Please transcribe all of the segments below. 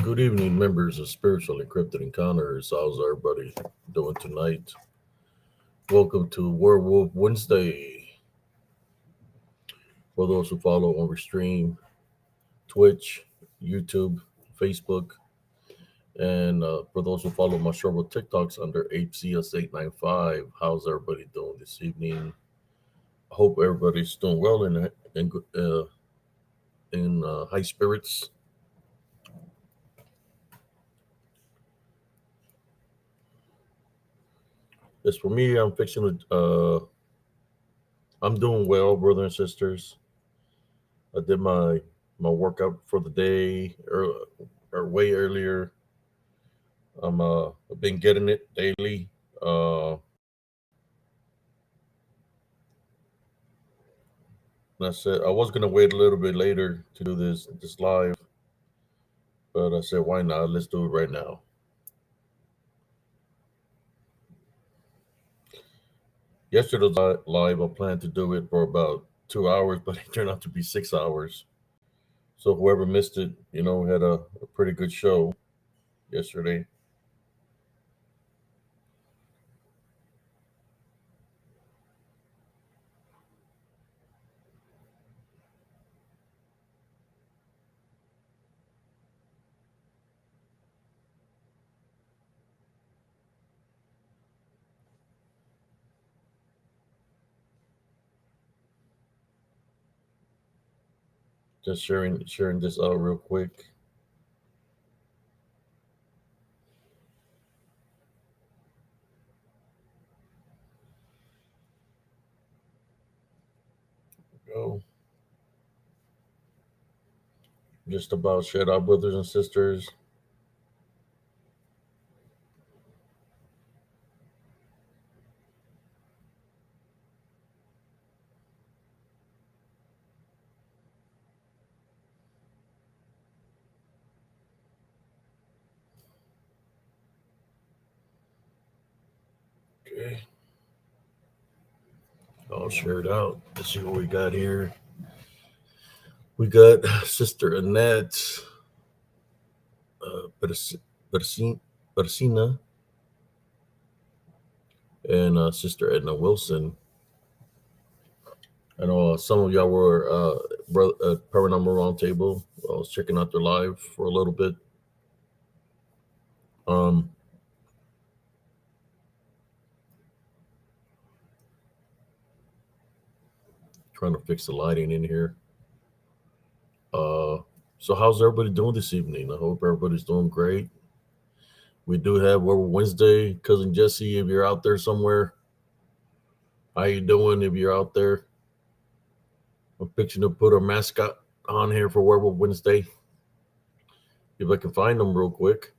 Good evening, members of Spiritual Encrypted Encounters. How's everybody doing tonight? Welcome to Werewolf Wednesday. For those who follow on stream, Twitch, YouTube, Facebook, and for those who follow my several TikToks under HCS895, how's everybody doing this evening? I hope everybody's doing well and in high spirits. As for me, I'm doing well, brothers and sisters. I did my workout for the day or way earlier. I've been getting it daily. And I said I was gonna wait a little bit later to do this live, but I said why not? Let's do it right now. Yesterday's live, I planned to do it for about 2 hours, but it turned out to be 6 hours. So whoever missed it, had a pretty good show yesterday. Just sharing this out real quick. Go. Just about shared out, brothers and sisters. Okay. I'll share it out. Let's see what we got here. We got Sister Annette, Bercina, and Sister Edna Wilson. I know some of y'all were Paranormal Roundtable. I was checking out their live for a little bit. Um, Trying to fix the lighting in here. So how's everybody doing this evening? I hope everybody's doing great. We do have Werewolf Wednesday. Cousin Jesse, if you're out there somewhere, how you doing? If you're out there, I'm fixing to put our mascot on here for Werewolf Wednesday. If I can find them real quick.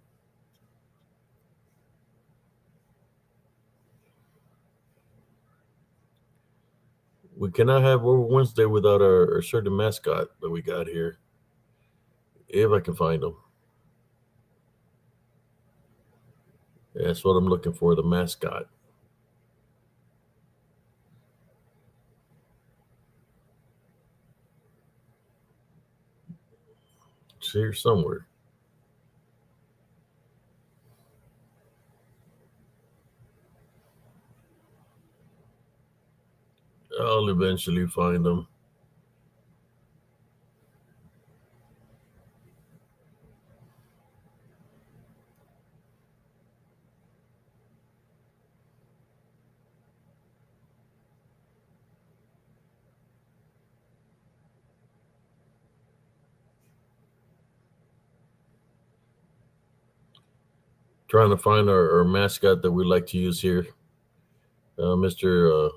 We cannot have Werewolf Wednesday without our certain mascot that we got here. If I can find them. That's what I'm looking for, the mascot. It's here somewhere. I'll eventually find them. Trying to find our mascot that we like to use here. Mr.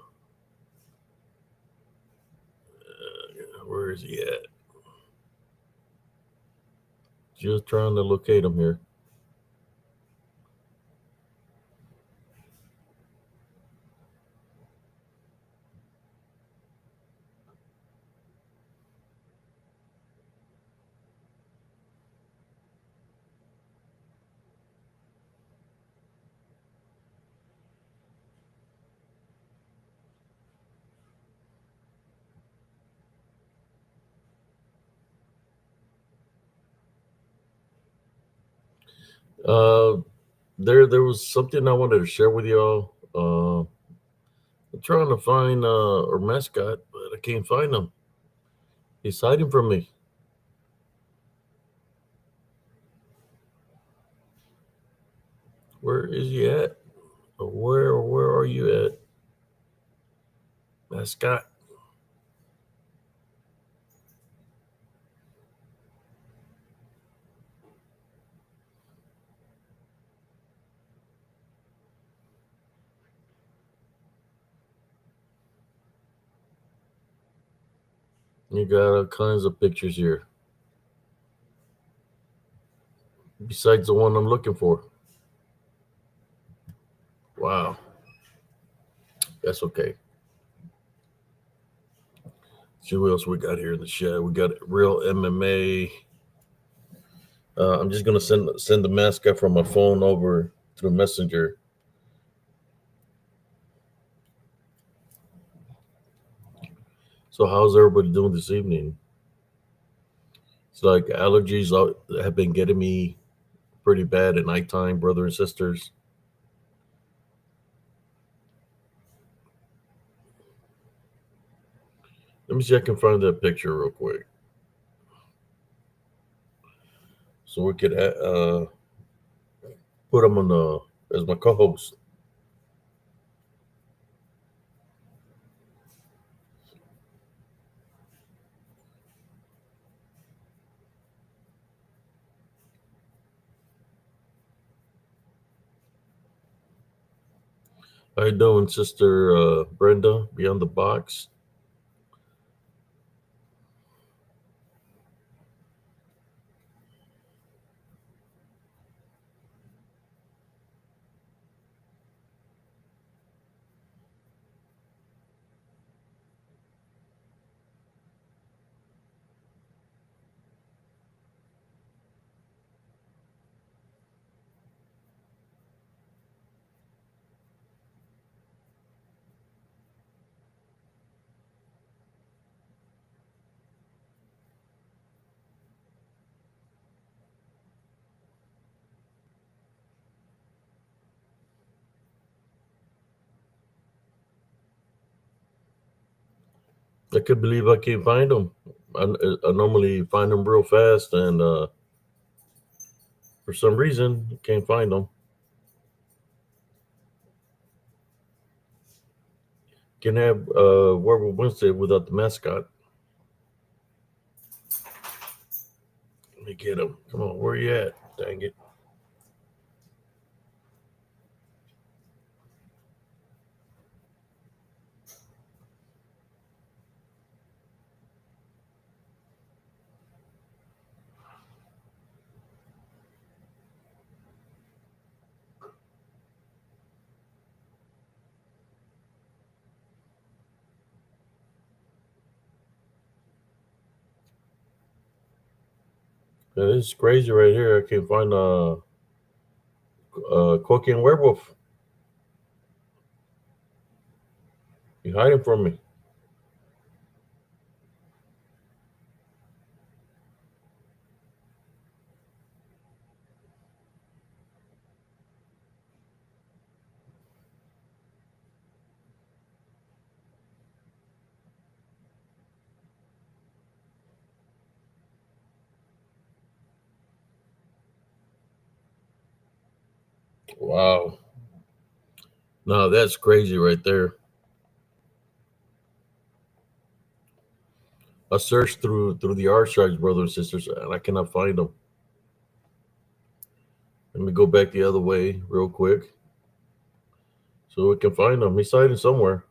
Where is he at? Just trying to locate him here. Uh, there was something I wanted to share with y'all. I'm trying to find our mascot, but I can't find him. He's hiding from me. Where is he at? Where are you at, mascot? You got all kinds of pictures here, besides the one I'm looking for. Wow, that's okay. See what else we got here in the shed. We got real MMA. I'm just gonna send the mascot from my phone over through Messenger. So how's everybody doing this evening? It's like have been getting me pretty bad at nighttime, brother and sisters. Let me see if I can find that picture real quick, so we could put him on the as my co-host. How you doing, sister Brenda? Beyond the box. I could believe I can't find him. I normally find him real fast, and for some reason, I can't find him. Can have Werewolf Wednesday without the mascot. Let me get him. Come on, where you at? Dang it. This is crazy right here. I can't find cocaine werewolf. You hiding from me. Wow. No, that's crazy right there. I searched through the archives, brothers and sisters, and I cannot find them. Let me go back the other way real quick so we can find them. He's hiding somewhere.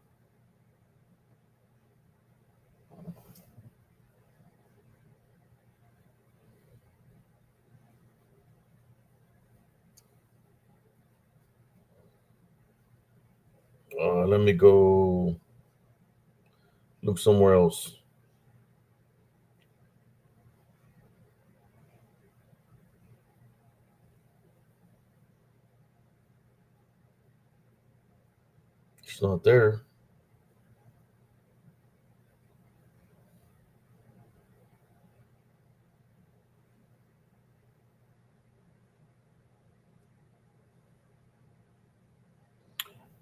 Let me go look somewhere else. It's not there.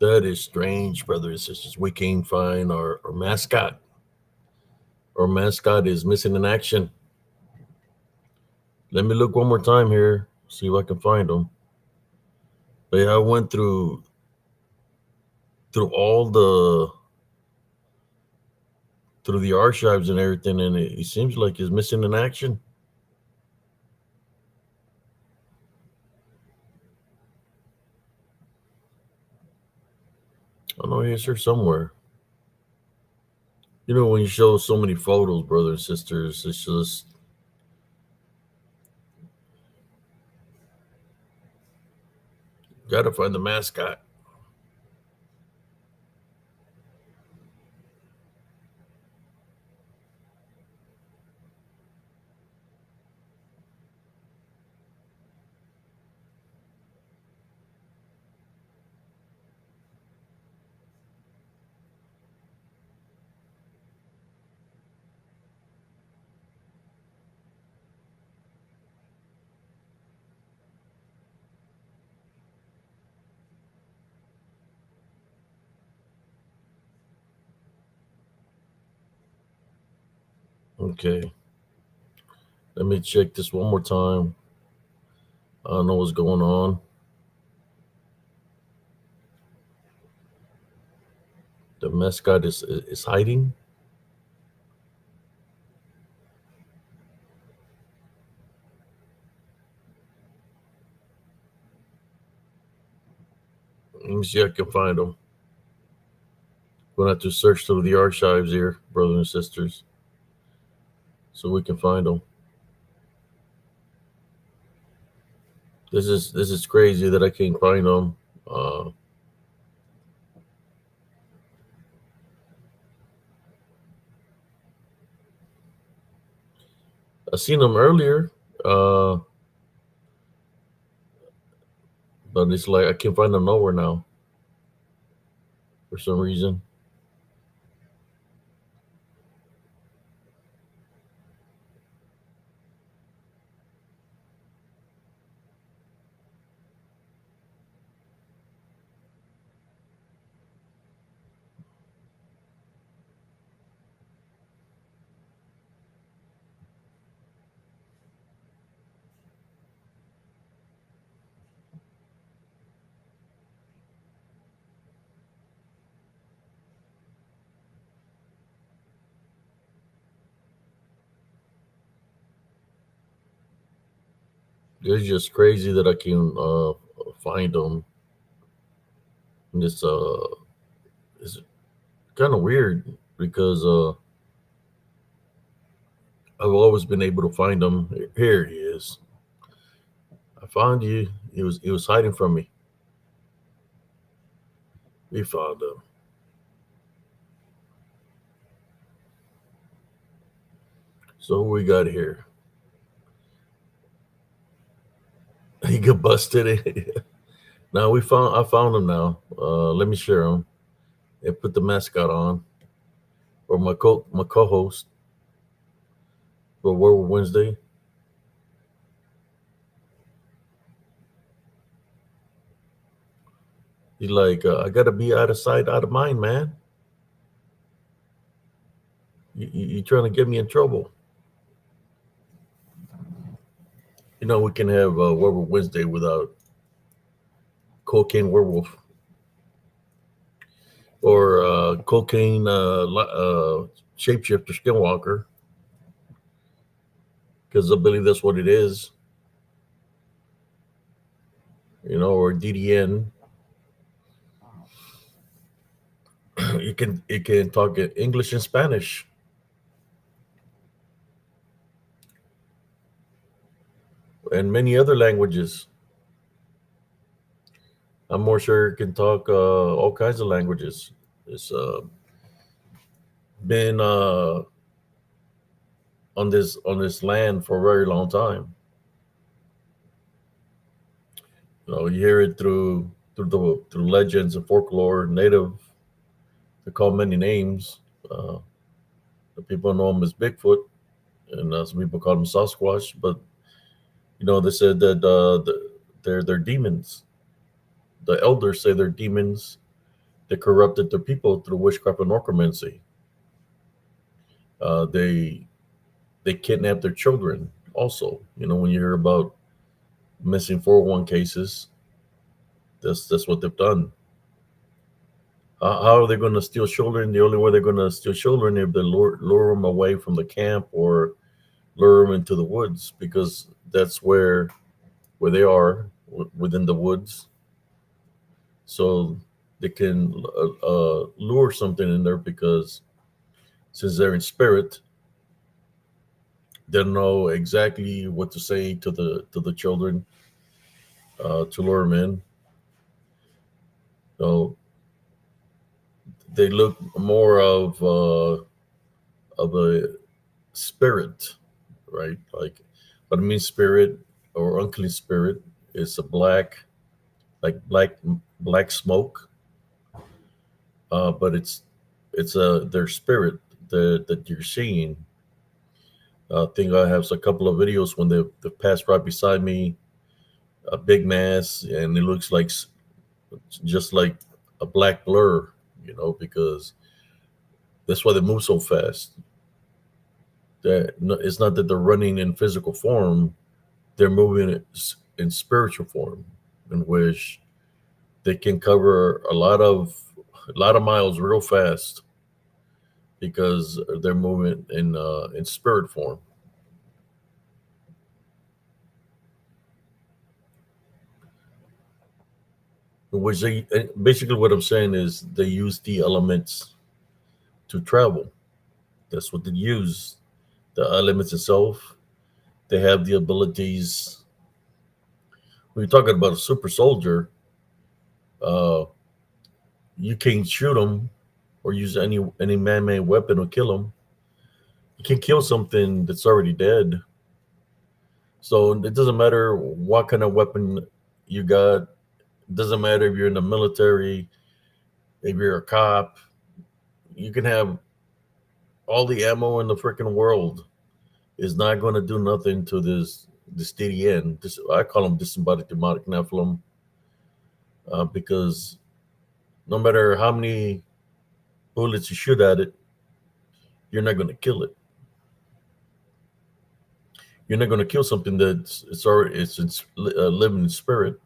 That is strange, brothers and sisters. We can't find our mascot. Our mascot is missing in action. Let me look one more time here, see if I can find him. But yeah, I went through all through the archives and everything, and it seems like he's missing in action. I know he's here somewhere. You know, when you show so many photos, brothers and sisters, it's just gotta find the mascot. Okay, let me check this one more time. I don't know what's going on. The mascot is hiding. Let me see if I can find him. We'll have to search through the archives here, brothers and sisters, so we can find him. This is crazy that I can't find him. Uh, I seen him earlier, uh, but it's like I can't find him nowhere now for some reason. It's just crazy that I can find him. And it's kind of weird because I've always been able to find him. Here he is. I found you. He was hiding from me. We found him. So who we got here? He got busted. Now we found. I found him now. Let me share him and put the mascot on, or my co-host for Werewolf Wednesday. He's like, I gotta be out of sight, out of mind, man. You trying to get me in trouble? You know we can have Werewolf Wednesday without cocaine werewolf or cocaine shapeshifter skinwalker because I believe that's what it is. You know, or DDN. It can talk in English and Spanish and many other languages. I'm more sure it can talk all kinds of languages. It's been on this land for a very long time. You know, you hear it through legends and folklore. Native, they call many names. Uh, the people know him as Bigfoot, and some people call him Sasquatch. But they said that they're demons. The elders say they're demons They corrupted the people through witchcraft and necromancy. They kidnapped their children. Also, when you hear about missing 401 cases, that's what they've done. How are they going to steal children? The only way they're going to steal children is if they lure them away from the camp or lure them into the woods, because that's where they are within the woods, so they can lure something in there, because since they're in spirit, they know exactly what to say to the children, to lure them in. So they look more of a spirit, right? Like, but I mean, spirit or unclean spirit is a like black smoke, but it's their spirit that you're seeing. I think I have a couple of videos when they pass right beside me, a big mass, and it looks like just like a black blur, because that's why they move so fast. That it's not that they're running in physical form; they're moving in spiritual form, in which they can cover a lot of miles real fast, because they're moving in spirit form. Which they basically, what I'm saying is, they use the elements to travel. That's what they use. The elements itself, they have the abilities. When you're talking about a super soldier, uh, you can't shoot them or use any man-made weapon to kill them. You can kill something that's already dead. So it doesn't matter what kind of weapon you got. It doesn't matter if you're in the military, if you're a cop. You can have all the ammo in the freaking world. Is not going to do nothing to this DDN. This, I call them disembodied demonic Nephilim, because no matter how many bullets you shoot at it, you're not going to kill it. You're not going to kill something that's it's living in spirit.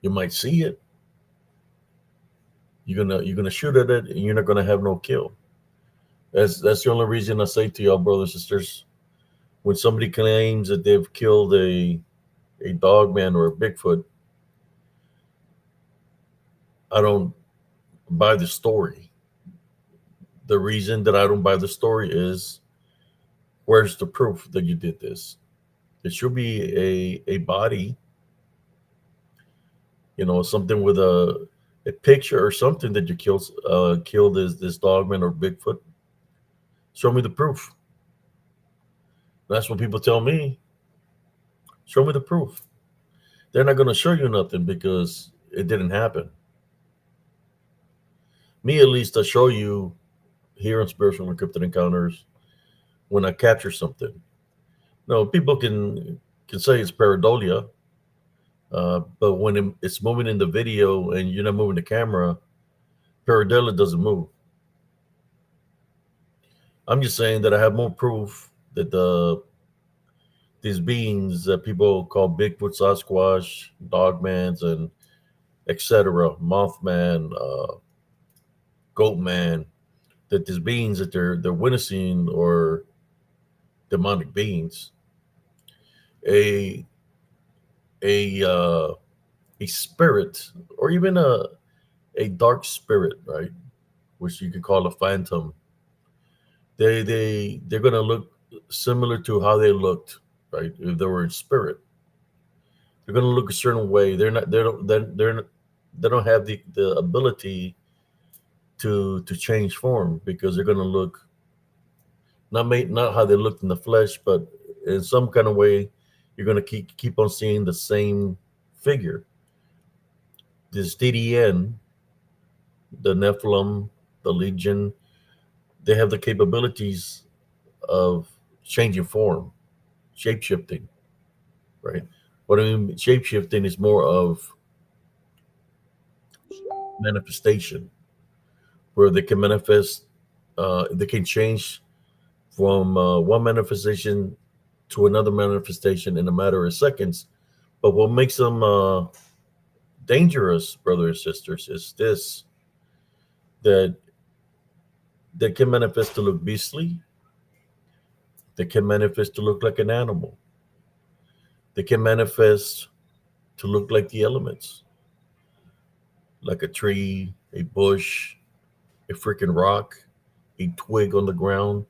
You might see it. You're gonna shoot at it, and you're not gonna have no kill. That's the only reason I say to y'all, brothers and sisters, when somebody claims that they've killed a dog man or a Bigfoot, I don't buy the story. The reason that I don't buy the story is, where's the proof that you did this? It should be a body, something with a picture or something that you killed this dogman or Bigfoot. Show me the proof. That's what people tell me. Show me the proof. They're not going to show you nothing because it didn't happen. Me, at least, I show you here on Spiritual Encrypted Encounters when I capture something. No, people can say it's pareidolia, but when it's moving in the video and you're not moving the camera, pareidolia doesn't move. I'm just saying that I have more proof that these beings that people call Bigfoot, Sasquatch, Dogmans, and etc., Mothman, Goatman, that these beings that they're witnessing or demonic beings, a a uh, a spirit, or even a dark spirit, right? Which you could call a phantom. They're gonna look similar to how they looked, right? If they were in spirit, they're gonna look a certain way. They're not. They don't have the ability to change form, because they're gonna look not how they looked in the flesh, but in some kind of way, you're gonna keep on seeing the same figure. This DDN, the Nephilim, the Legion, they have the capabilities of changing form, shape shifting, right? What I mean, shape shifting is more of manifestation, where they can manifest, they can change from one manifestation to another manifestation in a matter of seconds. But what makes them dangerous, brothers and sisters, is this: that they can manifest to look beastly, they can manifest to look like an animal, they can manifest to look like the elements, like a tree, a bush, a freaking rock, a twig on the ground.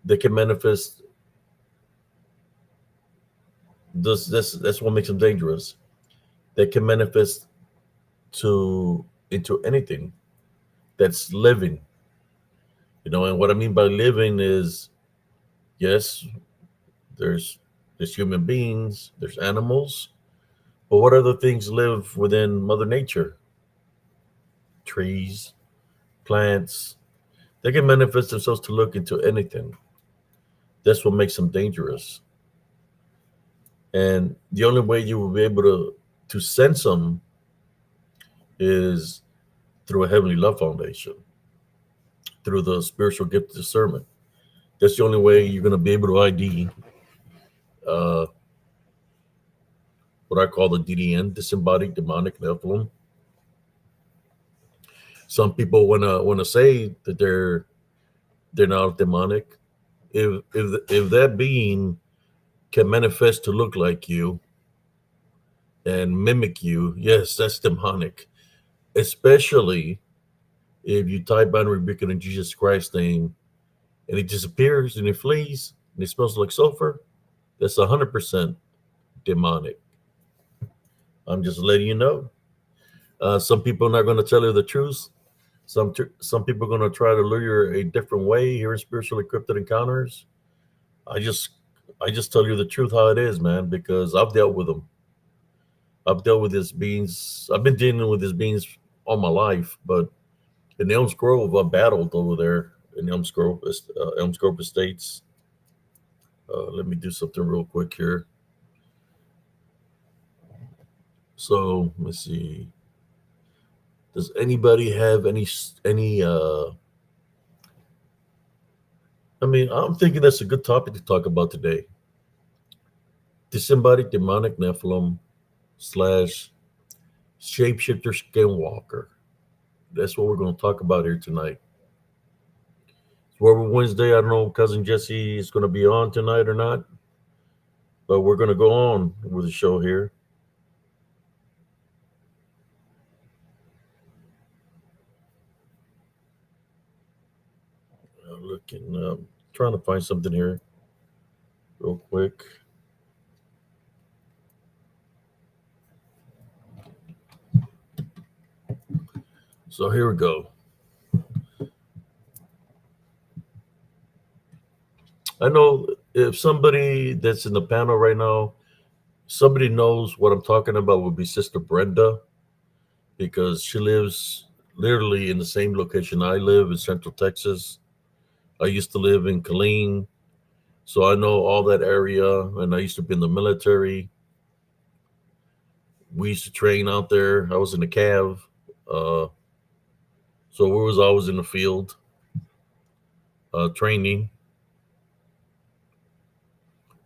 They can manifest. That's what makes them dangerous. They can manifest to into anything that's living. And what I mean by living is, yes, there's there's human beings, there's animals, but what other things live within Mother Nature? Trees, plants. They can manifest themselves to look into anything. That's what makes them dangerous. And the only way you will be able to sense them is through a heavenly love foundation, through the spiritual gift of discernment. That's the only way you're going to be able to ID uh, what I call the DDN, disembodied demonic Nephilim. Some people wanna say that they're not demonic. If that being can manifest to look like you and mimic you, yes, that's demonic. Especially if you type on rebuke it in Jesus Christ's name and it disappears and it flees and it smells like sulfur, that's 100% demonic. I'm just letting you know. Some people are not going to tell you the truth. Some people are going to try to lure you a different way here in spiritually encrypted encounters. I just I just tell you the truth how it is, man, because I've dealt with them. I've dealt with these beings. I've been dealing with these beings all my life, but in Elms Grove, I battled over there in Elms Grove Estates. Let me do something real quick here. So let's see. Does anybody have any? I mean, I'm thinking that's a good topic to talk about today. Disembodied demonic Nephilim slash shapeshifter skinwalker. That's what we're going to talk about here tonight. It's Werewolf Wednesday. I don't know if cousin Jesse is going to be on tonight or not, but we're going to go on with the show here. Looking, trying to find something here real quick. So here we go. I know if somebody that's in the panel right now, somebody knows what I'm talking about, would be Sister Brenda, because she lives literally in the same location I live in Central Texas. I used to live in Killeen, so I know all that area, and I used to be in the military. We used to train out there. I was in the Cav, uh, so we was always in the field training.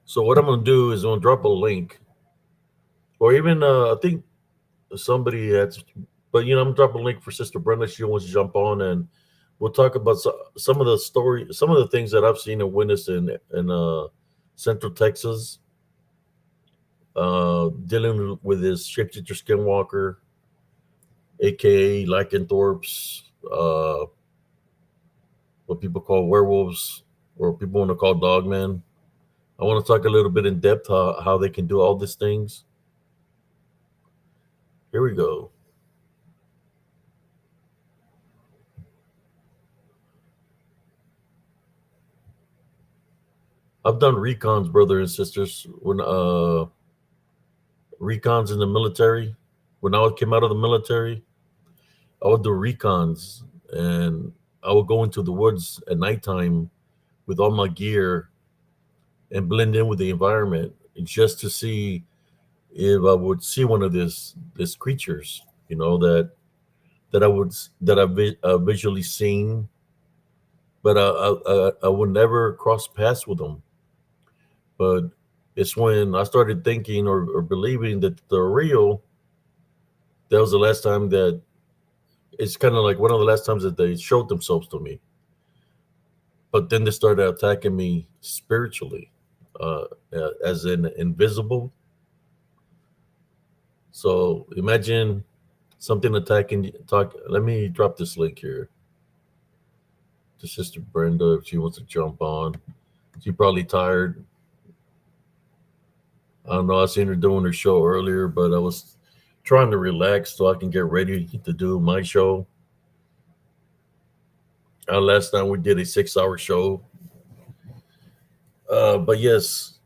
So what I'm gonna do is I'm gonna drop a link, or even I think somebody had, but I'm gonna drop a link for Sister Brenda. She wants to jump on, and we'll talk about some of the story, some of the things that I've seen and witnessed in Central Texas, dealing with this shapeshifter skinwalker, aka lycanthropes, what people call werewolves, or people want to call dogmen. I want to talk a little bit in depth how they can do all these things. Here we go. I've done recons, brothers and sisters. When recons in the military, when I came out of the military, I would do recons, and I would go into the woods at nighttime with all my gear and blend in with the environment just to see if I would see one of these creatures, that that I visually seen, but I would never cross paths with them. But it's when I started thinking or believing that they're real. That was the last time that it's kind of like one of the last times that they showed themselves to me. But then they started attacking me spiritually, uh, as in invisible. So imagine something attacking. Talk. Let me drop this link here to Sister Brenda if she wants to jump on. She's probably tired. I don't know. I seen her doing her show earlier, but I was trying to relax so I can get ready to do my show. Last time we did a 6 hour show. But yes,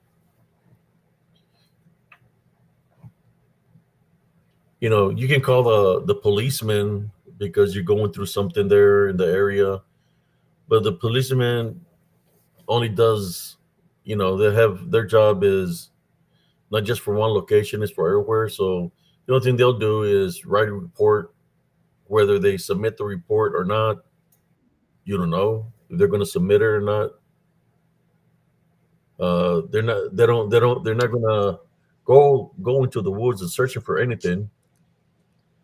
you can call the policeman because you're going through something there in the area. But the policeman only does, they have their job is not just for one location, it's for everywhere. So the only thing they'll do is write a report. Whether they submit the report or not, you don't know if they're going to submit it or not. They're not. They don't. They don't. They're not going to go into the woods and searching for anything,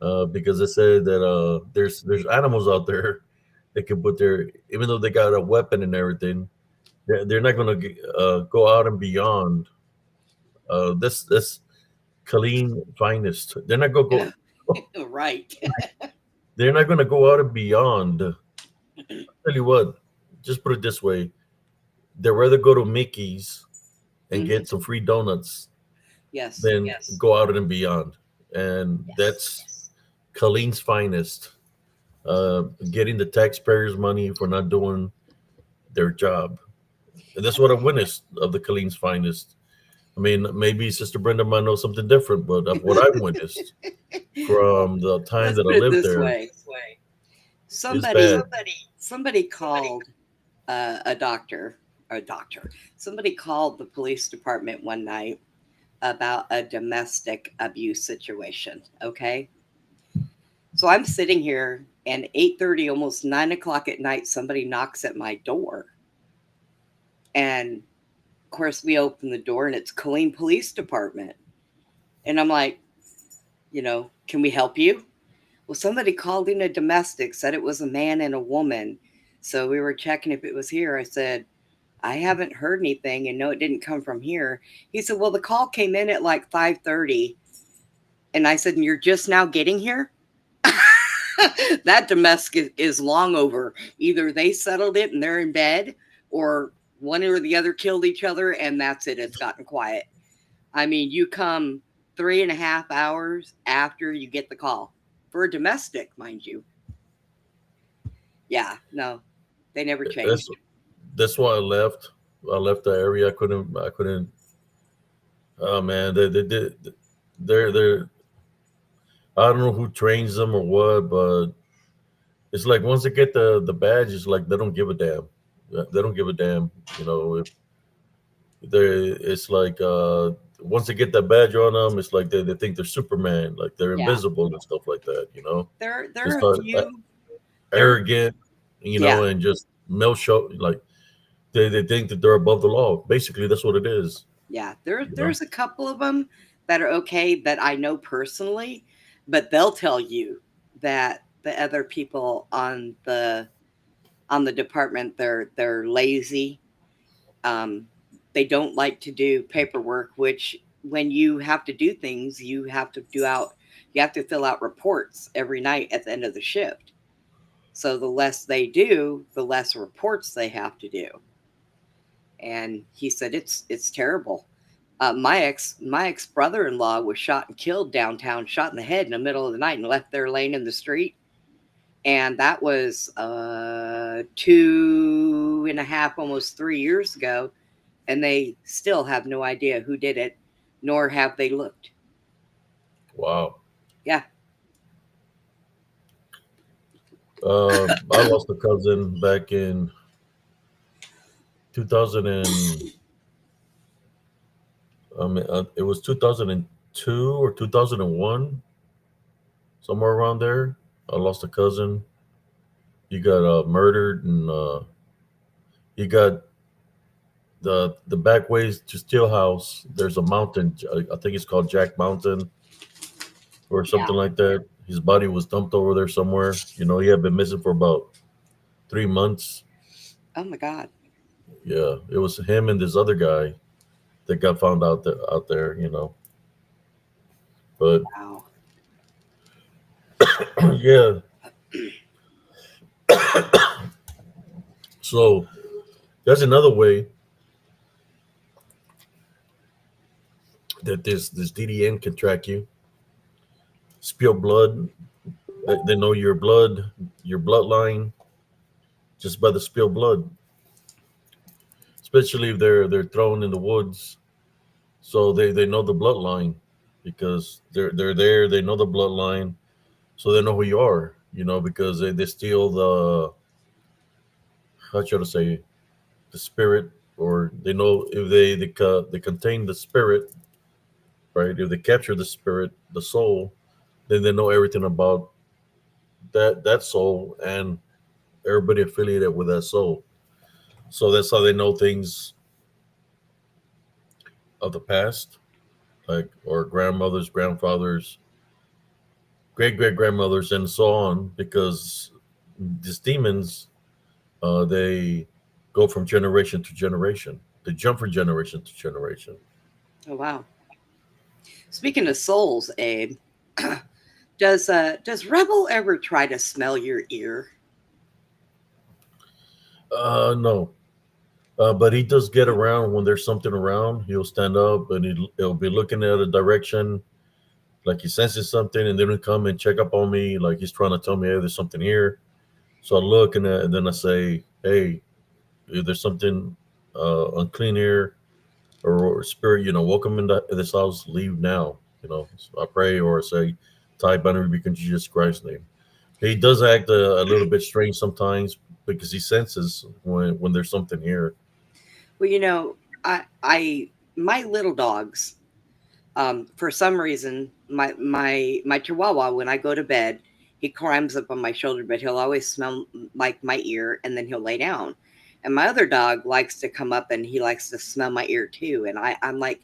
because they said that there's animals out there that can put their, even though they got a weapon and everything, they're not going to go out and beyond. This Colleen finest. They're not going to go. Right. They're not going to go out and beyond. Tell you what, just put it this way: they'd rather go to Mickey's and Hmm. get some free donuts Yes. than go out and beyond. And Yes. that's Colleen's finest. Getting the taxpayers' money for not doing their job. And that's what I witnessed of the Colleen's finest. I mean, maybe Sister Brenda might know something different, but of what I witnessed from the time Let's that I put it lived this there way. is bad. Somebody called a doctor, a doctor. Somebody called the police department one night about a domestic abuse situation. Okay, so I'm sitting here, and 8:30, almost 9 o'clock at night, somebody knocks at my door, and of course we open the door, and it's Killeen Police Department, and I'm like, can we help you? Well, somebody called in a domestic, said it was a man and a woman. So we were checking if it was here. I said, I haven't heard anything, and no, it didn't come from here. He said, well, the call came in at like 5:30. And I said, and you're just now getting here? That domestic is long over. Either they settled it and they're in bed, or one or the other killed each other, and that's it. It's gotten quiet. I mean, you come 3.5 hours after you get the call for a domestic, mind you. Yeah, no, they never That's changed. that's why I left. I left the area. I couldn't. Oh man, they did. They're. I don't know who trains them or what, but it's like once they get the badge, it's like they don't give a damn. They don't give a damn. If they, it's like once they get that badge on them, it's like they think they're Superman, like they're Yeah, invisible and stuff like that. They there are a start few. There, arrogant, yeah, and just mail show like they think that they're above the law. Basically, that's what it is. yeah. You know. There's a couple of them that are okay that I know personally, but they'll tell you that the other people on the department, they're lazy. Um, they don't like to do paperwork, which when you have to do things, you have to fill out reports every night at the end of the shift. So the less they do, the less reports they have to do. And he said it's terrible. My ex brother in law was shot and killed downtown, shot in the head in the middle of the night, and left there laying in the street. And that was 2.5, almost 3 years ago, and they still have no idea who did it, nor have they looked. Wow. Yeah. I lost a cousin back in 2000 and it was 2002 or 2001, somewhere around there. I lost a cousin. He got murdered, and he got the back ways to Steelhouse. There's a mountain. I think it's called Jack Mountain or Yeah. something like that. His body was dumped over there somewhere. He had been missing for about 3 months. Oh my God. Yeah, it was him and this other guy that got found out there. But Wow. yeah, so that's another way that this DDN can track you. Spill blood. They know your bloodline, just by the spilled blood. Especially if they're thrown in the woods, so they know the bloodline because they're there. They know the bloodline, so they know who you are. Because they steal the, how should I say, the spirit, or they know if they contain the spirit, right? If they capture the spirit, the soul, then they know everything about that soul and everybody affiliated with that soul. So that's how they know things of the past, like or grandmothers, grandfathers, great great grandmothers, and so on. Because these demons, they go from generation to generation. They jump from generation to generation. Oh wow. Speaking of souls, Abe, does Rebel ever try to smell your ear? No, but he does get around when there's something around. He'll stand up and he'll be looking at a direction, like he senses something, and then he'll come and check up on me, like he's trying to tell me, hey, there's something here. So I look and then I say, hey, if there's something unclean here, or spirit, welcome in this house, leave now. So I pray or say, Ty Banner, be in Jesus Christ's name. He does act a little bit strange sometimes because he senses when there's something here. Well, I my little dogs, for some reason, my Chihuahua, when I go to bed, he climbs up on my shoulder, but he'll always smell like my ear, and then he'll lay down. And my other dog likes to come up and he likes to smell my ear too. And I'm like,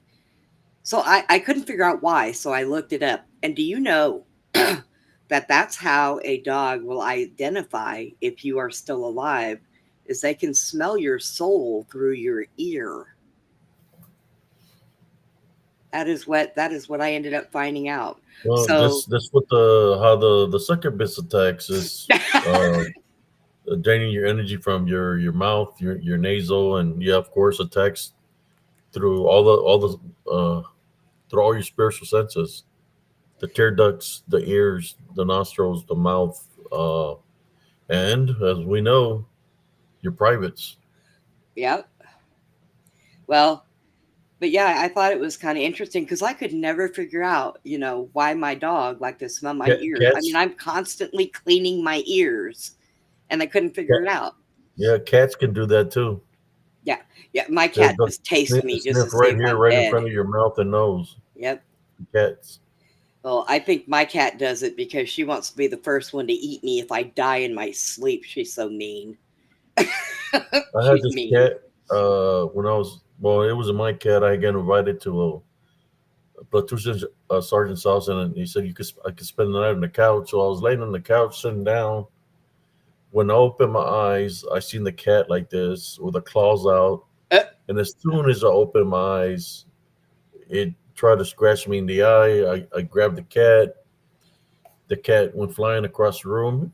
so I couldn't figure out why. So I looked it up. And do you know that that's how a dog will identify if you are still alive? Is they can smell your soul through your ear. That is what I ended up finding out. Well, So this what the how the succubus attacks is, uh, draining your energy from your mouth, your nasal, and yeah, of course, attacks through through all your spiritual senses, the tear ducts, the ears, the nostrils, the mouth, and as we know, your privates. yeah, well, but yeah, I thought it was kind of interesting because I could never figure out, why my dog liked to smell my ears. I mean, Cats, I'm constantly cleaning my ears, and I couldn't figure it cat, out. yeah, cats can do that too. Yeah, yeah, my They'll cat just tastes me just sniff to see right if here, I'm right in dead. front of your mouth and nose. Yep. Cats. Well, I think my cat does it because she wants to be the first one to eat me if I die in my sleep. She's so mean. I had She's this mean. cat when I was, well, it was my cat. I got invited to a platoon sergeant's house, and he said I could spend the night on the couch. So I was laying on the couch, sitting down. When I opened my eyes, I seen the cat like this with the claws out, Uh, and as soon as I opened my eyes, it tried to scratch me in the eye. I grabbed the cat. The cat went flying across the room,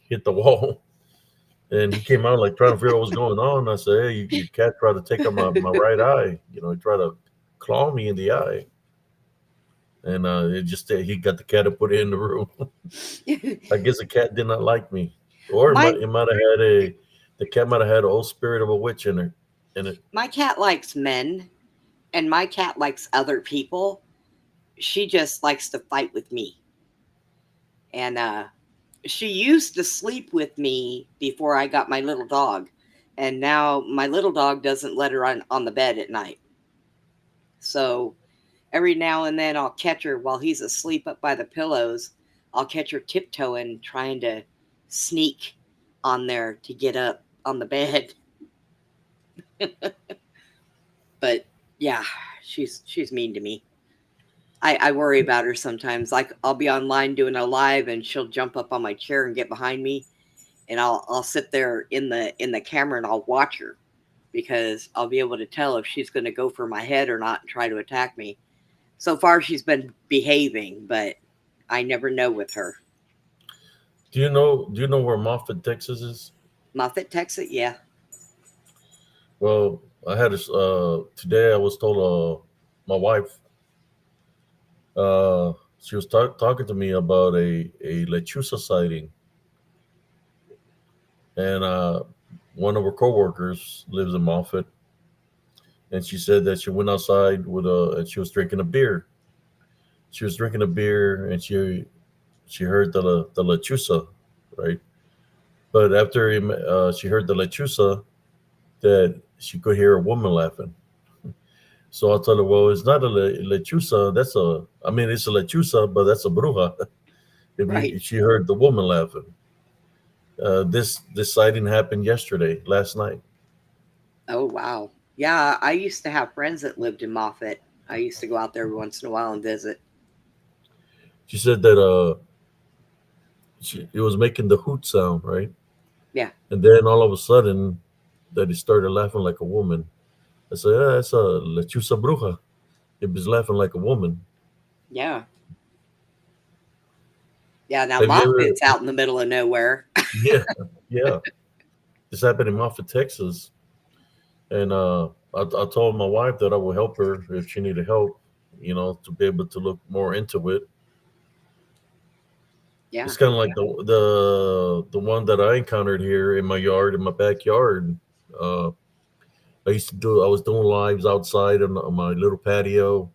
hit the wall, and he came out like trying to figure out what's going on. I said, "Hey, your cat tried to take out my right eye. He tried to claw me in the eye." And it just he got the cat to put it in the room. I guess the cat did not like me, or my it might have had the cat might have had an old spirit of a witch in it. In it, my cat likes men, and my cat likes other people. She just likes to fight with me. And she used to sleep with me before I got my little dog. And now my little dog doesn't let her on the bed at night. So every now and then I'll catch her while he's asleep up by the pillows. I'll catch her tiptoeing, trying to sneak on there to get up on the bed. But yeah, she's mean to me. I worry about her sometimes. Like I'll be online doing a live and she'll jump up on my chair and get behind me, and I'll sit there in the camera and I'll watch her because I'll be able to tell if she's going to go for my head or not and try to attack me. So far she's been behaving, but I never know with her. Do you know where Moffat, Texas is? Moffat, Texas, yeah. Well, I had this today. I was told my wife uh she was talking to me about a lechuza sighting, and one of her coworkers lives in Moffat, and she said that she went outside with a and she was drinking a beer. She was drinking a beer, and she heard the lechuza, right? But after she heard the lechuza, that she could hear a woman laughing. So I told her, well, it's not a lechuza. That's a, I mean, it's a lechuza, but that's a bruja. Right. If she heard the woman laughing. This sighting happened yesterday, last night. Oh, wow. Yeah, I used to have friends that lived in Moffat. I used to go out there every once in a while and visit. She said that it was making the hoot sound, right? Yeah, And then all of a sudden, that it started laughing like a woman. I said, yeah, that's a lechuza bruja. It was laughing like a woman. yeah, yeah. Now Have you Moffat's ever? out in the middle of nowhere. Yeah, yeah. This happened in Moffat, Texas, and I told my wife that I would help her if she needed help, to be able to look more into it. Yeah, It's kind of like the one that I encountered here in my yard, in my backyard. Uh, I was doing lives outside on my little patio,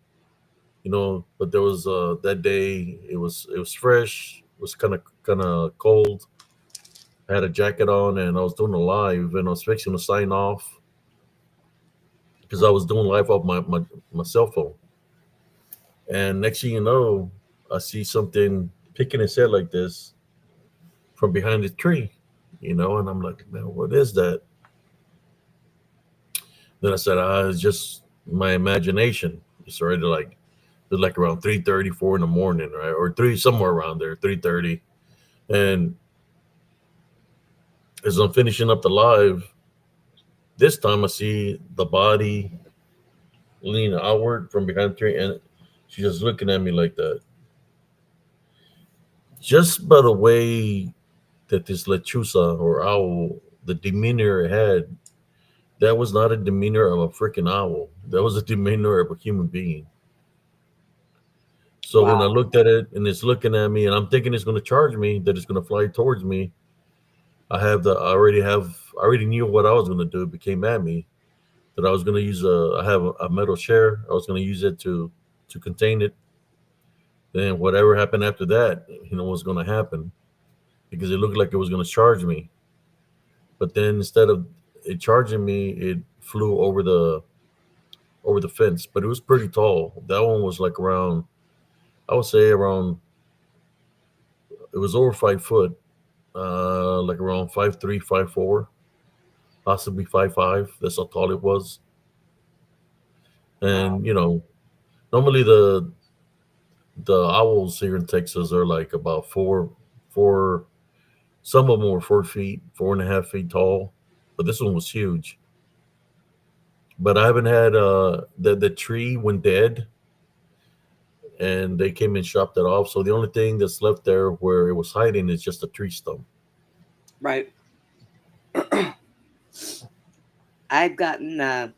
but there was that day it was fresh, it was kind of cold. I had a jacket on and I was doing a live and I was fixing to sign off because I was doing live off my cell phone. And next thing you know, I see something picking its head like this from behind the tree, and I'm like, man, what is that? Then I said, it's just my imagination. It's already like around 3:30, 4 in the morning, right? Or three, somewhere around there, 3:30. And as I'm finishing up the live, this time I see the body lean outward from behind the tree, and she's just looking at me like that. Just by the way that this lechuza or owl, the demeanor it had, that was not a demeanor of a freaking owl. That was a demeanor of a human being. So when I wow. looked at it and it's looking at me and I'm thinking it's going to charge me, that it's going to fly towards me, I already knew what I was going to do. It became at me that I was going to I have a metal chair. I was going to use it to contain it. Then whatever happened after that, was going to happen because it looked like it was going to charge me. But then instead of it charging me, it flew over the fence. But it was pretty tall. That one was like around, I would say around, it was over 5 foot, like around 5'3", 5'4", possibly 5'5". That's how tall it was. Wow. And normally the owls here in Texas are like about four. Some of them were 4 feet, 4.5 feet tall, but this one was huge. But I haven't had the tree went dead, and they came and chopped it off. So the only thing that's left there where it was hiding is just a tree stump. Right. I've gotten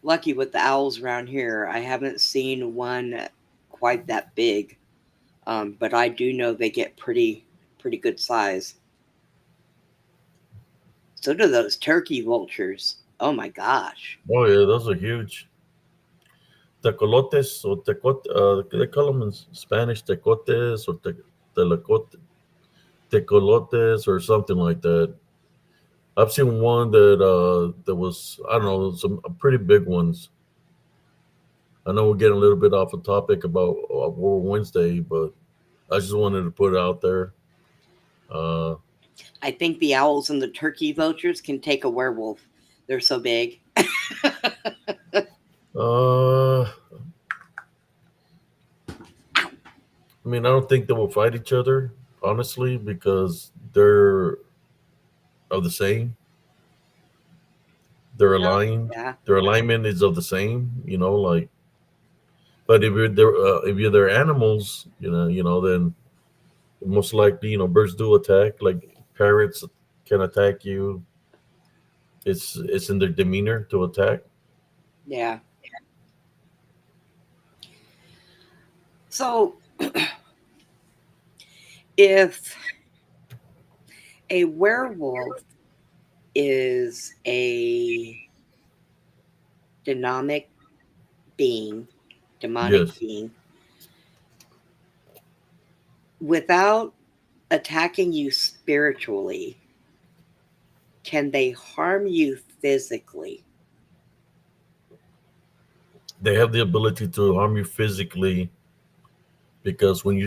lucky with the owls around here. I haven't seen one quite that big, but I do know they get pretty good size. So do those turkey vultures. Oh my gosh. Oh yeah, those are huge. Tecolotes or tecote, they call them in Spanish tecotes or telecote, tecolotes or something like that. I've seen one that was, I don't know, some pretty big ones. I know we're getting a little bit off the topic about Werewolf Wednesday, but I just wanted to put it out there. Uh, I think the owls and the turkey vultures can take a werewolf. They're so big. uh, I mean, I don't think they will fight each other, honestly, because they're of the same. They're aligned. Yeah, Their alignment is of the same. Like. But if you're their animals, then most likely, birds do attack. Like parrots can attack you. It's in their demeanor to attack. yeah. So if a werewolf is a demonic being, demonic Yes, being, without attacking you spiritually, can they harm you physically? they have the ability to harm you physically because when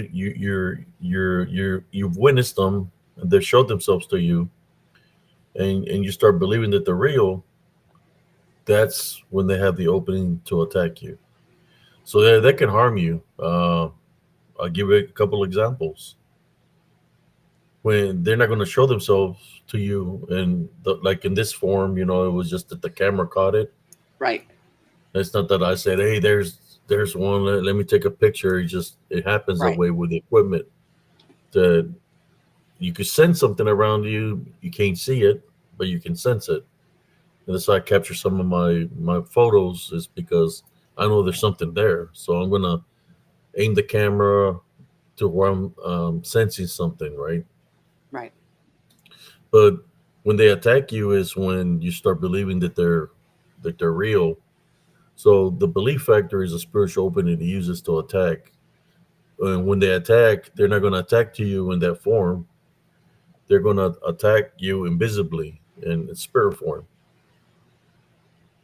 you've witnessed them and they've showed themselves to you, and you start believing that they're real, that's when they have the opening to attack you. So they can harm you. I'll give you a couple examples. When they're not going to show themselves to you, and like in this form, it was just that the camera caught it. Right, It's not that I said, "Hey, there's one. Let me take a picture." It happens that right, way with the equipment. That you could sense something around you. You can't see it, but you can sense it. And that's why I capture some of my photos, is because I know there's something there. So I'm gonna aim the camera to where I'm sensing something, right? right. But when they attack you is when you start believing that they're real. So the belief factor is a spiritual opening to use this to attack. And when they attack, they're not going to attack to you in that form. They're going to attack you invisibly in spirit form.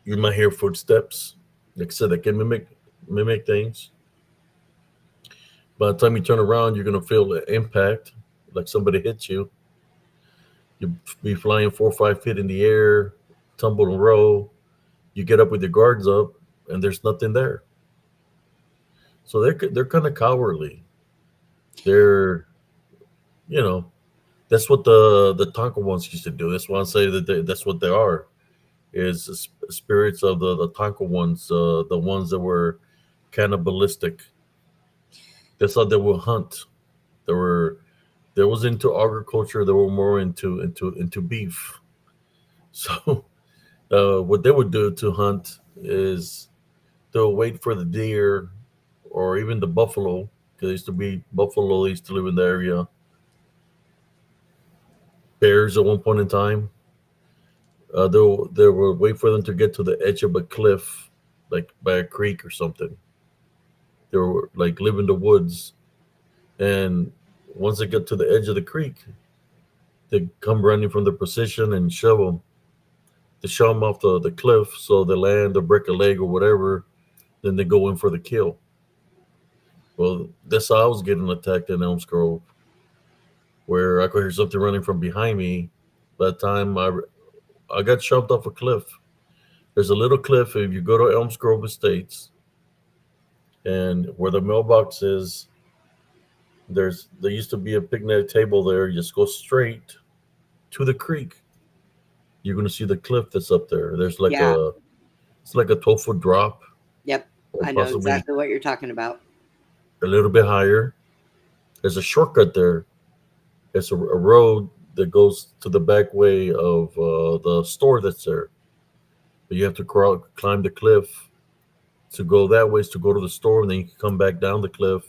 You might hear footsteps. Like I said, they can mimic things. By the time you turn around, you're going to feel the impact, like somebody hits you. You'll be flying 4 or 5 feet in the air, tumble and roll. You get up with your guards up, and there's nothing there. So they're kind of cowardly. They're you know that's what the Tonka ones used to do. That's why I say that's what they are. Is spirits of the Tonka ones, the ones that were cannibalistic. That's how they would hunt. They were There was into agriculture. They were more into beef. So what they would do to hunt is they'll wait for the deer or even the buffalo, because there used to be buffalo. They used to live in the area. Bears at one point in time. They will wait for them to get to the edge of a cliff, like by a creek or something. They were like live in the woods, and once they get to the edge of the creek, they come running from the position and shove them. They shove them off the cliff, so they land or break a leg or whatever. Then they go in for the kill. Well, that's how I was getting attacked in Elms Grove, where I could hear something running from behind me. By the time I got shoved off a cliff. There's a little cliff if you go to Elms Grove Estates, and where the mailbox is, there used to be a picnic table there. You just go straight to the creek. You're gonna see the cliff that's up there. Yeah, It's like a 12-foot drop, yep. or I know possibly exactly what you're talking about. a little bit higher. There's a shortcut there. It's a road that goes to the back way of the store that's there. But you have to climb the cliff to go that way, is to go to the store, and then you can come back down the cliff,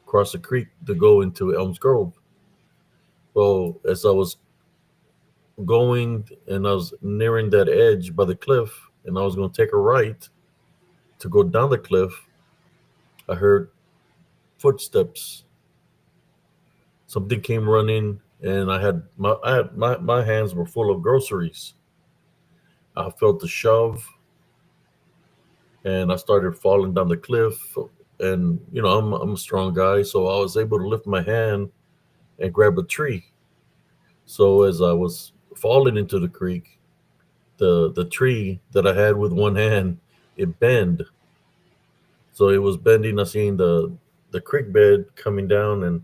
cross the creek to go into Elms Grove. Well, as I was going and I was nearing that edge by the cliff, and I was going to take a right to go down the cliff, I heard footsteps. Something came running, and my hands were full of groceries. I felt the shove, and I started falling down the cliff. and I'm a strong guy, so I was able to lift my hand and grab a tree. So as I was falling into the creek, the tree that I had with one hand, it bent. So it was bending. I seen the creek bed coming down, and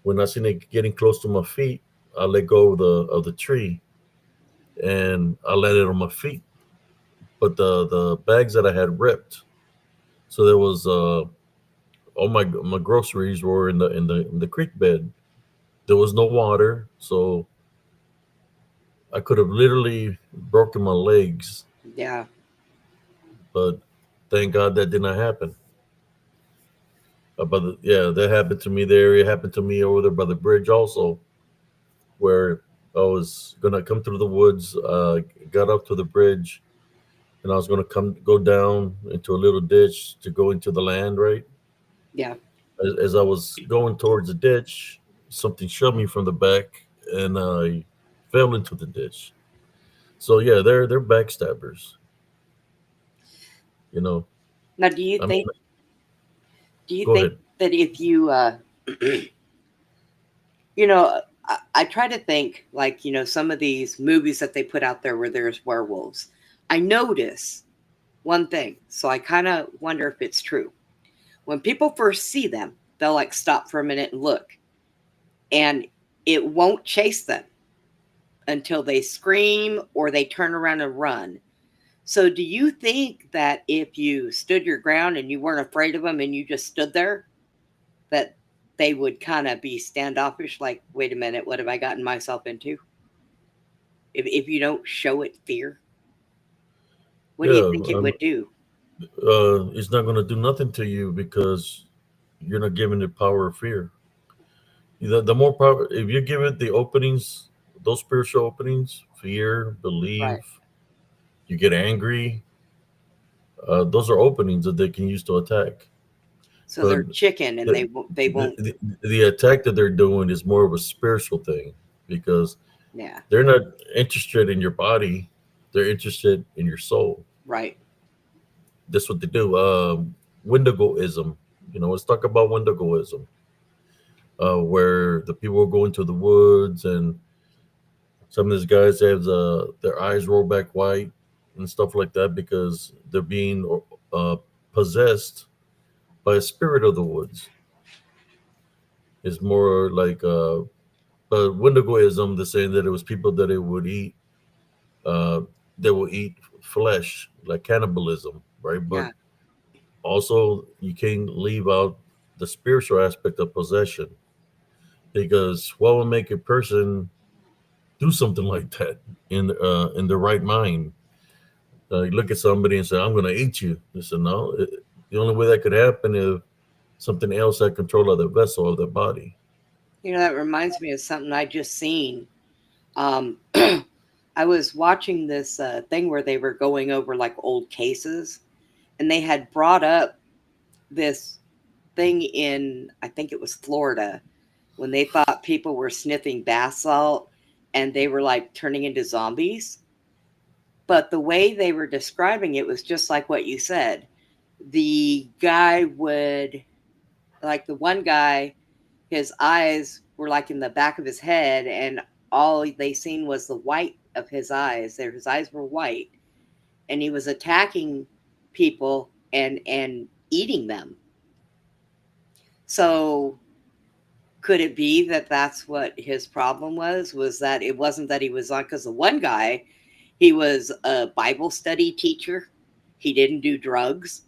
when I seen it getting close to my feet, I let go of the tree and I landed on my feet. But the bags that I had ripped, so there was all my groceries were in the creek bed. There was no water, so I could have literally broken my legs. Yeah. But thank God that did not happen. Yeah, that happened to me there. It happened to me over there by the bridge also, where I was gonna come through the woods. Got up to the bridge, and I was gonna go down into a little ditch to go into the land. Right Yeah. as I was going towards the ditch, something shoved me from the back, and I fell into the ditch. So yeah, they're backstabbers. You know, Now, I mean, do you go think ahead. that if you, you know, I try to think like, some of these movies that they put out there where there's werewolves. I notice one thing, so I kind of wonder if it's true. When people first see them, they'll like stop for a minute and look, and it won't chase them until they scream or they turn around and run. So, do you think that if you stood your ground and you weren't afraid of them and you just stood there, that they would kind of be standoffish, like, wait a minute, what have I gotten myself into? If you don't show it fear, what do you Yeah, think it would do? it's not going to do nothing to you because you're not giving it power or fear. The more power, if you give it the openings, those spiritual openings, fear, believe, Right. you get angry. Those are openings that they can use to attack. So But they're chicken and the, they the, won't. the, the attack that they're doing is more of a spiritual thing because Yeah. they're not interested in your body; they're interested in your soul. Right. That's what they do. Wendigoism. Let's talk about Wendigoism, where the people go into the woods, and some of these guys have their eyes roll back white and stuff like that because they're being uh, possessed by a spirit of the woods. It's more like but Wendigoism, they're saying that it was people that it would eat, uh, that will eat flesh, like cannibalism, right? But Yeah. also, you can't leave out the spiritual aspect of possession because what will make a person do something like that in the right mind? You look at somebody and say, "I'm going to eat you." They said, "No." The only way that could happen is something else had control of the vessel of the body. That reminds me of something I just seen. Um, I was watching this thing where they were going over like old cases, and they had brought up this thing in, I think it was Florida, when they thought people were sniffing bath salt and they were like turning into zombies. But the way they were describing it was just like what you said. The guy would, like the one guy, his eyes were like in the back of his head, and all they seen was the white of his eyes. His eyes were white, and he was attacking people and eating them. So could it be that that's what his problem was that it wasn't that he was on, because the one guy, he was a Bible study teacher, he didn't do drugs,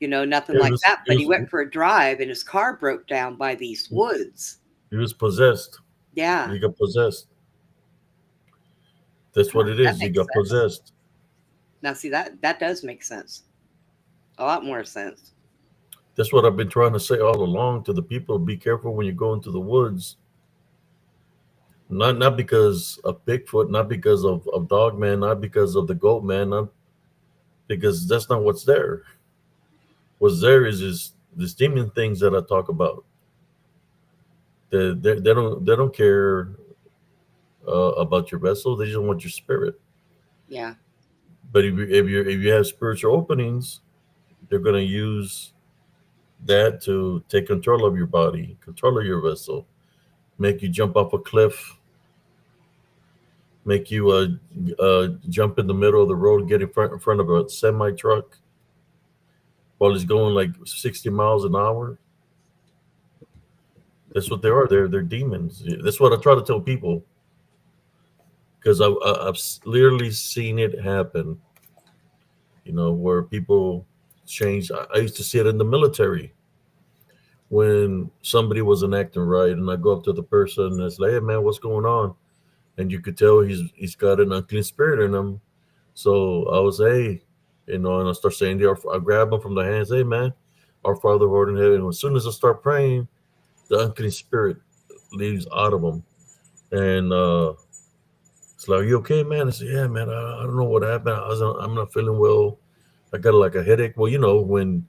nothing Yeah, like that, but he went for a drive and his car broke down by these woods. he was possessed. Yeah. He got possessed. That's Huh, what it that is. He makes got sense. possessed. Now see, that does make sense, a lot more sense. That's what I've been trying to say all along to the people. Be careful when you go into the woods. Not because of Bigfoot, not because of Dog Man, not because of the Goat Man, not because that's not what's there. What's there is these demon things that I talk about. They don't care about your vessel. They just want your spirit. Yeah. But if you have spiritual openings, they're gonna use that to take control of your body, control of your vessel, make you jump off a cliff, make you jump in the middle of the road, get in front of a semi truck while it's going like 60 miles an hour. That's what they are. They're demons. That's what I try to tell people because I've literally seen it happen. Where people change. I used to see it in the military when somebody wasn't acting right, and I go up to the person and it's like, "Hey, man, what's going on?" And you could tell he's got an unclean spirit in him. So I was, hey, and I start saying, I grab him from the hands, hey, man, our Father who art in heaven. And as soon as I start praying, the unclean spirit leaves out of him. And it's like, are you okay, man? I said, yeah, man, I don't know what happened. I'm not feeling well. I got like a headache. Well, when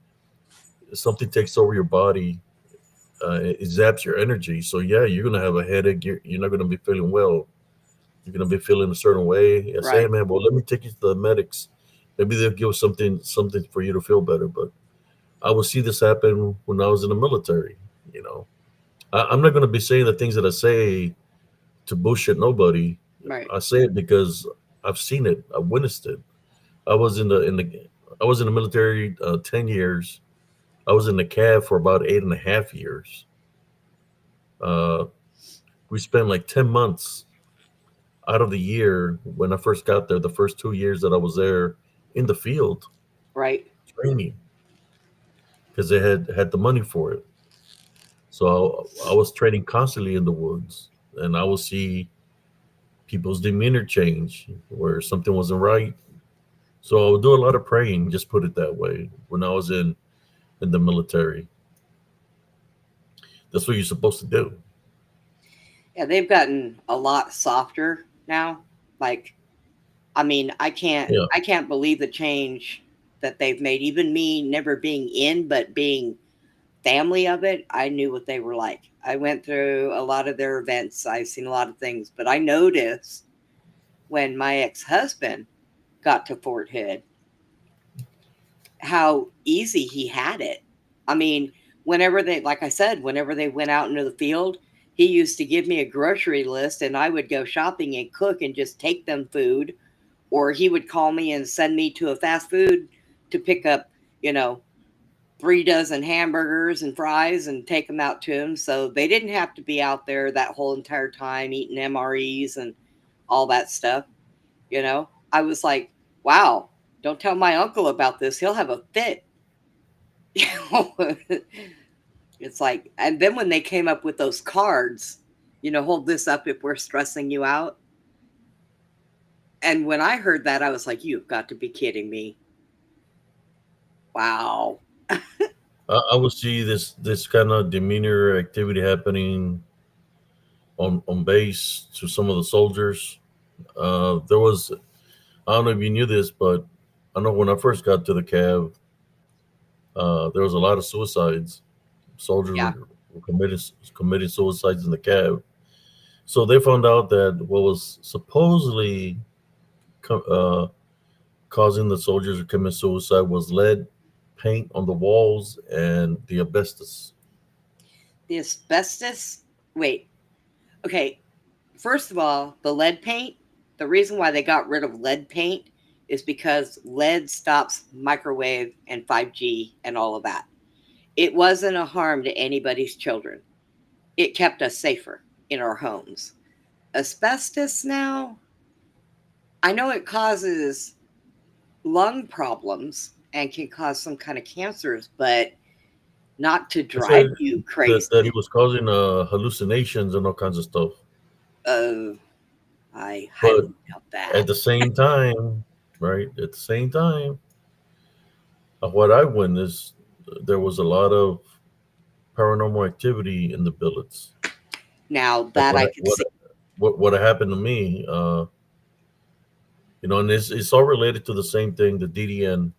something takes over your body, it zaps your energy. So, yeah, you're going to have a headache. You're not going to be feeling well. You're going to be feeling a certain way. I say, hey, Right. man, well, let me take you to the medics. Maybe they'll give us something for you to feel better. But I would see this happen when I was in the military. You know, I'm not going to be saying the things that I say to bullshit nobody. Right. I say it because I've seen it. I witnessed it. I was I was in the military 10 years. I was in the CAV for about 8.5 years. Uh, we spent like 10 months out of the year when I first got there. The first 2 years that I was there in the field Right. training because they had the money for it. So I was training constantly in the woods, and I would see people's demeanor change where something wasn't right. So I would do a lot of praying, just put it that way. When I was in the military, that's what you're supposed to do. Yeah, they've gotten a lot softer now. Like, I mean, Yeah, I can't believe the change that they've made. Even me never being in, but being family of it, I knew what they were like. I went through a lot of their events. I've seen a lot of things, but I noticed when my ex-husband got to Fort Hood how easy he had it. I mean, whenever they, like I said, whenever they went out into the field, he used to give me a grocery list and I would go shopping and cook and just take them food. Or he would call me and send me to a fast food to pick up, you know, 3 dozen hamburgers and fries and take them out to him. So they didn't have to be out there that whole entire time eating MREs and all that stuff. I was like, wow, don't tell my uncle about this. He'll have a fit. It's like, and then when they came up with those cards, hold this up if we're stressing you out. And when I heard that, I was like, you've got to be kidding me. Wow. I would see this kind of demeanor activity happening on base to some of the soldiers. There was I don't know if you knew this, but I know when I first got to the CAV, there was a lot of suicides. Soldiers Yeah. were committing suicides in the CAV. So they found out that what was supposedly co- uh, causing the soldiers to commit suicide was lead paint on the walls and the asbestos. The asbestos. Wait. Okay. First of all, the lead paint, the reason why they got rid of lead paint is because lead stops microwave and 5G and all of that. It wasn't a harm to anybody's children. It kept us safer in our homes. Asbestos now, I know it causes lung problems and can cause some kind of cancers, but not to They said drive you that crazy. it was causing hallucinations and all kinds of stuff. Oh, I But highly doubt at that. the same time, right, at the same time, of what I witnessed, there was a lot of paranormal activity in the billets. Now Like that I could see. what happened to me, and it's all related to the same thing, the DDN,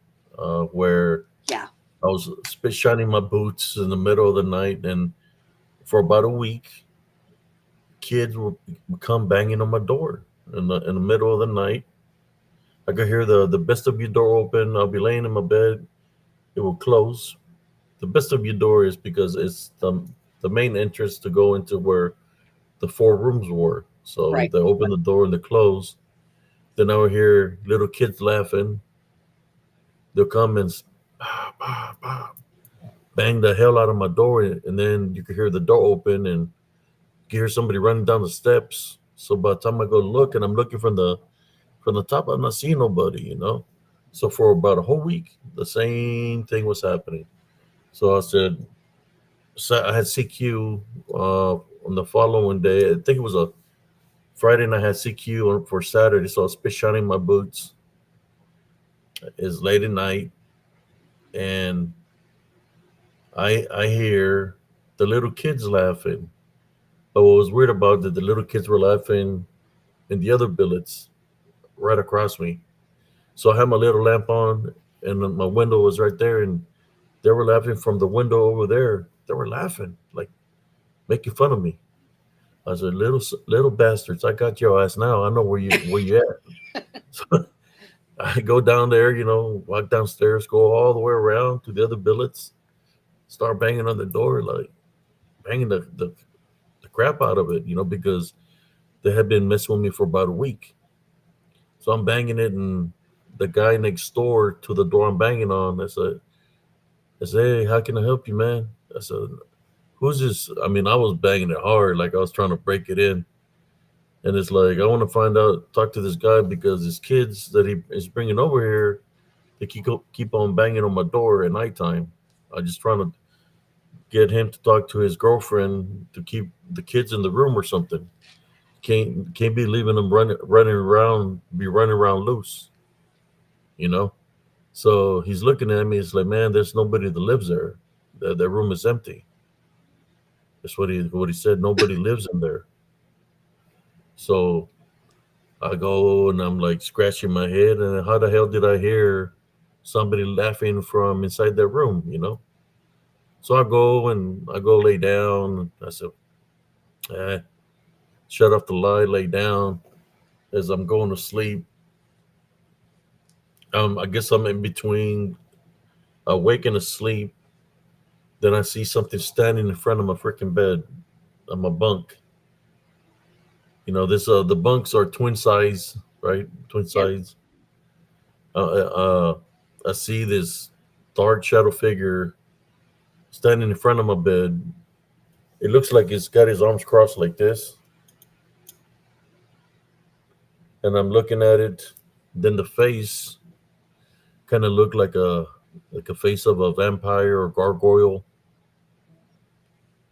where Yeah, I was spit shining my boots in the middle of the night, and for about a week, kids would come banging on my door in the middle of the night. I could hear the vestibule door open. I'll be laying in my bed. It will close. the best of your door is because it's the main entrance to go into where the four rooms were. So Right. they open the door and they close. Then I would hear little kids laughing. They'll come and bah, bah, bah, bang the hell out of my door, and then you could hear the door open and you hear somebody running down the steps. So by the time I go look, and I'm looking from the top, I'm not seeing nobody, you know. So for about a whole week, the same thing was happening. So I said, so I had CQ on the following day. I think it was a Friday, and I had CQ for Saturday. So I was spit shining my boots. It's late at night, and I hear the little kids laughing. But what was weird about it, the little kids were laughing in the other billets right across me. So I had my little lamp on, and my window was right there, and they were laughing from the window over there. They were laughing, like making fun of me. I said, little bastards, I got your ass now. I know where you at." So I go down there, walk downstairs, go all the way around to the other billets, start banging on the door, like banging the crap out of it, because they had been messing with me for about a week. So I'm banging it, and the guy next door to the door I'm banging on, I said, "Hey, how can I help you, man?" I said, "Who's this?" I mean, I was banging it hard, like I was trying to break it in. And it's like, I want to find out, talk to this guy because his kids that he is bringing over here, they keep on banging on my door at nighttime. I just trying to get him to talk to his girlfriend to keep the kids in the room or something. Can't be leaving them running around loose, you know. So he's looking at me. It's like, man, there's nobody that lives there. That room is empty. That's what he said. Nobody lives in there. So I go and I'm like scratching my head, and how the hell did I hear somebody laughing from inside that room? So I go lay down. I said, eh, shut off the light, lay down. As I'm going to sleep, I guess I'm in between awake and asleep. Then I see something standing in front of my freaking bed on my bunk. This the bunks are twin size, right? Twin Yep. size. I see this dark shadow figure standing in front of my bed. It looks like he's got his arms crossed like this, and I'm looking at it. Then the face kind of looked like a face of a vampire or gargoyle,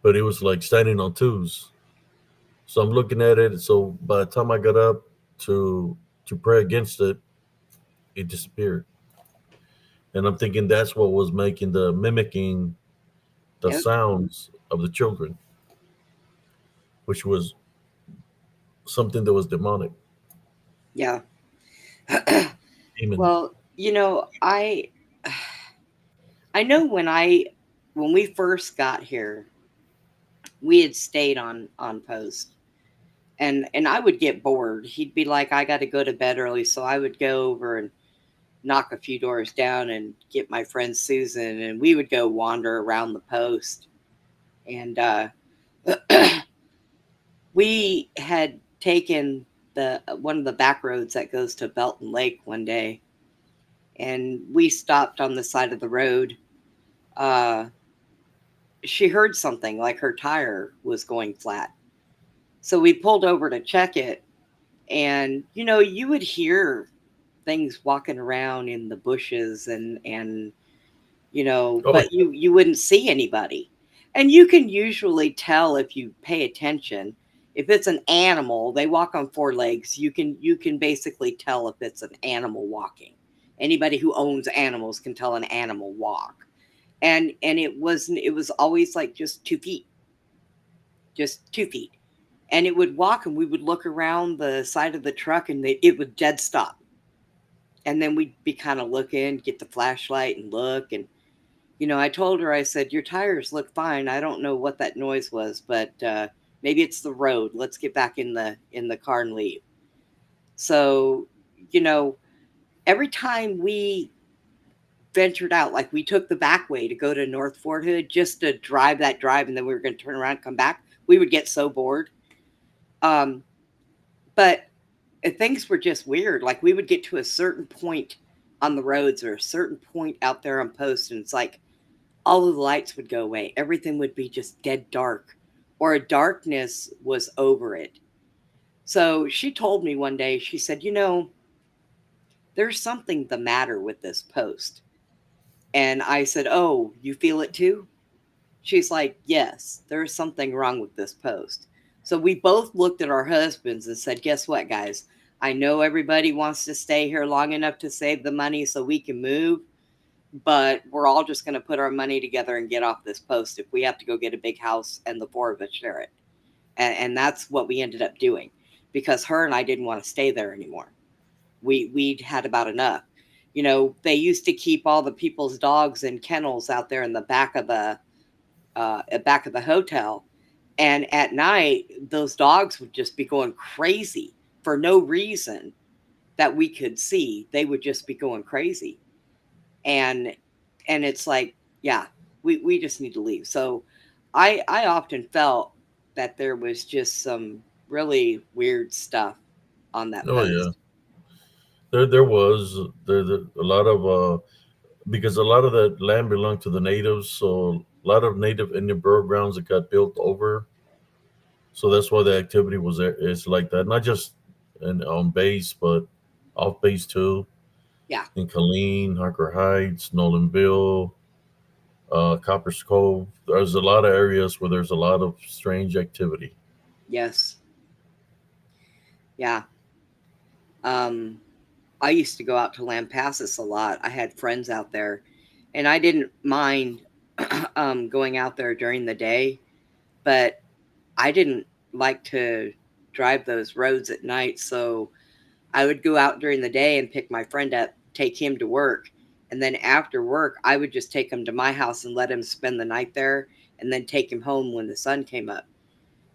but it was like standing on twos. So I'm looking at it. So by the time I got up to to pray against it, it disappeared. And I'm thinking that's what was making the mimicking the Yep. sounds of the children, which was something that was demonic, Yeah. demon. Well, I know when we first got here, we had stayed on post, and I would get bored. He'd be like, "I got to go to bed early," so I would go over and knock a few doors down and get my friend Susan, and we would go wander around the post. And we had taken the one of the back roads that goes to Belton Lake one day, and we stopped on the side of the road. Uh, she heard something like her tire was going flat, so we pulled over to check it. And you would hear things walking around in the bushes, and Oh, but you wouldn't see anybody. And you can usually tell if you pay attention. If it's an animal, they walk on four legs. You can basically tell if it's an animal walking. Anybody who owns animals can tell an animal walk. And it was always like just 2 feet, just 2 feet. And it would walk, and we would look around the side of the truck, and it would dead stop. And then we'd be kind of looking, get the flashlight and look. And I told her, I said, "Your tires look fine. I don't know what that noise was, but maybe it's the road. Let's get back in the car and leave." So, you know, every time we ventured out. Like we took the back way to go to North Fort Hood just to drive that drive, and then we were going to turn around and come back. We would get so bored. Um, but things were just weird. Like we would get to a certain point on the roads or a certain point out there on post, and it's like all of the lights would go away. Everything would be just dead dark, or a darkness was over it. So she told me one day, she said, there's something the matter with this post. And I said, oh, you feel it too? She's like, yes, there's something wrong with this post. So we both looked at our husbands and said, guess what, guys? I know everybody wants to stay here long enough to save the money so we can move, but we're all just going to put our money together and get off this post if we have to go get a big house and the four of us share it. And that's what we ended up doing, because her and I didn't want to stay there anymore. We'd had about enough. They used to keep all the people's dogs in kennels out there in the back of the hotel, and at night those dogs would just be going crazy for no reason that we could see. They would just be going crazy, and it's like, yeah, we just need to leave. So I often felt that there was just some really weird stuff on that Oh yeah, post. there was there a lot of because a lot of that land belonged to the natives, so a lot of native Indian burial grounds that got built over. So that's why the activity was there. It's like that, not just on base, but off base too. Yeah. In Colleen, Harker Heights, Nolanville, Copper's Cove. There's a lot of areas where there's a lot of strange activity. Yes. Yeah. um I used to go out to Lampasas a lot. I had friends out there, and I didn't mind going out there during the day, but I didn't like to drive those roads at night. So I would go out during the day and pick my friend up, take him to work. And then after work, I would just take him to my house and let him spend the night there, and then take him home when the sun came up,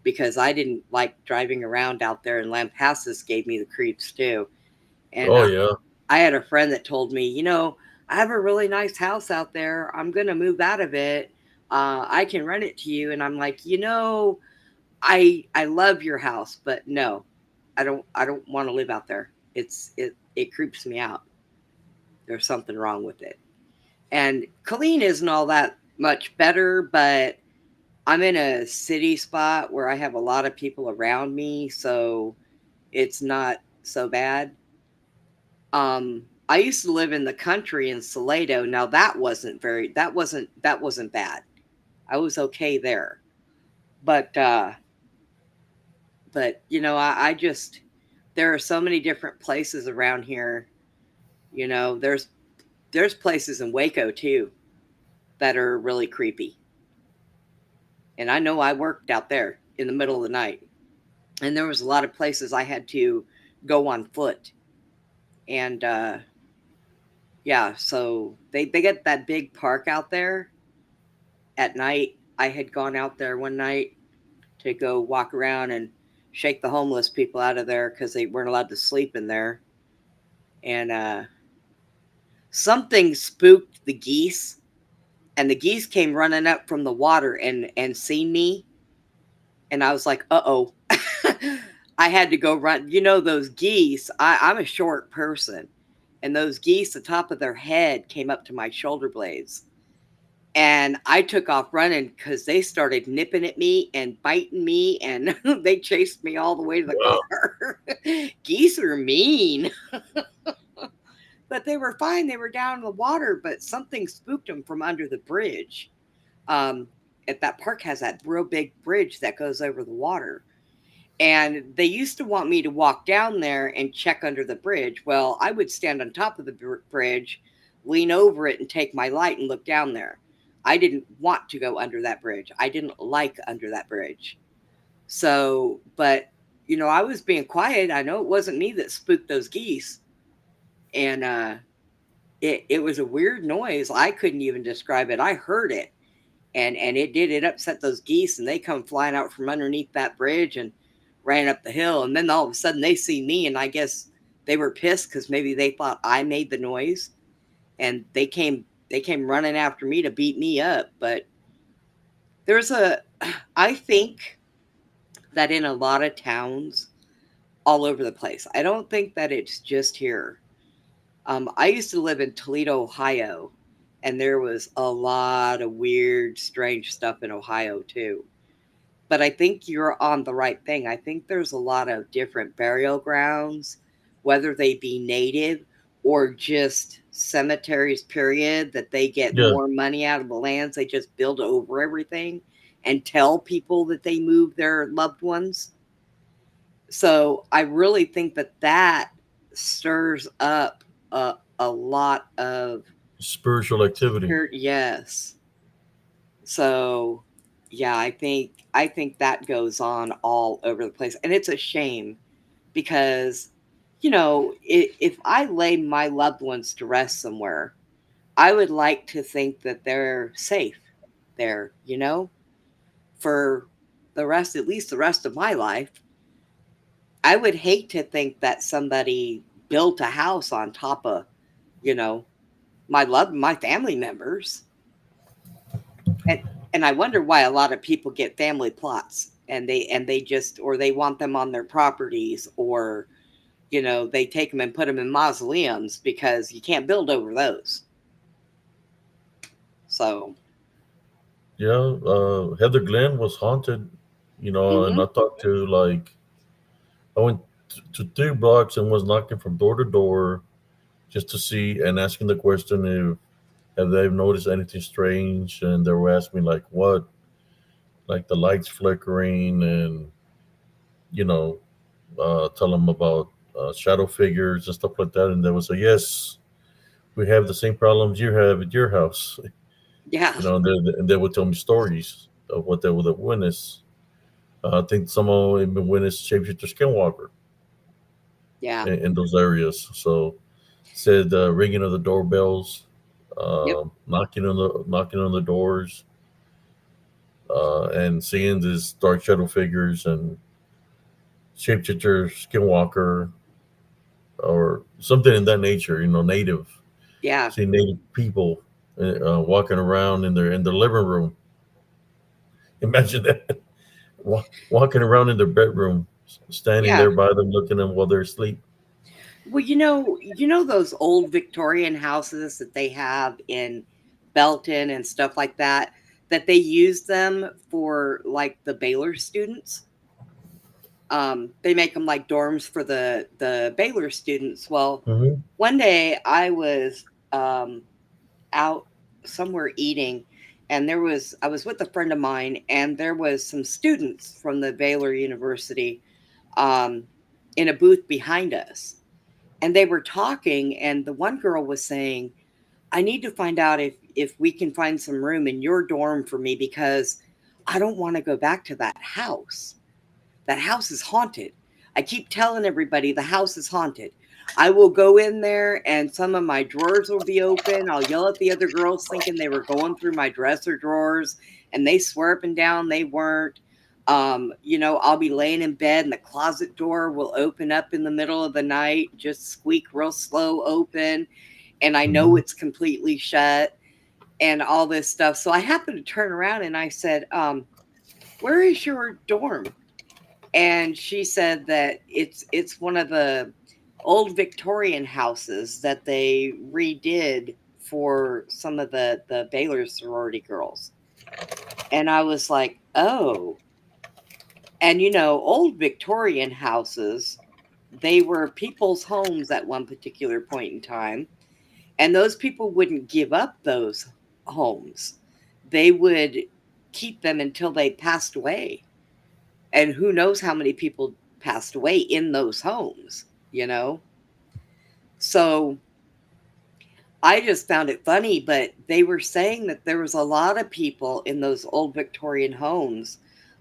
because I didn't like driving around out there. And Lampasas gave me the creeps too. And Oh yeah. I had a friend that told me, I have a really nice house out there. I'm going to move out of it. I can rent it to you. And I'm like, I love your house, but no, I don't want to live out there. It creeps me out. There's something wrong with it. And Colleen isn't all that much better, but I'm in a city spot where I have a lot of people around me, so it's not so bad. I used to live in the country in Salado. Now that wasn't bad. I was okay there. But I just, there are so many different places around here. There's places in Waco too that are really creepy. And I know I worked out there in the middle of the night. And there was a lot of places I had to go on foot. And yeah, so they get that big park out there at night. I had gone out there one night to go walk around and shake the homeless people out of there because they weren't allowed to sleep in there. And something spooked the geese, and the geese came running up from the water and seen me, and I was like, uh oh. I had to go run. Those geese, I'm a short person, and those geese, the top of their head came up to my shoulder blades. And I took off running because they started nipping at me and biting me, and they chased me all the way to the Wow. car. Geese are mean, but they were fine. They were down in the water, but something spooked them from under the bridge. Um, at that park has that real big bridge that goes over the water. And they used to want me to walk down there and check under the bridge. Well, I would stand on top of the bridge, lean over it, and take my light and look down there. I didn't want to go under that bridge. I didn't like under that bridge. So, but I was being quiet. I know it wasn't me that spooked those geese. And it was a weird noise. I couldn't even describe it. I heard it. And it upset those geese, and they come flying out from underneath that bridge and ran up the hill. And then all of a sudden they see me, and I guess they were pissed because maybe they thought I made the noise, and they came they came running after me to beat me up. But there's a, I think that in a lot of towns all over the place, I don't think that it's just here. I used to live in Toledo, Ohio, and there was a lot of weird, strange stuff in Ohio too. But I think you're on the right thing. I think there's a lot of different burial grounds, whether they be native or just cemeteries, period, that they get Yeah, more money out of the lands. They just build over everything and tell people that they move their loved ones. So I really think that that stirs up a lot of spiritual activity. spirit. Yes. So yeah, I think that goes on all over the place, and it's a shame because if I lay my loved ones to rest somewhere, I would like to think that they're safe there, for the rest, at least the rest of my life. I would hate to think that somebody built a house on top of, you know, my family members. And and I wonder why a lot of people get family plots and they just, or they want them on their properties, or they take them and put them in mausoleums because you can't build over those. So, Yeah, Heather Glen was haunted, and mhm. I talked to like I went to 3 blocks and was knocking from door to door just to see and asking the question if have they noticed anything strange, and they were asking me like what, like the lights flickering, and you know, tell them about shadow figures and stuff like that, and they would say yes, we have the same problems you have at your house, Yeah. and they would tell me stories of what they would have witnessed. I think someone even witnessed shapeshifter skinwalker Yeah. in those areas. So said the ringing of the doorbells, Yep. knocking on the doors, and seeing these dark shadow figures and shapeshifter skinwalker or something in that nature. Native, Yeah. see native people walking around in their living room. Imagine that, walking around in their bedroom, standing Yeah. there by them, looking at them while they're asleep. Well, those old Victorian houses that they have in Belton and stuff like that they use them for like the Baylor students. They make them like dorms for the Baylor students. Well, Hmm. one day I was um, out somewhere eating, and I was with a friend of mine, and there was some students from the Baylor University um, in a booth behind us, and they were talking, and the one girl was saying, "I need to find out if we can find some room in your dorm for me because I don't want to go back to that house." That house is haunted. I keep telling everybody the house is haunted. I will go in there and some of my drawers will be open. I'll yell at the other girls thinking they were going through my dresser drawers and they swear up and down they weren't. I'll be laying in bed and the closet door will open up in the middle of the night, just squeak real slow open. And I know Hmm. it's completely shut and all this stuff. So I happened to turn around and I said, where is your dorm? And she said that it's one of the old Victorian houses that they redid for some of the Baylor sorority girls. And I was like, "Oh." And old Victorian houses, they were people's homes at one particular point in time, and those people wouldn't give up those homes. They would keep them until they passed away. And who knows how many people passed away in those homes, you know? So I just found it funny, but they were saying that there was a lot of people in those old Victorian homes.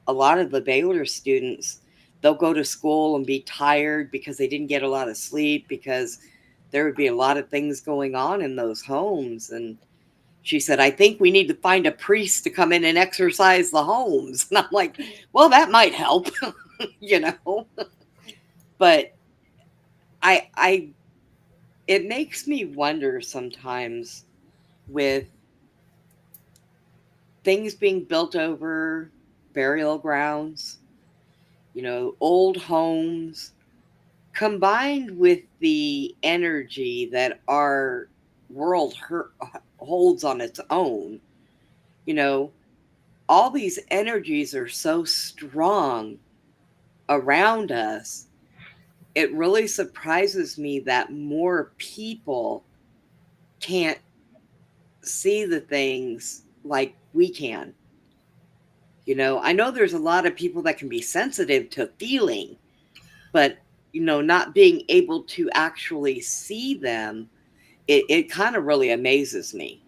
A lot of the Baylor students, they'll go to school and be tired because they didn't get a lot of sleep because there would be a lot of things going on in those homes. And she said, I think we need to find a priest to come in and exorcise the homes. And I'm like, well, that might help, you know? But I it makes me wonder sometimes with things being built over burial grounds, old homes, combined with the energy that our world holds on its own, you know, all these energies are so strong around us. It really surprises me that more people can't see the things like we can. I know there's a lot of people that can be sensitive to feeling, but not being able to actually see them, it kind of really amazes me.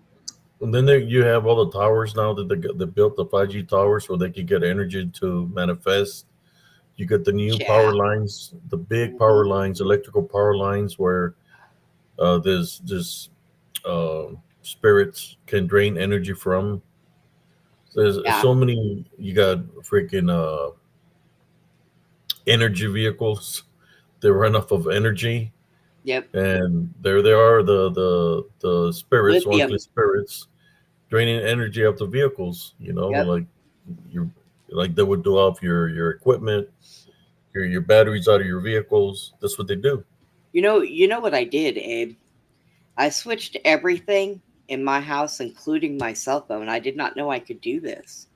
And then there, you have all the towers now that they built the 5G towers so they can get energy to manifest. You get the new Yeah. power lines, the big Hmm. power lines, electrical power lines, where there's uh, spirits can drain energy from. There's Yeah. so many. You got freaking energy vehicles. They run off of energy, Yep. and there they are, the spirits, unclean Lithium. spirits, draining energy out the vehicles. Yep. Like you, like they would do off your equipment, your batteries out of your vehicles. That's what they do. You know what I did, Abe? I switched everything in my house, including my cell phone. I did not know I could do this,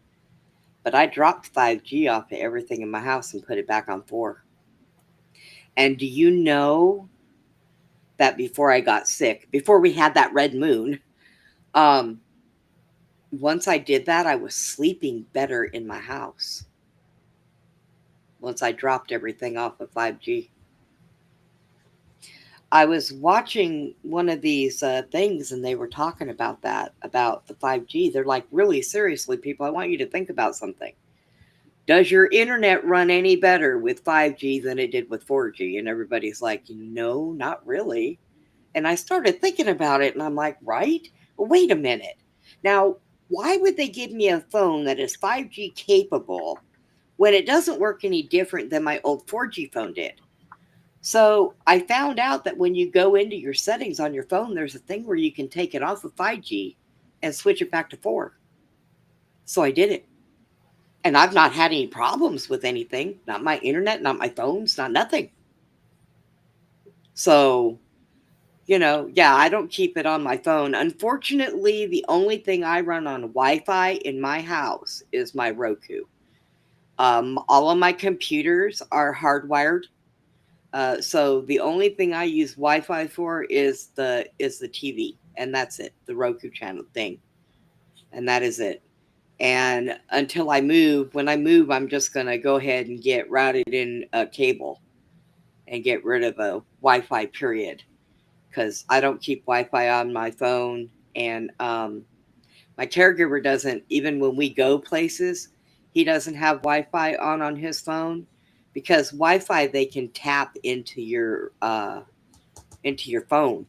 but I dropped 5G off of everything in my house and put it back on 4. And do you know that before I got sick, before we had that red moon, um, once I did that, I was sleeping better in my house once I dropped everything off of 5G. I was watching one of these things and they were talking about that, about the 5G. They're like, really seriously, people, I want you to think about something. Does your internet run any better with 5G than it did with 4G? And everybody's like, no, not really. And I started thinking about it and I'm like, right? Well, wait a minute. Now, why would they give me a phone that is 5G capable when it doesn't work any different than my old 4G phone did? So I found out that when you go into your settings on your phone, there's a thing where you can take it off of 5G and switch it back to 4. So I did it. And I've not had any problems with anything, not my internet, not my phones, not nothing. So, yeah, I don't keep it on my phone. Unfortunately, the only thing I run on Wi Fi in my house is my Roku. All of my computers are hardwired. So the only thing I use Wi-Fi for is the TV, and that's it, the Roku channel thing, and that is it. And until I move, when I move, I'm just gonna go ahead and get routed in a cable and get rid of a Wi-Fi period because I don't keep Wi-Fi on my phone, and my caregiver doesn't. Even when we go places, he doesn't have Wi-Fi on his phone because Wi-Fi they can tap into your phone.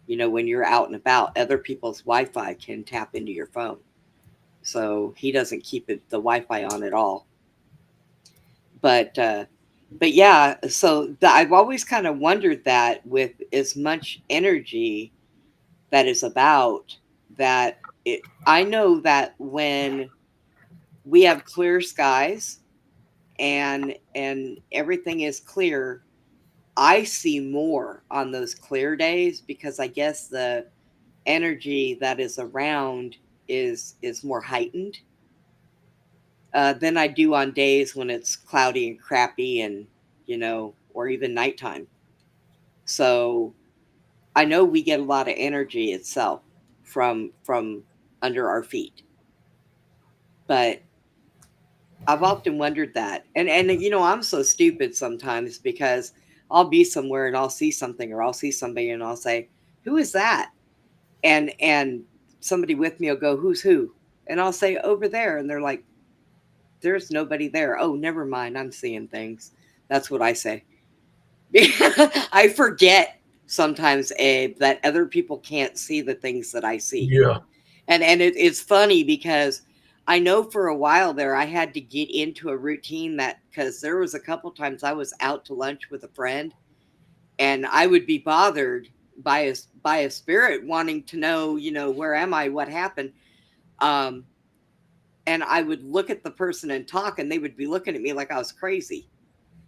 When you're out and about, other people's Wi-Fi can tap into your phone. So he doesn't keep the Wi-Fi on at all. But yeah, so I've always kind of wondered that with as much energy that is about that. I know that when we have clear skies and everything is clear, I see more on those clear days because I guess the energy that is around is more heightened than I do on days when it's cloudy and crappy and or even nighttime. So I know we get a lot of energy itself from under our feet, but I've often wondered that, and I'm so stupid sometimes because I'll be somewhere and I'll see something or I'll see somebody and I'll say, "Who is that?" And somebody with me will go, "Who's who?" And I'll say, "Over there," and they're like, "There's nobody there." "Oh, never mind. I'm seeing things." That's what I say. I forget sometimes, Abe, that other people can't see the things that I see. Yeah, And it's funny because I know for a while there I had to get into a routine that because there was a couple times I was out to lunch with a friend and I would be bothered by a spirit wanting to know, where am I, what happened. Um, and I would look at the person and talk, and they would be looking at me like I was crazy.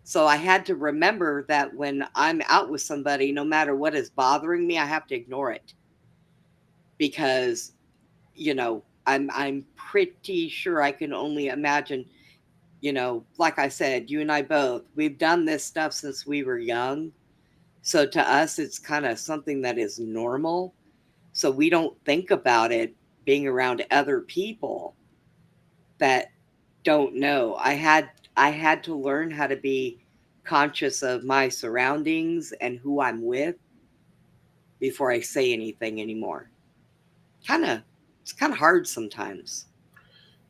So I had to remember that when I'm out with somebody, no matter what is bothering me, I have to ignore it because, I'm pretty sure I can only imagine, like I said, you and I both, we've done this stuff since we were young. So to us, it's kind of something that is normal. So we don't think about it being around other people that don't know. I had to learn how to be conscious of my surroundings and who I'm with before I say anything anymore. Kind of it's kind of hard sometimes.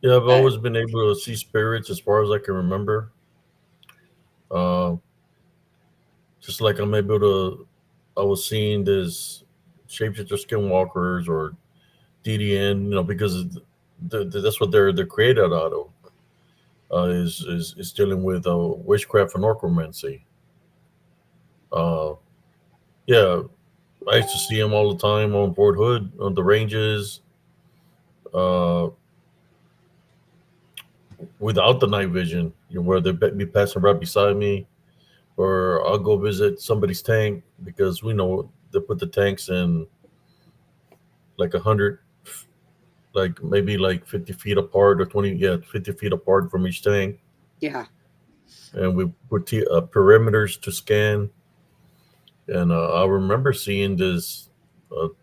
Yeah, I've But always been able to see spirits as far as I can remember. Uh, just like I'm able to, I was seeing this shapeshifter skinwalkers or DDN, because that's what they're created out of. Is dealing with witchcraft and necromancy. Uh, yeah, I used to see them all the time on Fort Hood on the ranges, uh, without the night vision. Where they'd be passing right beside me, or I'll go visit somebody's tank because we know they put the tanks in like 100, like maybe like 50 feet apart or 20, yeah, 50 feet apart from each tank, yeah, and we put perimeters to scan. And I remember seeing this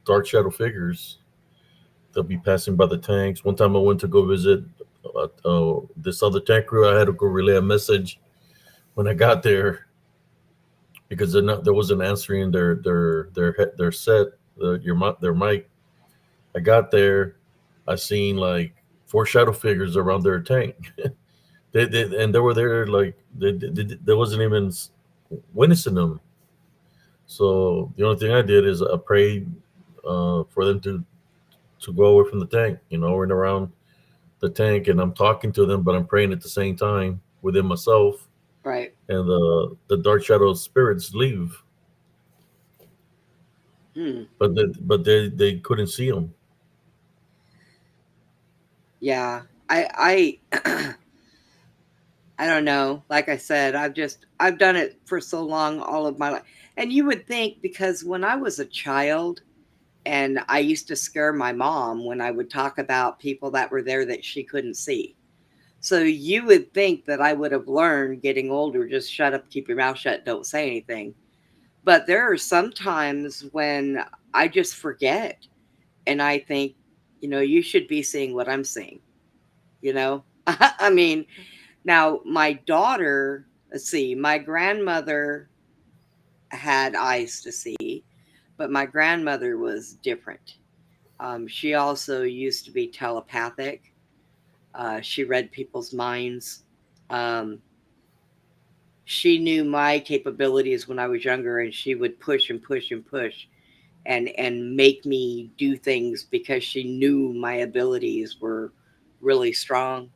dark shadow figures. They'll be passing by the tanks. One time I went to go visit this other tank crew. I had to go relay a message when I got there because there wasn't answering their set, their mic. I got there, I seen like four shadow figures around their tank. And they were there like there wasn't even witnessing them. So the only thing I did is I prayed for them to go away from the tank. And around the tank, and I'm talking to them, but I'm praying at the same time within myself. right. And the dark shadow spirits leave, Hmm. but they couldn't see them. Yeah. I I don't know. Like I said, I've done it for so long, all of my life. And you would think, because when I was a child and I used to scare my mom when I would talk about people that were there that she couldn't see. So you would think that I would have learned getting older, just shut up, keep your mouth shut, don't say anything. But there are some times when I just forget and I think, you should be seeing what I'm seeing, you know? I mean, now my daughter, let's see, my grandmother had eyes to see, but my grandmother was different. She also used to be telepathic. She read people's minds. Um, she knew my capabilities when I was younger, and she would push and push and push and make me do things because she knew my abilities were really strong.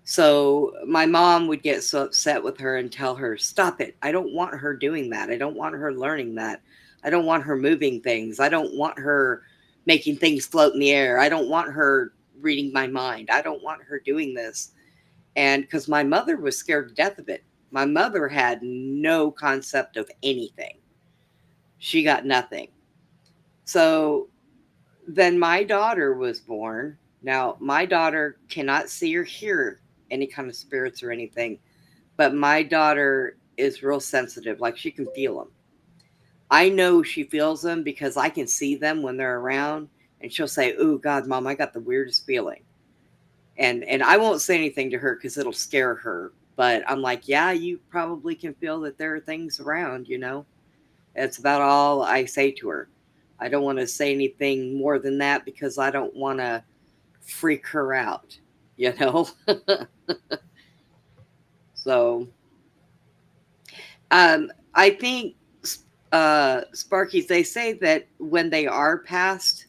So my mom would get so upset with her and tell her, "Stop it. I don't want her doing that. I don't want her learning that. I don't want her moving things. I don't want her making things float in the air. I don't want her reading my mind. I don't want her doing this." And because my mother was scared to death of it, my mother had no concept of anything. She got nothing. So then my daughter was born. Now, my daughter cannot see or hear any kind of spirits or anything, but my daughter is real sensitive. Like, she can feel them. I know she feels them because I can see them when they're around, and she'll say, "Oh God, Mom, I got the weirdest feeling." And I won't say anything to her because it'll scare her. But I'm like, "Yeah, you probably can feel that there are things around. That's about all I say to her. I don't want to say anything more than that because I don't want to freak her out, you know? So, I think, Sparkies, they say that when they are passed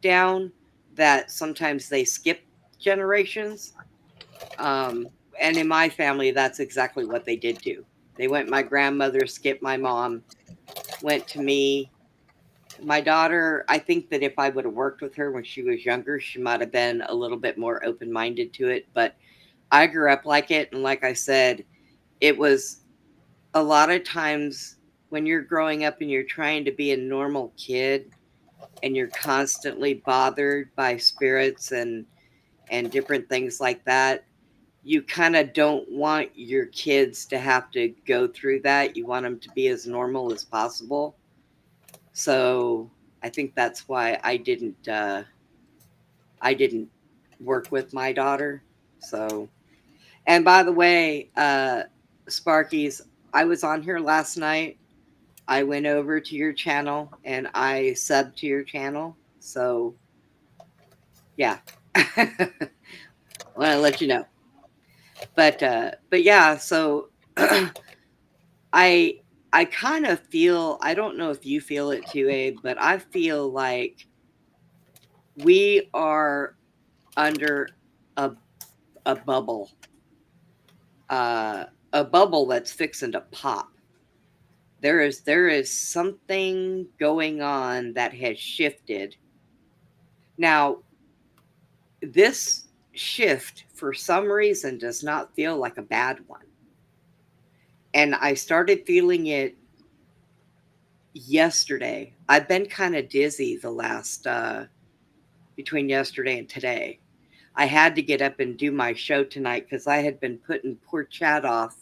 down, that sometimes they skip generations. Um, and in my family, that's exactly what they did do. They went, my grandmother skipped my mom, went to me. My daughter, I think that if I would have worked with her when she was younger, she might have been a little bit more open minded to it. But I grew up like it. And like I said, it was a lot of times when you're growing up and you're trying to be a normal kid and you're constantly bothered by spirits and different things like that, you kind of don't want your kids to have to go through that. You want them to be as normal as possible. So I think that's why I didn't work with my daughter. So, and by the way, Sparkies, I was on here last night. I went over to your channel and I subbed to your channel. So yeah, I want to let you know. But yeah, so I I kind of feel, I don't know if you feel it too, Abe, but I feel like we are under a a bubble, uh, a bubble that's fixing to pop. There is something going on that has shifted. Now, this shift for some reason does not feel like a bad one. And I started feeling it yesterday. I've been kind of dizzy the last between yesterday and today. I had to get up and do my show tonight because I had been putting poor Chad off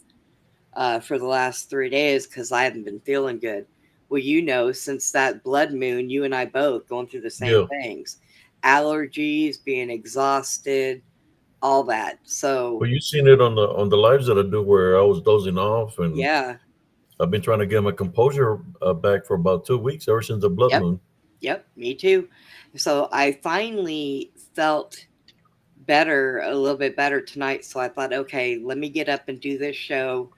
for the last 3 days because I haven't been feeling good. Well, since that blood moon, you and I both going through the same Yeah. things, allergies, being exhausted, all that. So, Well, you seen it on the lives that I do where I was dozing off, and yeah, I've been trying to get my composure back for about 2 weeks ever since the blood yep, moon. yep, me too. So, I finally felt better, a little bit better tonight. So, I thought, okay, let me get up and do this show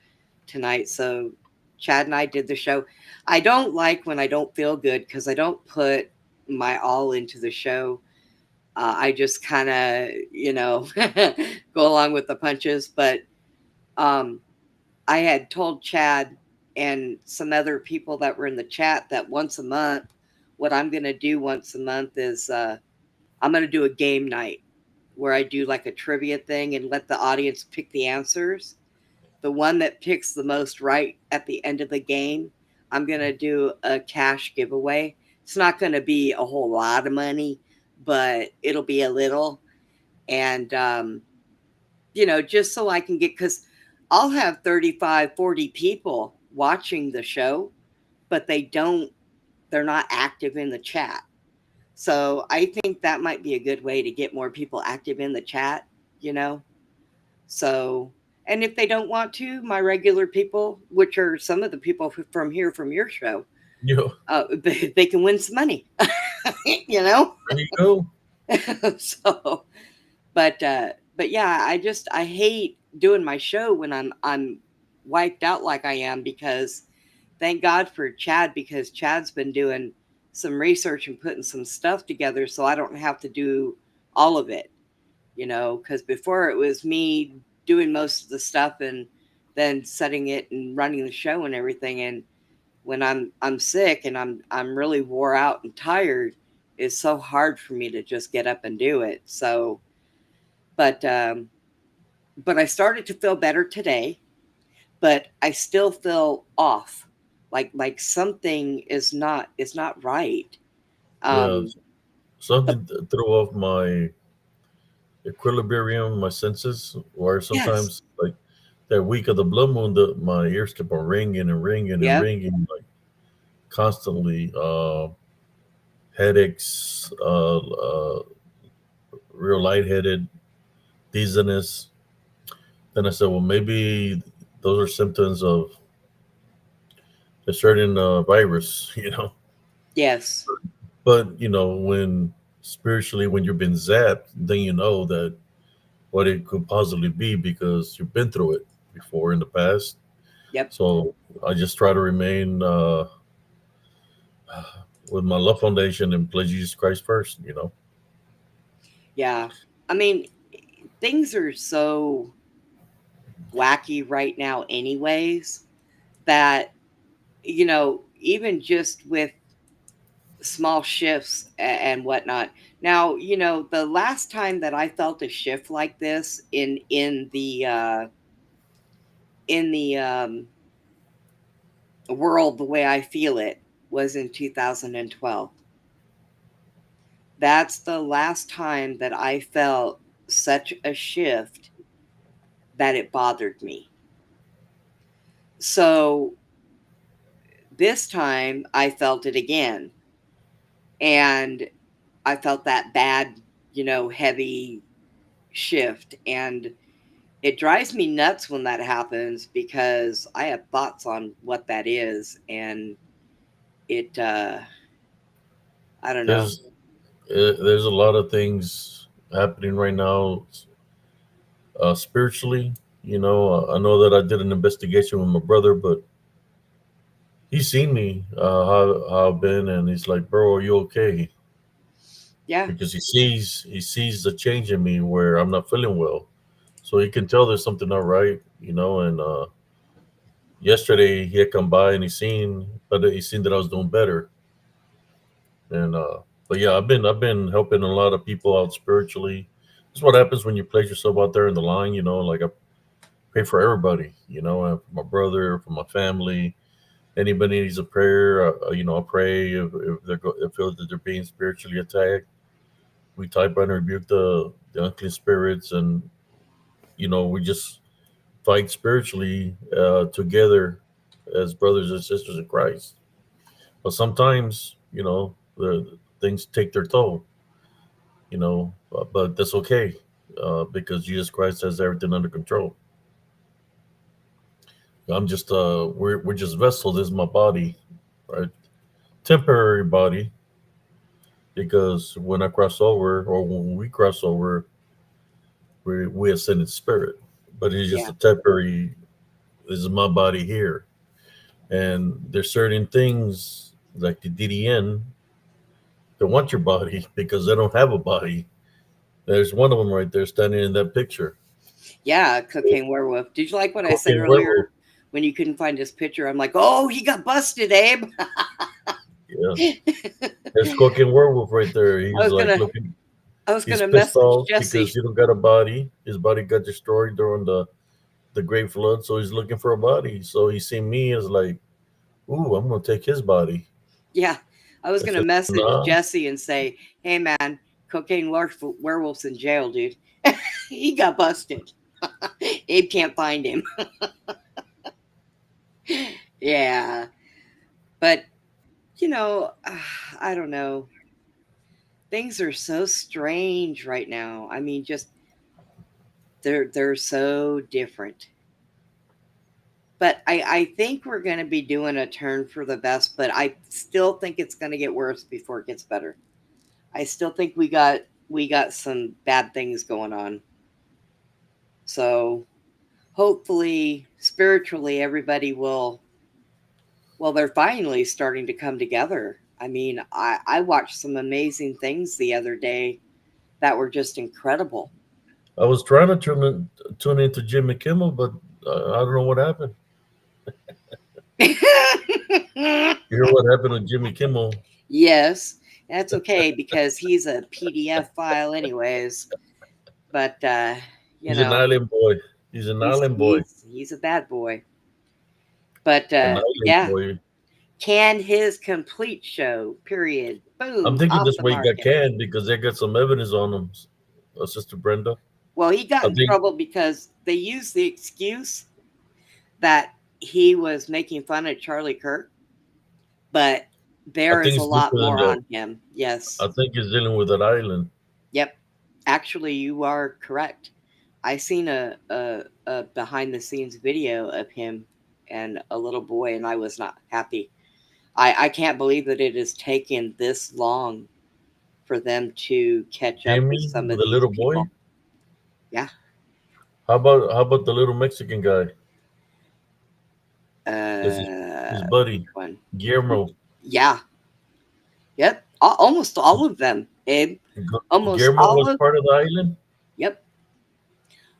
tonight. So Chad and I did the show. I don't like when I don't feel good because I don't put my all into the show. I just kind of, go along with the punches. But um, I had told Chad and some other people that were in the chat that once a month, what I'm going to do once a month is I'm going to do a game night where I do like a trivia thing and let the audience pick the answers. The one that picks the most right at the end of the game, I'm going to do a cash giveaway. It's not going to be a whole lot of money, but it'll be a little. And, just so I can get, because I'll have 35, 40 people watching the show, but they're not active in the chat. So I think that might be a good way to get more people active in the chat, you know? So, and if they don't want to, my regular people, which are some of the people from here from your show, Yeah, they can win some money, you know. there you go. So, but yeah, I hate doing my show when I'm wiped out like I am because thank God for Chad because Chad's been doing some research and putting some stuff together, so I don't have to do all of it, because before it was me doing most of the stuff and then setting it and running the show and everything. And when I'm sick and I'm really wore out and tired, it's so hard for me to just get up and do it. So, but but I started to feel better today, but I still feel off, like something is not right. Yeah, Um, the, something threw off my equilibrium, my senses, where yes, sometimes like that week of the blood moon, my ears kept on ringing and ringing and yep, ringing, like constantly. Headaches, real lightheaded, dizziness. Then I said, well, maybe those are symptoms of a certain virus, yes, But when spiritually, when you've been zapped, then you know that what it could possibly be because you've been through it before in the past. yep, So I just try to remain with my love foundation and place Jesus Christ first. yeah. I mean, things are so wacky right now anyways that even just with small shifts and whatnot. Now, the last time that I felt a shift like this in the world the way I feel it was in 2012. That's the last time that I felt such a shift that it bothered me. So this time I felt it again, and I felt that bad, heavy shift. And it drives me nuts when that happens because I have thoughts on what that is. And it, I don't know. There's there's a lot of things happening right now, spiritually. I know that I did an investigation with my brother, but he's seen me, how I've been, and he's like, "Bro, are you okay?" Yeah. Because he sees the change in me where I'm not feeling well, so he can tell there's something not right. And yesterday he had come by and he seen that I was doing better, and but yeah, I've been helping a lot of people out spiritually. That's what happens when you place yourself out there in the line. Like I pray for everybody. And for my brother, for my family. Anybody needs a prayer, I pray if they feel that they're being spiritually attacked. We type and rebuke the unclean spirits, and we just fight spiritually, together as brothers and sisters in Christ. But sometimes, the things take their toll, but that's okay, because Jesus Christ has everything under control. We're just vessels. This is my body, right? Temporary body, because when I cross over, or when we cross over, we ascend in spirit. But it's just Yeah. a temporary. This is my body here, and there's certain things like the DDN that want your body because they don't have a body. There's one of them right there standing in that picture. Yeah. Cocaine werewolf. Did you like what I said Cocaine werewolf. earlier when you couldn't find his picture? I'm like, oh, he got busted, Abe. Yeah, there's cocaine werewolf right there. I He's was like gonna looking. I was He's gonna pissed message off because Jesse. he don't got a body. His body got destroyed during the Great Flood, so he's looking for a body. So he seen me as like, ooh, I'm gonna take his body. Yeah, I was I gonna said, message nah. Jesse and say, "Hey, man, werewolf's in jail, dude. He got busted. Abe can't find him." Yeah, but I don't know. Things are so strange right now. I mean, just they're so different. But I think we're going to be doing a turn for the best. But I still think it's going to get worse before it gets better. I still think we got some bad things going on. So hopefully spiritually everybody will, well, they're finally starting to come together. I mean, I watched some amazing things the other day that were just incredible. I was trying to tune into Jimmy Kimmel, but I don't know what happened. You hear what happened to Jimmy Kimmel? Yes, that's okay because he's a PDF file anyways. But you He's an know, island boy. He's an he's island boy. he's he's a bad boy. But An island yeah, boy. canned his complete show. Period. I'm Boom, thinking off that's the why he got market. canned because they got some evidence on him, Sister Brenda. Well, he got I in think trouble because they used the excuse that he was making fun of Charlie Kirk, but I there think is a it's deeper lot than more that. on him. Yes. I think he's dealing with that island. Yep. Actually, you are correct. I seen a behind the scenes video of him and a little boy, and I was not happy. I can't believe that it has taken this long for them to catch up with Jimmy some of with a these little boy. people. Yeah. How about the little Mexican guy? That's his Which buddy, one? Guillermo. Yeah. Yep. Almost all of them, Abe. Almost Guillermo all was of, part of the island. yep.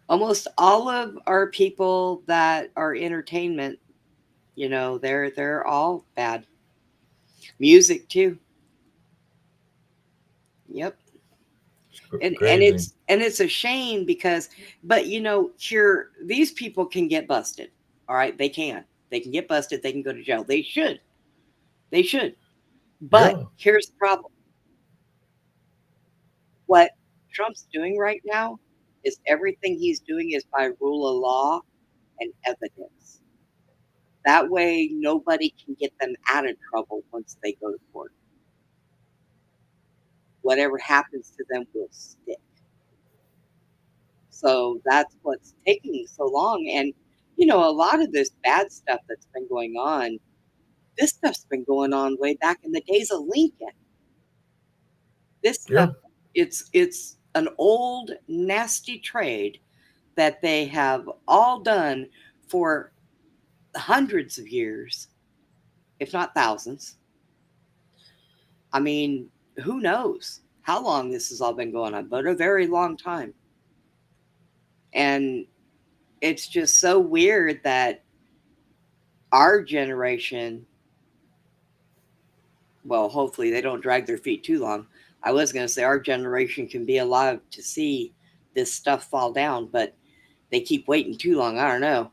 Almost all of our people that are entertainment, they're all bad. Music too. Yep. It's And crazy. it's a shame because, but here these people can get busted. All right, they can get busted. They can go to jail. They should. But Yeah, here's the problem: what Trump's doing right now is everything he's doing is by rule of law and evidence. That way, nobody can get them out of trouble once they go to court. Whatever happens to them will stick. So that's what's taking so long. And, a lot of this bad stuff that's been going on, this stuff's been going on way back in the days of Lincoln. This stuff, yeah, it's an old, nasty trade that they have all done for hundreds of years, if not thousands. I mean, who knows how long this has all been going on, but a very long time. And it's just so weird that our generation, well, hopefully they don't drag their feet too long. I was going to say our generation can be alive to see this stuff fall down, but they keep waiting too long. I don't know.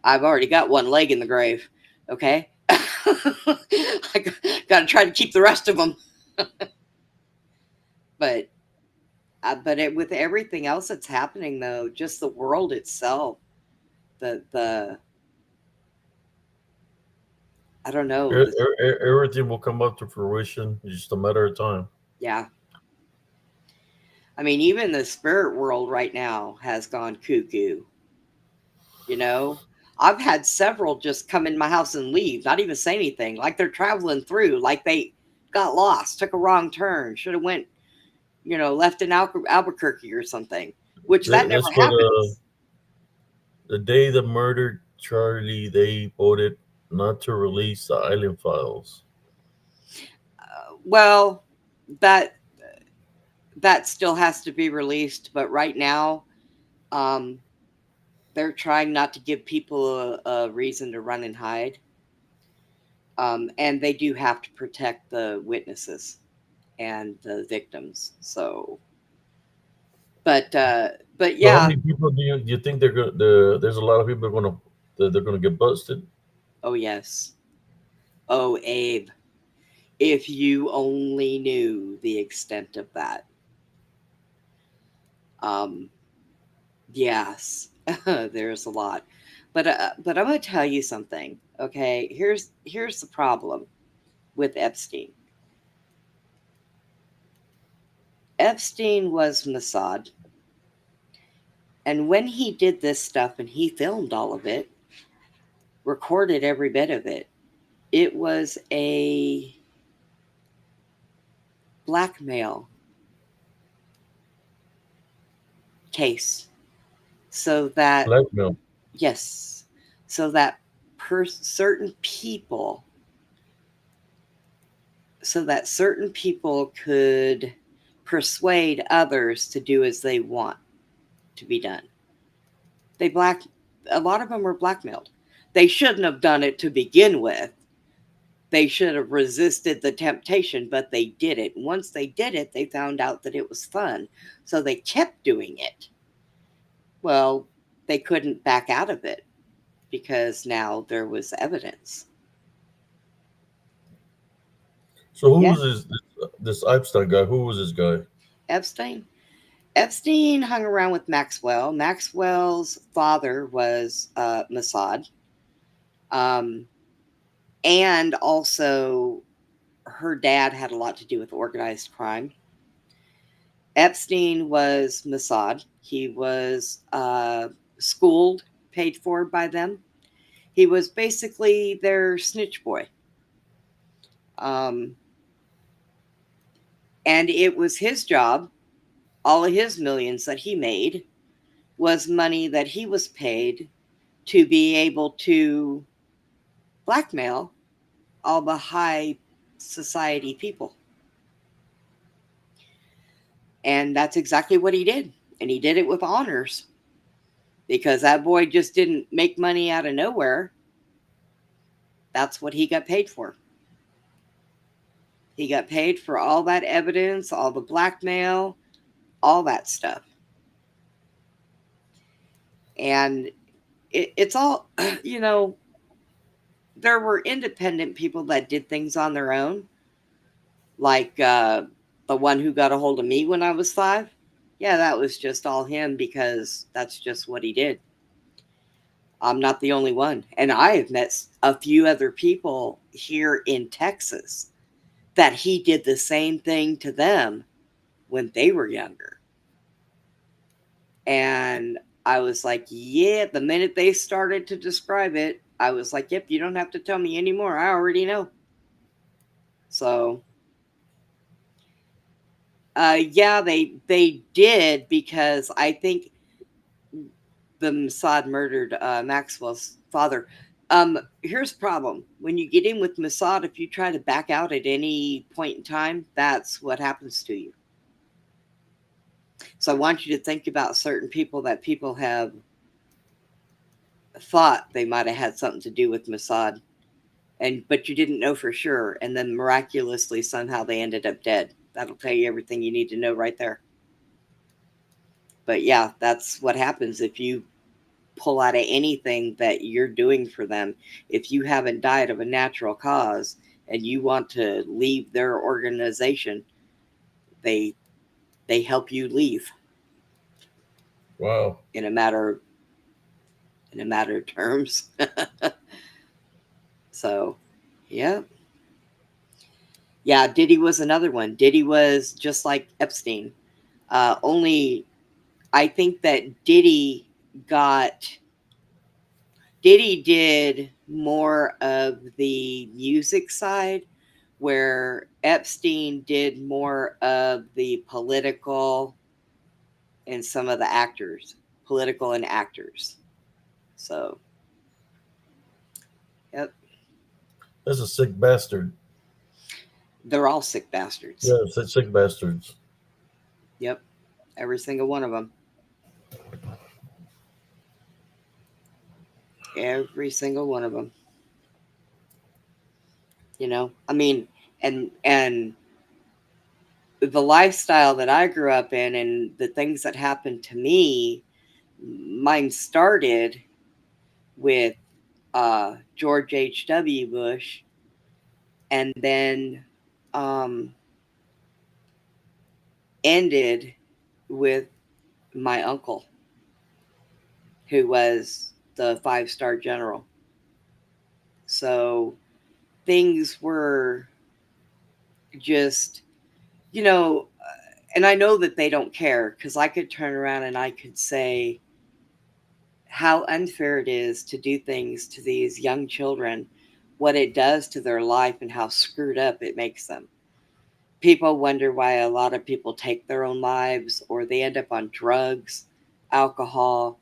I've already got one leg in the grave. Okay. I got to try to keep the rest of them. But with everything else that's happening, though, just the world itself, the I don't know. everything will come up to fruition. It's just a matter of time. Yeah. I mean, even the spirit world right now has gone cuckoo. You know, I've had several just come in my house and leave, not even say anything, like they're traveling through, like they got lost, took a wrong turn, should have went, left in Albuquerque or something, which that never That's what happens. the day the murdered Charlie, they voted not to release the island files. Well, that that still has to be released, but right now, um, they're trying not to give people a reason to run and hide. And they do have to protect the witnesses and the victims. So, but uh, but So how yeah. many people do you think there's a lot of people they're gonna get busted? Oh yes. Oh, Abe, if you only knew the extent of that. Um, yes, there's a lot. But I'm going to tell you something. Okay, here's the problem with Epstein. Epstein was Mossad, and when he did this stuff and he filmed all of it, recorded every bit of it, it was a blackmail case. So that, Blackmail. yes, so that certain people, could persuade others to do as they want to be done. They black A lot of them were blackmailed. They shouldn't have done it to begin with. They should have resisted the temptation, but they did it. Once they did it, they found out that it was fun. So they kept doing it. Well, they couldn't back out of it because now there was evidence. So who Yeah, was this Epstein guy? Who was this guy? Epstein. Epstein hung around with Maxwell. Maxwell's father was Mossad, um, and also her dad had a lot to do with organized crime. Epstein was Mossad. He was schooled, paid for by them. He was basically their snitch boy. Um, and it was his job, all of his millions that he made was money that he was paid to be able to blackmail all the high society people. And that's exactly what he did. And he did it with honors because that boy just didn't make money out of nowhere. That's what he got paid for. He got paid for all that evidence, all the blackmail, all that stuff. And it's all, you know, there were independent people that did things on their own, like the one who got a hold of me when I was 5. Yeah, that was just all him because that's just what he did. I'm not the only one. And I have met a few other people here in Texas that he did the same thing to them when they were younger. And I was like, yeah, the minute they started to describe it, I was like, yep, you don't have to tell me anymore. I already know. So, yeah, they did because I think the Mossad murdered Maxwell's father. Here's the problem: when you get in with Mossad, if you try to back out at any point in time, that's what happens to you. So I want you to think about certain people that people have thought they might have had something to do with Mossad, and but you didn't know for sure, and then miraculously somehow they ended up dead. That'll tell you everything you need to know right there. But yeah, that's what happens if you pull out of anything that you're doing for them. If you haven't died of a natural cause and you want to leave their organization, they they help you leave Wow. in a matter of terms. So, yeah. Yeah, Diddy was another one. Diddy was just like Epstein. Only I think that got Diddy did more of the music side, where Epstein did more of the political and some of the actors, political and actors. So, yep, That's a sick bastard. they're all sick bastards. Yeah, such sick bastards. Yep, every single one of them. Every single one of them. I mean, and the lifestyle that I grew up in and the things that happened to me, mine started with George H.W. Bush, and then um, ended with my uncle, who was the 5-star general. So things were just, you know, and I know that they don't care because I could turn around and I could say how unfair it is to do things to these young children, what it does to their life, and how screwed up it makes them. People wonder why a lot of people take their own lives or they end up on drugs, alcohol.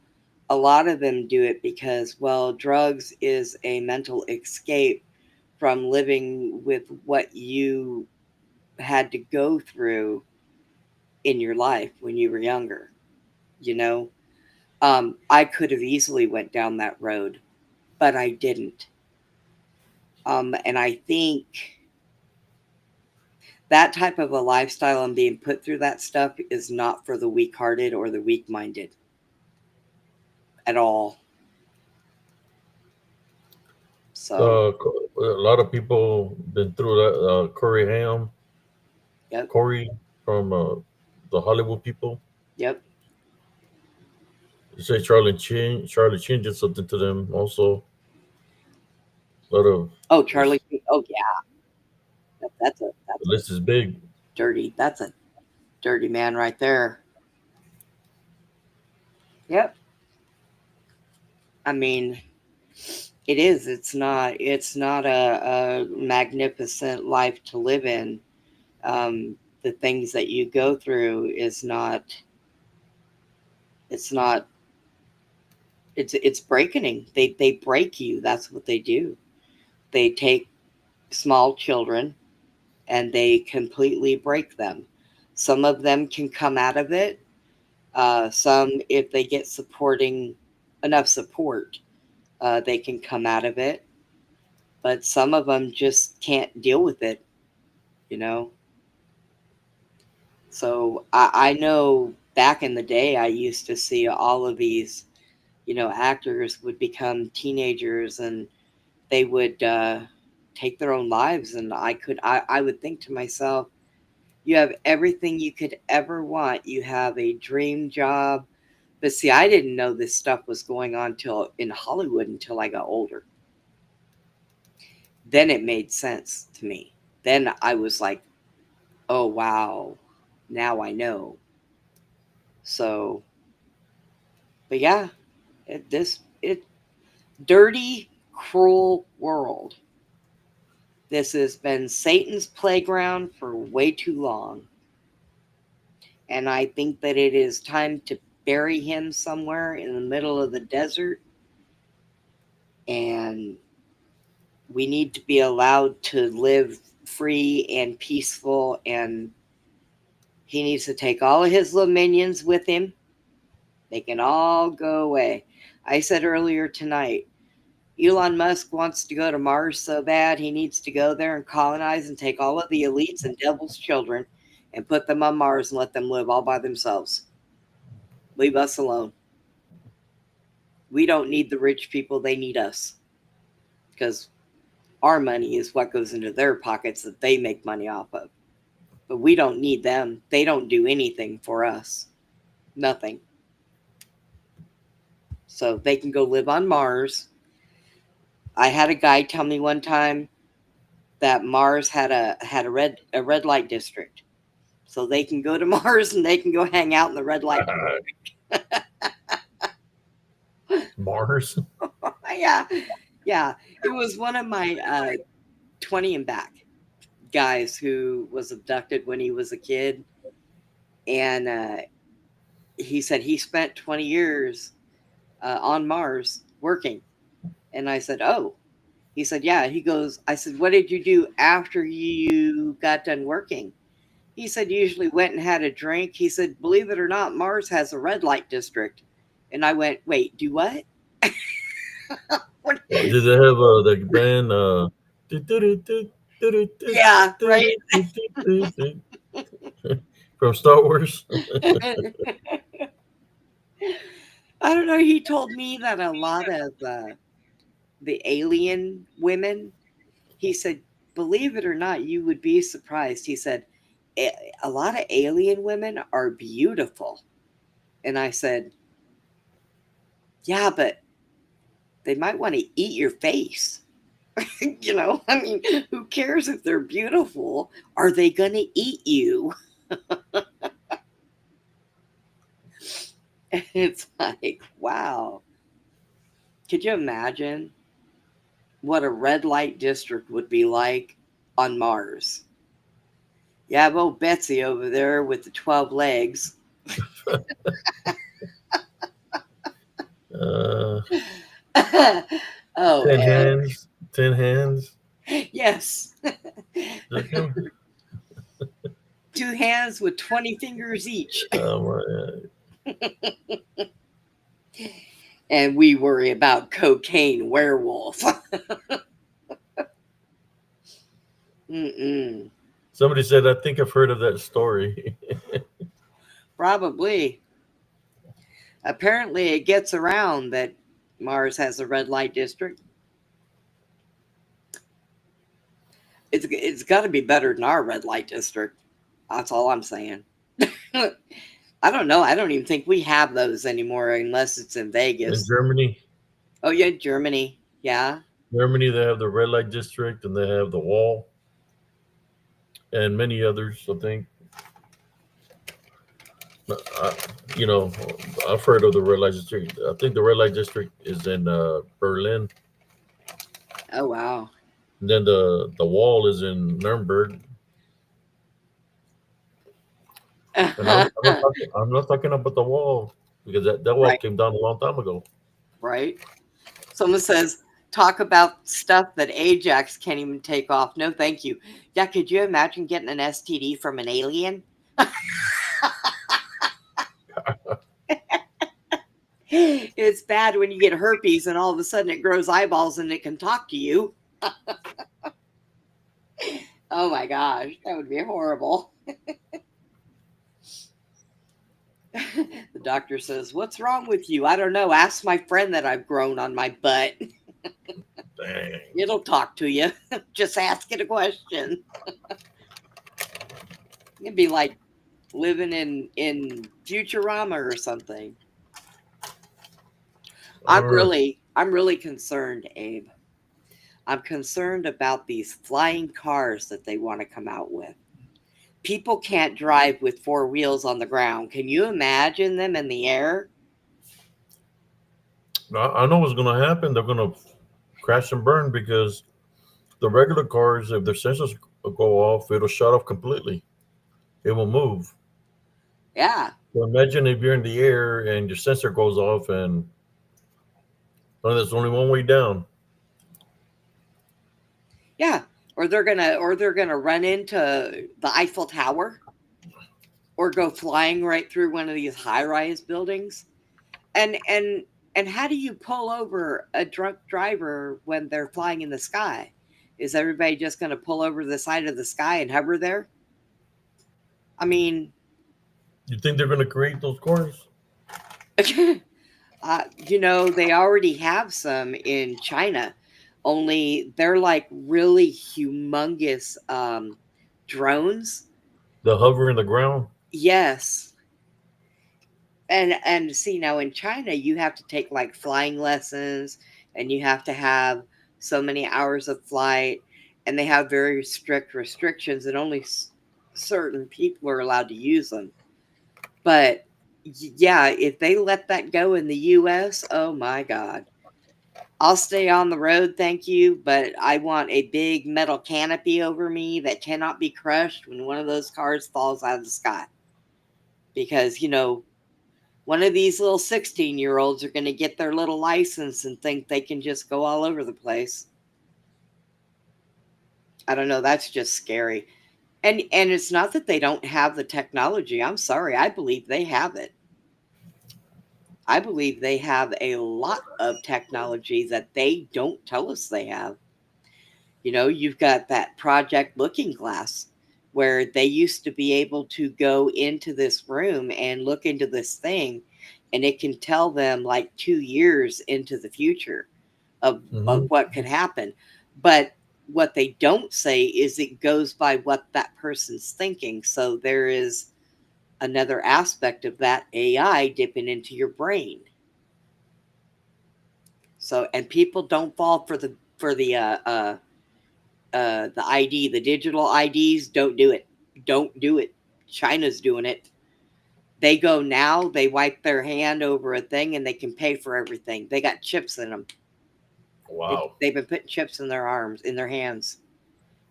A lot of them do it because, well, drugs is a mental escape from living with what you had to go through in your life when you were younger. You know, I could have easily went down that road, but I didn't. And I think that type of a lifestyle and being put through that stuff is not for the weak hearted or the weak minded at all. So, A lot of people been through that. Corey Haim, yep, Corey from the Hollywood people. yep. You say Charlie Chin. Charlie Chin did something to them also. A lot of Oh, Charlie. Oh, yeah. the That's a list is big. dirty. That's a dirty man right there. Yep. I mean, it is. It's not. It's not a magnificent life to live in. The things that you go through is not. It's not. It's breaking. They break you. That's what they do. They take small children and they completely break them. Some of them can come out of it. Some, if they get supporting enough support, they can come out of it. But some of them just can't deal with it. you know? So I know back in the day, I used to see all of these, actors would become teenagers and they would take their own lives. And I would think to myself, you have everything you could ever want. You have a dream job. But see, I didn't know this stuff was going on till in Hollywood until I got older. Then it made sense to me. Then I was like, oh wow, now I know. So, but yeah, it dirty, cruel world. This has been Satan's playground for way too long. And I think that it is time to bury him somewhere in the middle of the desert. And we need to be allowed to live free and peaceful. And he needs to take all of his little minions with him. They can all go away. I said earlier tonight, Elon Musk wants to go to Mars so bad, he needs to go there and colonize and take all of the elites and devil's children and put them on Mars and let them live all by themselves. Leave us alone. We don't need the rich people, they need us. Because our money is what goes into their pockets that they make money off of. But we don't need them. They don't do anything for us. Nothing. So they can go live on Mars. I had a guy tell me one time that Mars had a red light district. So they can go to Mars and they can go hang out in the red light district. Mars. Yeah. Yeah. It was one of my 20 and back guys who was abducted when he was a kid. And he said he spent 20 years on Mars working. And I said, oh. He said, yeah. He goes, I said, what did you do after you got done working? He said, usually went and had a drink. He said, believe it or not, Mars has a red light district. And I went, wait, do what? Did they have the band? Yeah, right. From Star Wars? I don't know. He told me that a lot of the alien women, he said, believe it or not, you would be surprised. He said, a lot of alien women are beautiful. And I said, yeah, but they might want to eat your face. I mean, who cares if they're beautiful? Are they going to eat you? And it's like, wow. Could you imagine what a red light district would be like on Mars? You have old Betsy over there with the 12 legs. Uh, Oh, 10 hands. 10 hands. yes. Oh 2 hands with 20 fingers each. my And we worry about cocaine werewolf. Mm-mm. Somebody said, I think I've heard of that story. Probably. Apparently, it gets around that Mars has a red light district. It's got to be better than our red light district. That's all I'm saying. I don't know. I don't even think we have those anymore unless it's in In Vegas. Germany, Oh, yeah, Germany. Yeah. Germany, they have the red light district and they have the wall and many others. I think. I, you know, I've heard of the red light district. I think the red light district is in Berlin. Oh, wow. And then the wall is in Nuremberg. And I'm not talking about the wall because that wall Right. came down a long time ago. Right. Someone says, talk about stuff that Ajax can't even take off. No, thank you. Yeah, could you imagine getting an STD from an alien? It's bad when you get herpes and all of a sudden it grows eyeballs and it can talk to you. Oh my gosh, that would be horrible. The doctor says, "What's wrong with you?" "I don't know. Ask my friend that I've grown on my butt. Dang. It'll talk to you. Just ask it a question." It'd be like living in Futurama or something. Uh, I'm really concerned, Abe. I'm concerned about these flying cars that they want to come out with. People can't drive with four wheels on the ground. Can you imagine them in the air? I know what's going to happen. They're going to crash and burn because the regular cars, if their sensors go off, it'll shut off completely. It will move. Yeah, So imagine if you're in the air and your sensor goes off and there's only one way down. yeah. Or they're gonna run into the Eiffel Tower or go flying right through one of these high-rise buildings. And how do you pull over a drunk driver when they're flying in the sky? Is everybody just going to pull over the side of the sky and hover there? I mean, You think they're going to create those cars? they already have some in China, only they're like really humongous drones. They'll hover in the ground? Yes. And see, now in China you have to take like flying lessons, and you have to have so many hours of flight, and they have very strict restrictions, and only certain people are allowed to use them. But yeah, if they let that go in the US, oh my god. I'll stay on the road, thank you, but I want a big metal canopy over me that cannot be crushed when one of those cars falls out of the sky. Because, one of these little 16-year-olds are going to get their little license and think they can just go all over the place. I don't know, that's just scary. And it's not that they don't have the technology. I'm sorry, I believe they have it. I believe they have a lot of technology that they don't tell us they have. You've got that Project Looking Glass where they used to be able to go into this room and look into this thing, and it can tell them like 2 years into the future of Hmm. what could happen. But what they don't say is it goes by what that person's thinking. So there is another aspect of that AI dipping into your brain. So, and people don't fall for the ID, the digital IDs. Don't do it. Don't do it. China's doing it. They go now, they wipe their hand over a thing and they can pay for everything. They got chips in them. Wow. They've been putting chips in their arms, in their hands.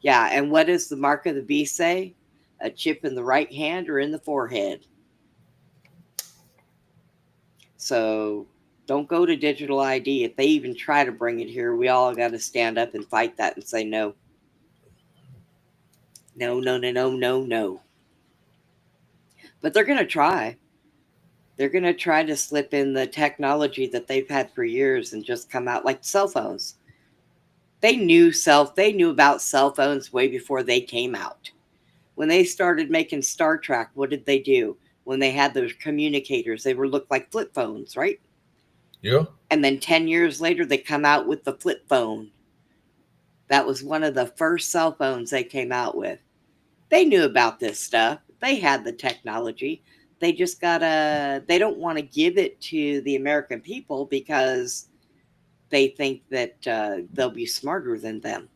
Yeah, and what does the mark of the beast say? A chip in the right hand or in the forehead. So don't go to digital ID. If they even try to bring it here, we all got to stand up and fight that and say no. No, no, no, no, no, no. But they're going to try. They're going to try to slip in the technology that they've had for years and just come out like cell phones. They knew about cell phones way before they came out. When they started making Star Trek, what did they do? When they had those communicators, they were looked like flip phones, right? Yeah. And then 10 years later they come out with the flip phone. That was one of the first cell phones they came out with. They knew about this stuff. They had the technology. They don't want to give it to the American people because they think that they'll be smarter than them.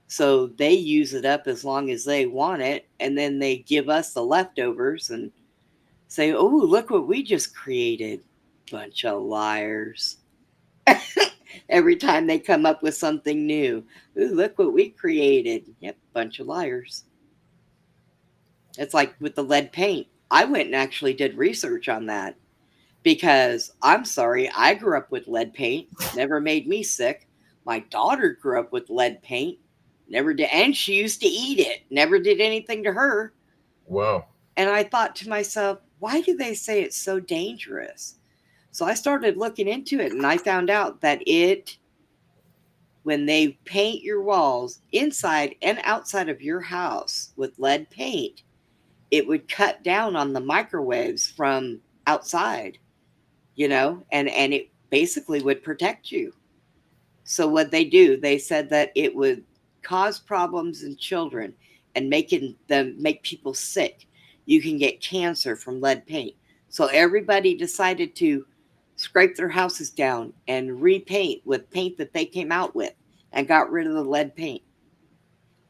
So they use it up as long as they want it, and then they give us the leftovers and say, "Oh, look what we just created." Bunch of liars. Every time they come up with something new, "Ooh, look what we created." Yep, bunch of liars. It's like with the lead paint. I went and actually did research on that because I'm sorry, I grew up with lead paint, never made me sick. My daughter grew up with lead paint, never did, and she used to eat it, never did anything to her. Wow. And I thought to myself, why do they say it's so dangerous? So I started looking into it, and I found out that When they paint your walls inside and outside of your house with lead paint, it would cut down on the microwaves from outside, and it basically would protect you. So what they do, they said that it would cause problems in children and make people sick. You can get cancer from lead paint. So everybody decided to scrape their houses down and repaint with paint that they came out with and got rid of the lead paint.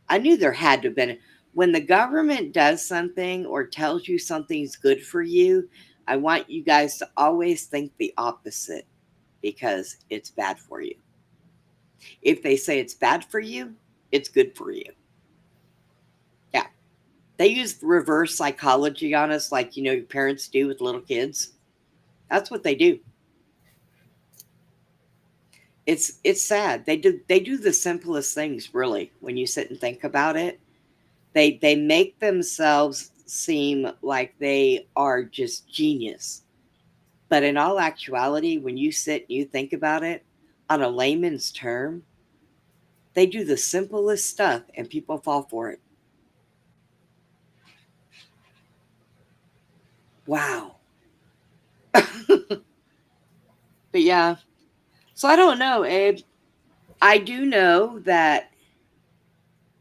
I knew there had to have been. When the government does something or tells you something's good for you, I want you guys to always think the opposite because it's bad for you. If they say it's bad for you, it's good for you. Yeah. They use reverse psychology on us like, your parents do with little kids. That's what they do. It's sad. They do the simplest things really when you sit and think about it. They make themselves seem like they are just genius. But in all actuality, when you sit and you think about it on a layman's term, they do the simplest stuff and people fall for it. Wow. But yeah. So I don't know, Abe. I do know that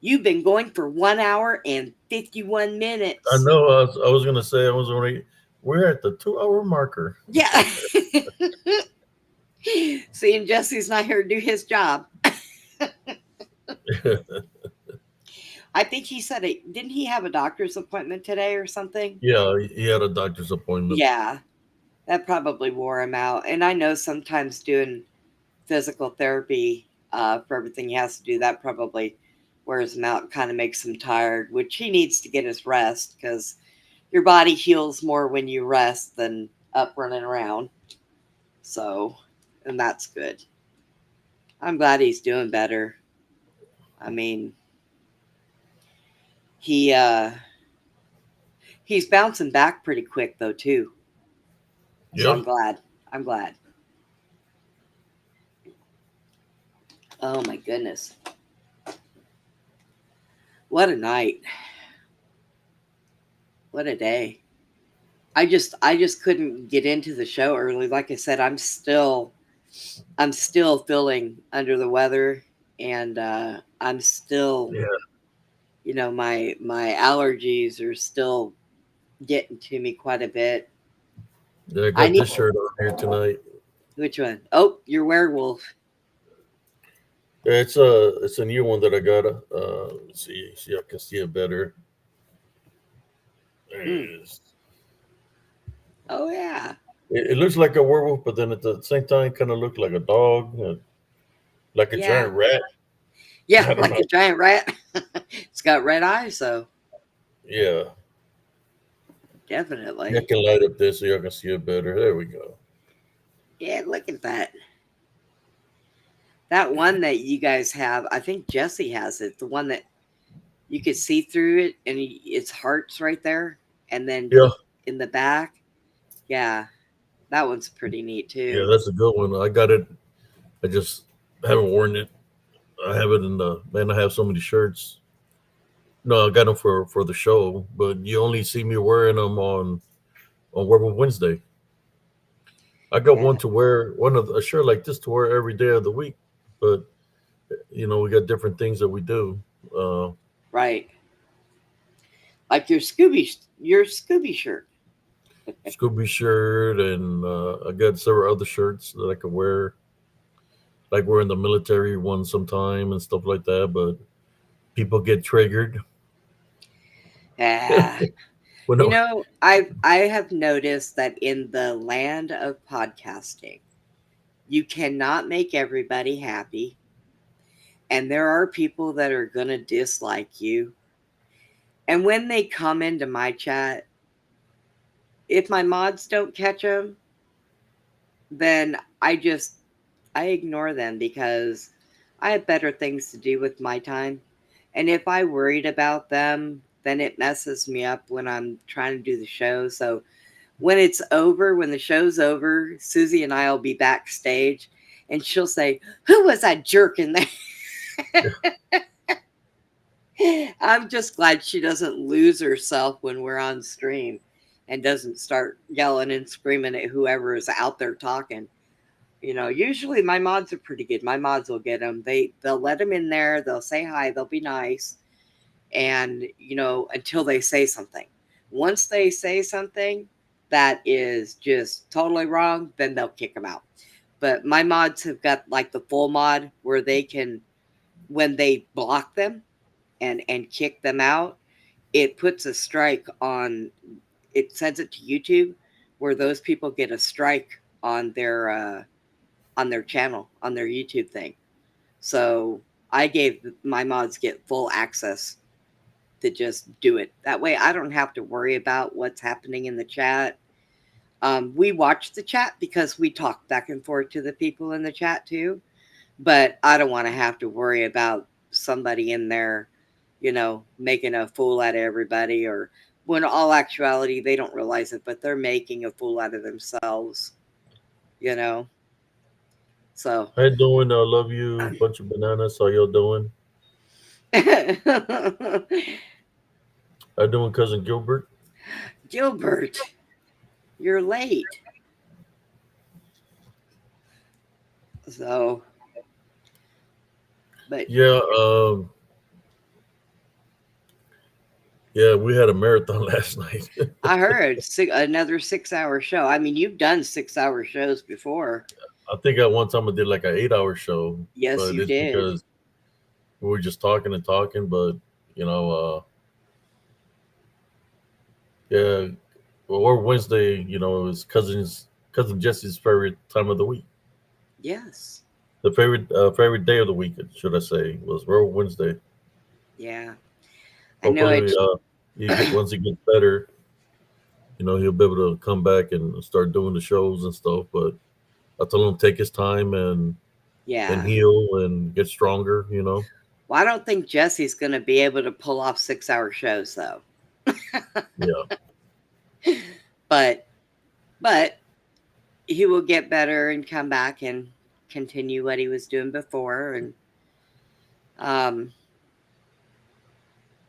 you've been going for 1 hour and 51 I minutes. know. I was gonna say I was already. We're at the 2 hour marker. Yeah. Seeing Jesse's not here to do his job. I think he said it. Didn't he have a doctor's appointment today or something? Yeah, he had a doctor's appointment. Yeah, that probably wore him out. And I know sometimes doing physical therapy for everything he has to do, that probably wears him out and kind of makes him tired, which he needs to get his rest because your body heals more when you rest than up running around. So, and that's good. I'm glad he's doing better. I mean, he he's bouncing back pretty quick though too. So Yeah, I'm glad. I'm glad. Oh my goodness. What a night. What a day. I just couldn't get into the show early. Like I said, I'm still feeling under the weather and I'm still, yeah. my allergies are still getting to me quite a bit. Yeah, I I got need this shirt on here tonight. which one? Oh, your werewolf. Yeah, it's a new one that I got. Let's see, I can see it better. There Mm. it is. Oh yeah. It looks like a werewolf, but then at the same time, kind of look like a dog, like a Yeah. giant rat. Yeah, I don't like know. a giant rat. It's got red eyes, so Yeah, I definitely. can light up this so y'all can see it better. There we go. Yeah, look at that. That one that you guys have, I think Jesse has it. The one that you could see through it and its heart's right there. And then Yeah, in the back, yeah, that one's pretty neat yeah, too. that's a good one. I got it. I just haven't worn it. I have it in the man. I have so many shirts. No, I got them for the show, but you only see me wearing them on Werewolf Wednesday. I got Yeah, one to wear one of a shirt like this to wear every day of the week, but we got different things that we do. Uh, right. Like your Scooby shirt. Scooby shirt, and I got several other shirts that I could wear, like wearing the military one sometime and stuff like that. But people get triggered. Yeah. when I- I have noticed that in the land of podcasting, you cannot make everybody happy, and there are people that are going to dislike you. And when they come into my chat, if my mods don't catch them, then I ignore them because I have better things to do with my time. And if I worried about them, then it messes me up when I'm trying to do the show. So when it's over, when the show's over, Susie and I will be backstage and she'll say, "Who was that jerk in there?" I'm just glad she doesn't lose herself when we're on stream and doesn't start yelling and screaming at whoever is out there talking. Usually my mods are pretty good. My mods will get them. They'll let them in there. They'll say hi. They'll be nice, and until they say something. Once they say something that is just totally wrong, then they'll kick them out. But my mods have got like the full mod where they can, when they block them and kick them out, it puts a strike on. It sends it to YouTube, where those people get a strike on their channel, on their YouTube thing. So I gave my mods get full access to just do it. That way I don't have to worry about what's happening in the chat. We watch the chat because we talk back and forth to the people in the chat too. But I don't want to have to worry about somebody in there, making a fool out of everybody, or when in all actuality they don't realize it, but they're making a fool out of themselves, you know. So How you doing? I love you. Bunch of bananas. How y'all doing? How you doing, cousin Gilbert? Gilbert, you're late. So, but Yeah, yeah, we had a marathon last night. I heard another 6 hour show. I mean, you've done 6 hour shows before. I think at one time I did like an 8 hour show, Yes, but you it's did. because we were just talking and talking. But you know, yeah, well, or Wednesday, it was cousin Jesse's favorite time of the week. Yes. The favorite day of the week, should I say, was Werewolf Wednesday. Yeah. I know Hopefully, it. he get once he gets better, he'll be able to come back and start doing the shows and stuff. But I told him to take his time and Yeah. heal and get stronger. Well, I don't think Jesse's going to be able to pull off 6 hour shows, though. Yeah, But, but he will get better and come back and continue what he was doing before. And, um,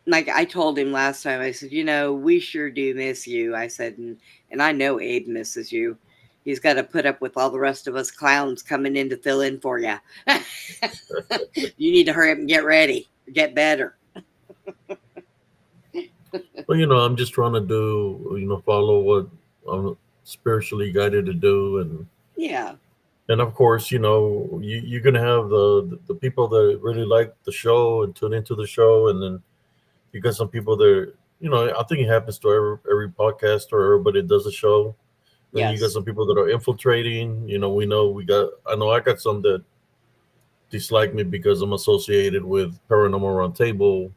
like I told him last time, I said, we sure do miss you. I said, and I know Abe misses you. He's got to put up with all the rest of us clowns coming in to fill in for you. You need to hurry up and get ready, get better. but I'm just trying to do, follow what I'm spiritually guided to do, Yeah. and of course, you're gonna have the people that really like the show and tune into the show, and then you got some people that I think it happens to every podcaster or everybody that does a show. Then you got Yes. some people that are infiltrating. I know I got some that dislike me because I'm associated with Paranormal Roundtable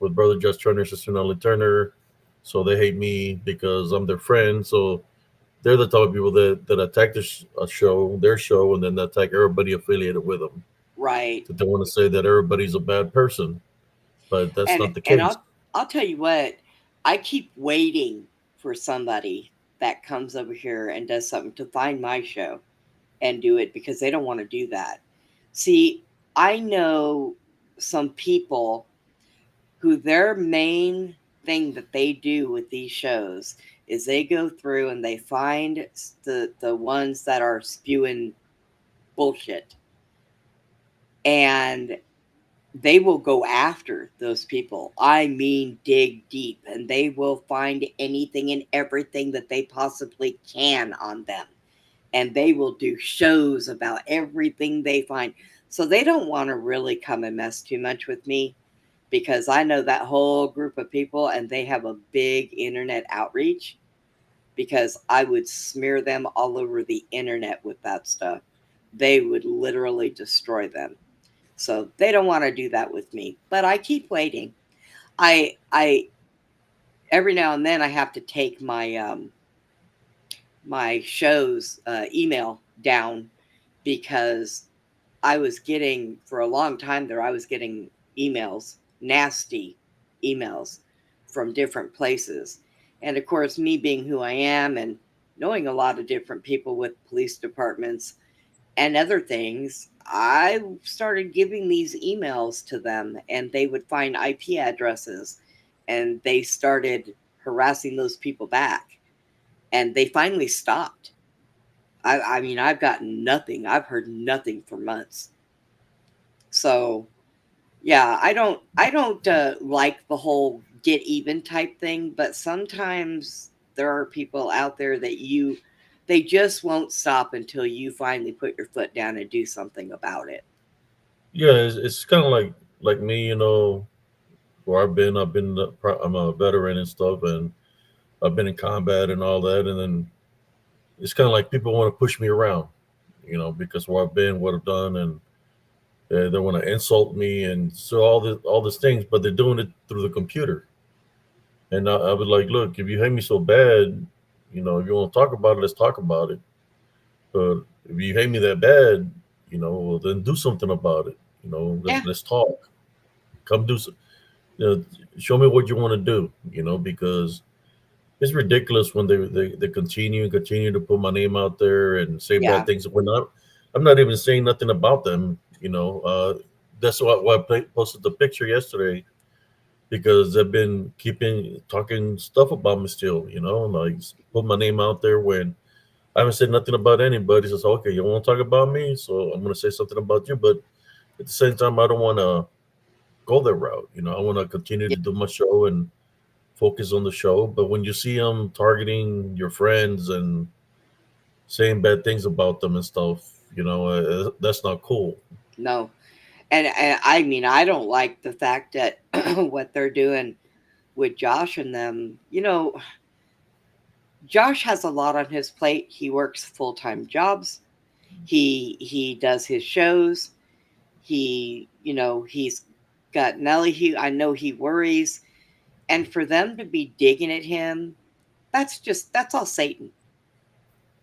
with Brother Just Turner, Sister Nellie Turner. So they hate me because I'm their friend. So they're the type of people that attack their show, and then attack everybody affiliated with them. Right. That they want to say that everybody's a bad person, but that's And not the and case. I'll tell you what, I keep waiting for somebody that comes over here and does something to find my show and do it, because they don't want to do that. See, I know some people who their main thing that they do with these shows is they go through and they find the ones that are spewing bullshit, and they will go after those people. I mean, dig deep, and they will find anything and everything that they possibly can on them. And they will do shows about everything they find. So they don't want to really come and mess too much with me, because I know that whole group of people and they have a big internet outreach, because I would smear them all over the internet with that stuff. They would literally destroy them. So they don't want to do that with me, but I keep waiting. I every now and then I have to take my show's email down, because I was getting, for a long time there, I was getting emails, nasty emails from different places. And of course, me being who I am and knowing a lot of different people with police departments, and other things, I started giving these emails to them, and they would find IP addresses, and they started harassing those people back, and they finally stopped. I mean, I've gotten nothing. I've heard nothing for months. So yeah, I don't like the whole get even type thing, but sometimes there are people out there that they just won't stop until you finally put your foot down and do something about it. Yeah, it's kind of like me, where I'm a veteran and stuff, and I've been in combat and all that, and then it's kind of like people want to push me around, because where I've been, what I've done, and they want to insult me, and so all these things, but they're doing it through the computer. And I was like, look, if you hate me so bad, if you want to talk about it, let's talk about it. But if you hate me that bad, well, then do something about it. Yeah, Let's talk. Come do, you know, show me what you want to do. Because it's ridiculous when they continue and continue to put my name out there and say yeah, bad things. I'm not even saying nothing about them. That's why posted the picture yesterday, because they've been keeping talking stuff about me still. Like put my name out there when I haven't said nothing about anybody. Says, okay, you want to talk about me, so I'm going to say something about you. But at the same time, I don't want to go that route. I want to continue yeah. to do my show and focus on the show. But when you see them targeting your friends and saying bad things about them and stuff, that's not cool. No, and I mean, I don't like the fact that what they're doing with Josh and them. Josh has a lot on his plate. He works full time jobs. He does his shows. He's got Nelly. I know he worries, and for them to be digging at him, that's all Satan.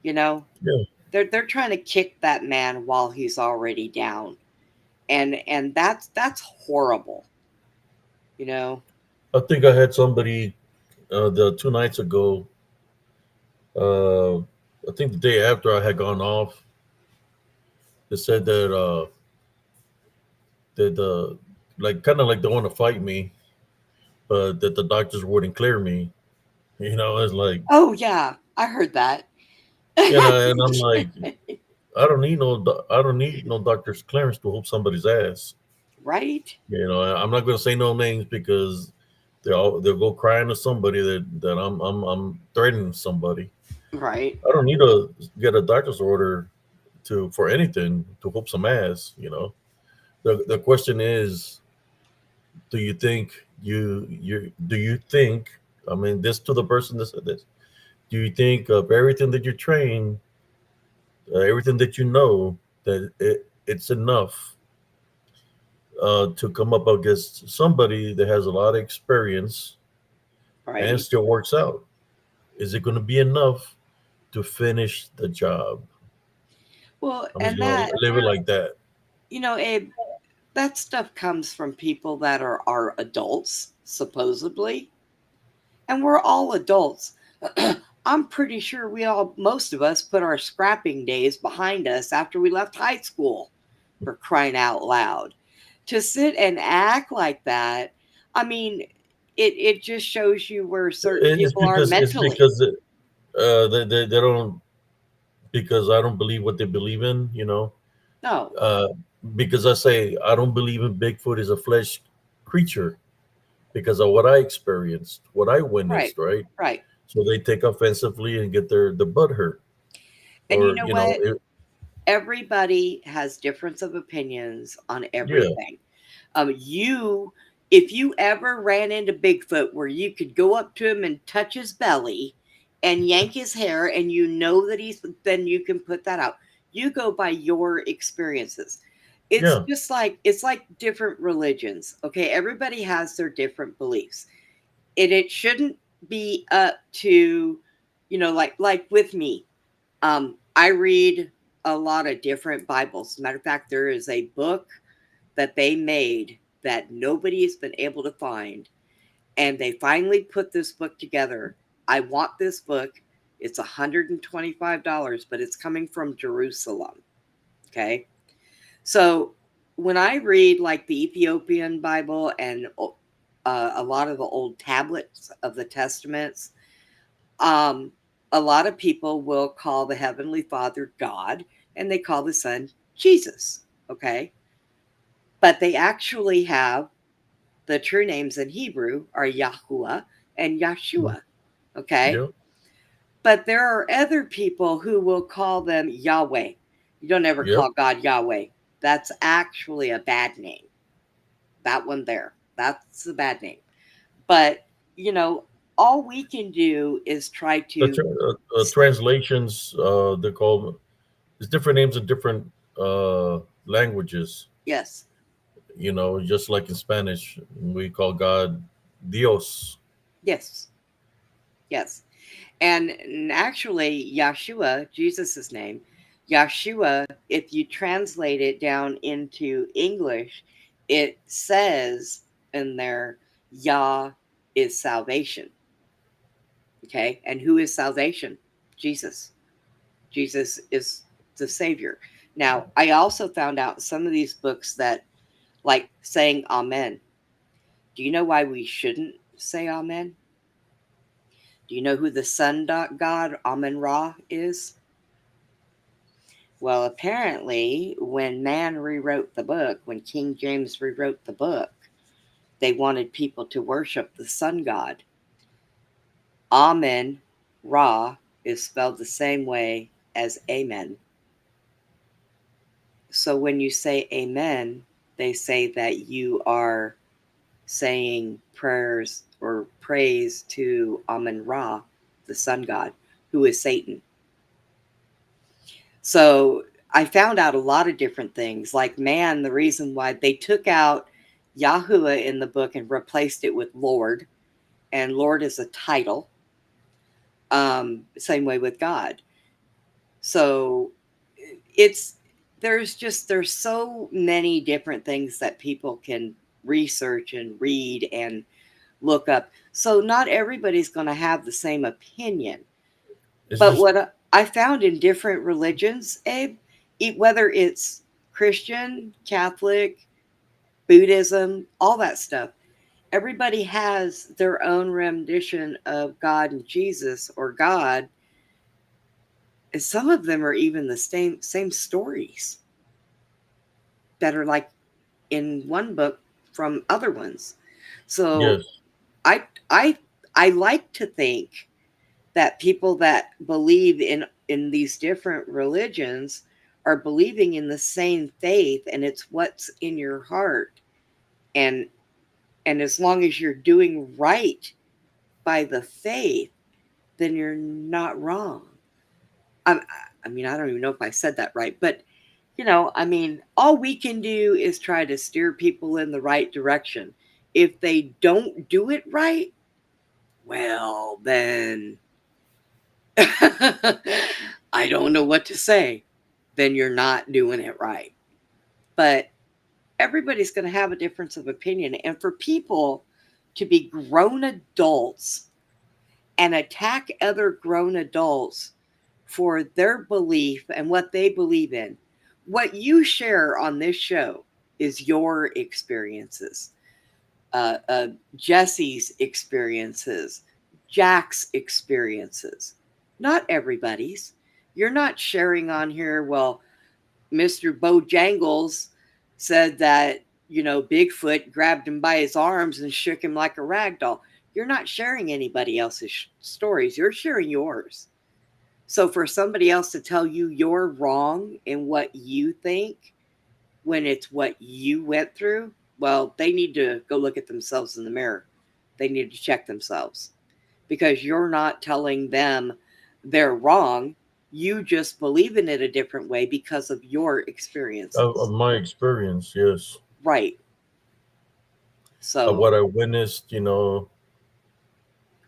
You know, Yeah, they're trying to kick that man while he's already down, and that's horrible. You know. I think I had somebody the 2 nights ago. Uh, I think the day after I had gone off, they said that like kind of like they want to fight me, but that the doctors wouldn't clear me. It's like, Oh yeah, I heard that. and I'm like, I don't need no doctor's clearance to whoop somebody's ass. Right, I'm not going to say no names because they'll go crying to somebody that I'm threatening somebody. right. I don't need to get a doctor's order to for anything to whoop some ass. The question is, do you think you do you think, I mean, this to the person that said this, do you think of everything that you train, everything that you know, that it's enough to come up against somebody that has a lot of experience and Right. still works out? Is it going to be enough to finish the job? Well, I'm just and going to that leave it like that. Abe, that stuff comes from people that are adults, supposedly, and we're all adults. I'm pretty sure most of us, put our scrapping days behind us after we left high school, for crying out loud. To sit and act like that, I mean, it just shows you where certain people are It's mentally. because they don't, because I don't believe what they believe in. No, Uh, because I say I don't believe in Bigfoot is a flesh creature because of what I experienced, what I right, witnessed, right? right. So they take offensively and get the butt hurt, And you or know what? it, Everybody has difference of opinions on yeah, everything. You, if you ever ran into Bigfoot where you could go up to him and touch his belly and yank his hair, and you know that then you can put that out. You go by your experiences. yeah, It's like different religions. Okay, everybody has their different beliefs, and it shouldn't be up to, like with me. I read a lot of different Bibles. Matter of fact, there is a book that they made that nobody's been able to find, and they finally put this book together. I want this book. It's $125, but it's coming from Jerusalem. Okay. So when I read like the Ethiopian Bible and a lot of the old tablets of the Testaments, um, a lot of people will call the Heavenly Father God and they call the Son Jesus. Okay. But they actually have the true names in Hebrew are Yahuwah and Mm. Yahshua. Okay. Yep. But there are other people who will call them Yahweh. You don't ever Yep. call God Yahweh. That's actually a bad name. That one there. That's a bad name. But, you know, all we can do is try The to, translations, they call there's different names in different languages. yes, Just like in Spanish, we call God Dios. yes, yes. And actually, Yahshua, Jesus' name, Yahshua, if you translate it down into English, it says in there, Yah is salvation. Okay. And who is salvation? Jesus. Jesus is the Savior. Now, I also found out some of these books that, like saying Amen. Do you know why we shouldn't say Amen? Do you know who the sun god, Amen Ra, is? Well, apparently, when man rewrote the book, when King James rewrote the book, they wanted people to worship the sun god. Amen Ra is spelled the same way as Amen. So when you say Amen, they say that you are saying prayers or praise to Amen Ra, the sun god, who is Satan. So I found out a lot of different things. Like, man, the reason why they took out Yahuwah in the book and replaced it with Lord, and Lord is a title. Same way with God. So it's there's so many different things that people can research and read and look up. So not everybody's going to have the same opinion. It's But just what I found in different religions, Abe, whether it's Christian, Catholic, Buddhism, all that stuff, everybody has their own rendition of God and Jesus or God. And some of them are even the same stories that are like in one book from other ones. So yes. I I I like to think that people that believe in these different religions are believing in the same faith, and it's what's in your heart. And and as long as you're doing right by the faith, then you're not wrong. i, I mean, I don't even know if I said that right, but I mean, all we can do is try to steer people in the right direction. If they don't do it right, well, then I don't know what to say. Then you're not doing it right. But everybody's going to have a difference of opinion. And for people to be grown adults and attack other grown adults for their belief and what they believe in, what you share on this show is your experiences, uh, uh, Jesse's experiences, Jack's experiences, not everybody's. You're not sharing on here, well, Mr. Bojangles said that, Bigfoot grabbed him by his arms and shook him like a rag doll. You're not sharing anybody else's stories, you're sharing yours. So for somebody else to tell you you're wrong in what you think when it's what you went through, well, they need to go look at themselves in the mirror. They need to check themselves because you're not telling them they're wrong. You just believe in it a different way because of your Of experiences. my experience, yes. Right. Of So, what I witnessed,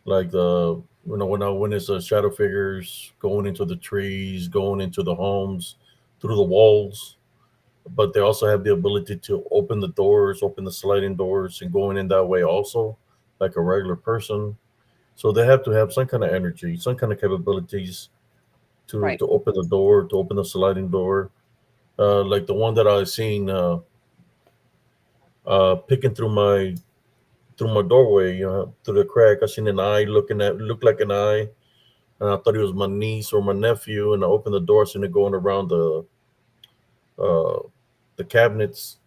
like when I witnessed the shadow figures going into the trees, going into the homes, through the walls. But they also have the ability to open the doors, open the sliding doors, and going in that way also, like a regular person. So they have to have some kind of energy, some kind of capabilities to right. to open the door, to open the sliding door. like the one that I seen picking through my doorway, through the crack. I seen an eye looked like an eye, and I thought it was my niece or my nephew. And I opened the door, seen it going around uh, the cabinets.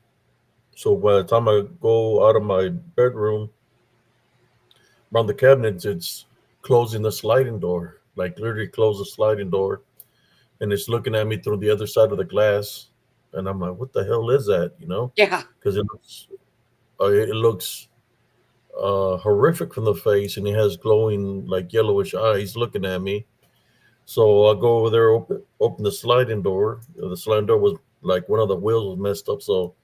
So by the time I go out of my bedroom, around the cabinets, it's closing the sliding door, like literally close the sliding door, and it's looking at me through the other side of the glass, and I'm like, "What the hell is that?" Yeah. Because it looks horrific from the face, and he has glowing like yellowish eyes looking at me. So I go over there, open the sliding door. The sliding door was like one of the wheels was messed up, so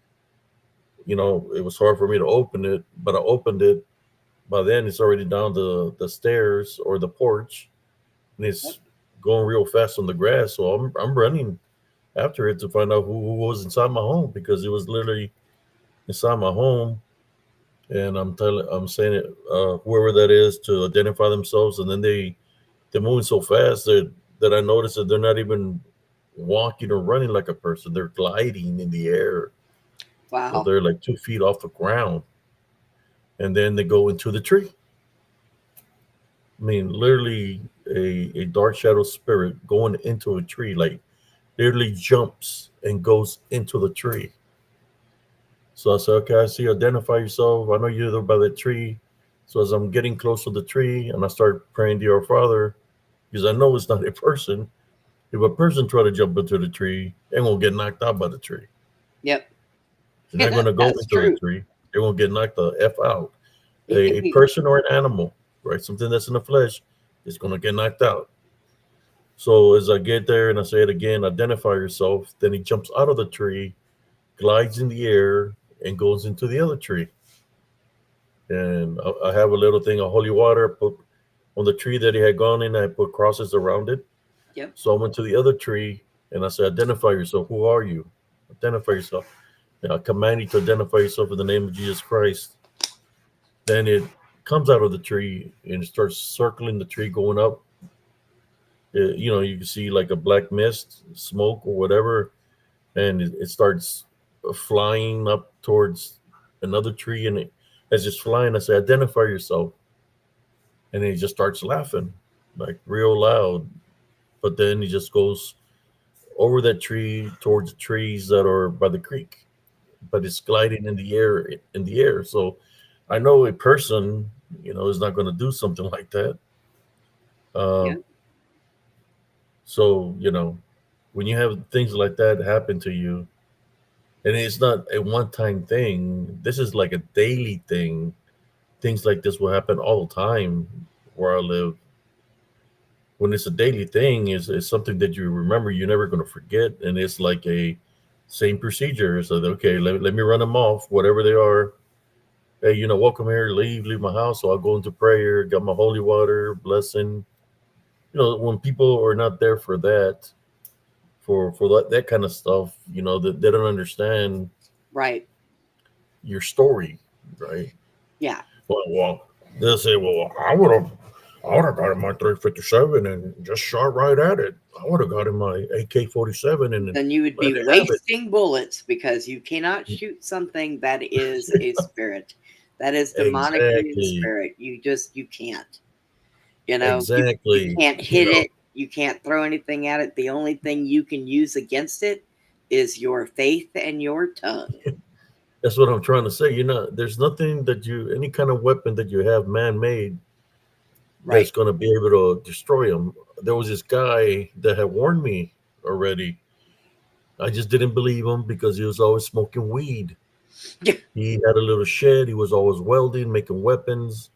it was hard for me to open it. But I opened it. By then, it's already down the stairs or the porch, and Yep. it's going real fast on the grass. So I'm running after it to find out who was inside my home because it was literally inside my home. And I'm saying it, whoever that is to identify themselves, and then they're moving so fast that I noticed that they're not even walking or running like a person. They're gliding in the air. So Wow. they're like 2 feet off the ground. And then they go into the tree. I mean, literally a dark shadow spirit going into a tree, like literally jumps and goes into the tree. So I said, okay, I see, identify yourself. I know you're there by the tree. So as I'm getting close to the tree and I start praying to your father, because I know it's not a person. If a person try to jump into the tree, they're gonna get knocked out by the tree. Yep. They're not gonna go That's into the true. tree. They're gonna get knocked the F out. A person or an animal, right? Something that's in the flesh is gonna get knocked out. So as I get there and I say it again, identify yourself, then he jumps out of the tree, glides in the air, and goes into the other tree. And I have a little thing of holy water put on the tree that he had gone in. I put crosses around it. Yep. So I went to the other tree and I said, identify yourself. Who are you? Identify yourself. And I command you to identify yourself in the name of Jesus Christ. Then it comes out of the tree and it starts circling the tree going up. You can see like a black mist, smoke or whatever, and it starts flying up towards another tree. And as it's flying, I say, identify yourself. And then he just starts laughing, like real loud. But then he just goes over that tree towards the trees that are by the creek, but it's gliding in the air. So I know a person, is not going to do something like that. Yep. Um, so when you have things like that happen to you, and it's not a one-time thing, this is like a daily thing. Things like this will happen all the time where I live. When it's a daily thing, is something that you remember, you're never going to forget, and it's like a same procedure. So okay, let me run them off, whatever they are. Hey, welcome here, leave my house. So I'll go into prayer, got my holy water, blessing. When people are not there for that, for that kind of stuff, that they don't understand Right. your story, right? Yeah. Well, they'll say, well, I would have got in my 357 and just shot right at it. I would have got in my AK-47 and Then you would let be it have it. wasting bullets because you cannot shoot something that is a spirit, that is demonically in Exactly, spirit. You can't. You exactly. can't hit it. You can't throw anything at it. The only thing you can use against it is your faith and your tongue. That's what I'm trying to say. There's nothing any kind of weapon that you have man-made that's Right. going to be able to destroy them. There was this guy that had warned me already. I just didn't believe him because he was always smoking weed. He had a little shed. He was always welding, making weapons,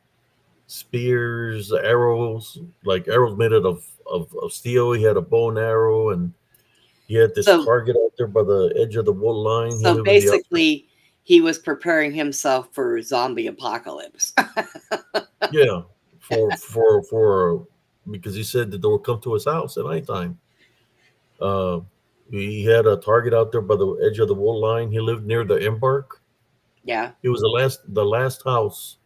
spears, arrows, like arrows made out of steel. He had a bow and arrow, and he had this So target out there by the edge of the wood line. He so lived in the outskirts. basically he was preparing himself for zombie apocalypse. Yeah, for because he said that they would come to his house at nighttime. Uh, he had a target out there by the edge of the wood line. He lived near the embark. Yeah. He was the last house,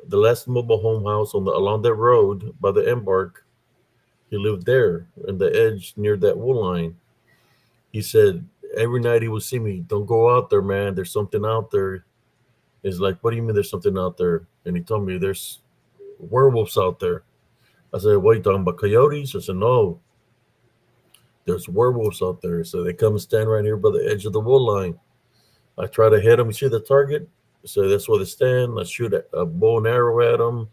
the last mobile home house along that road by the embark. He lived there in the edge near that wood line. he said every night he would see me, don't go out there, man. There's something out there. He's like, what do you mean there's something out there? And he told me there's werewolves out there. I said, what are you talking about, coyotes? I said, no, there's werewolves out there. So they come and stand right here by the edge of the wood line. I try to hit them. You see the target? So that's where they stand. I shoot a bow and arrow at them,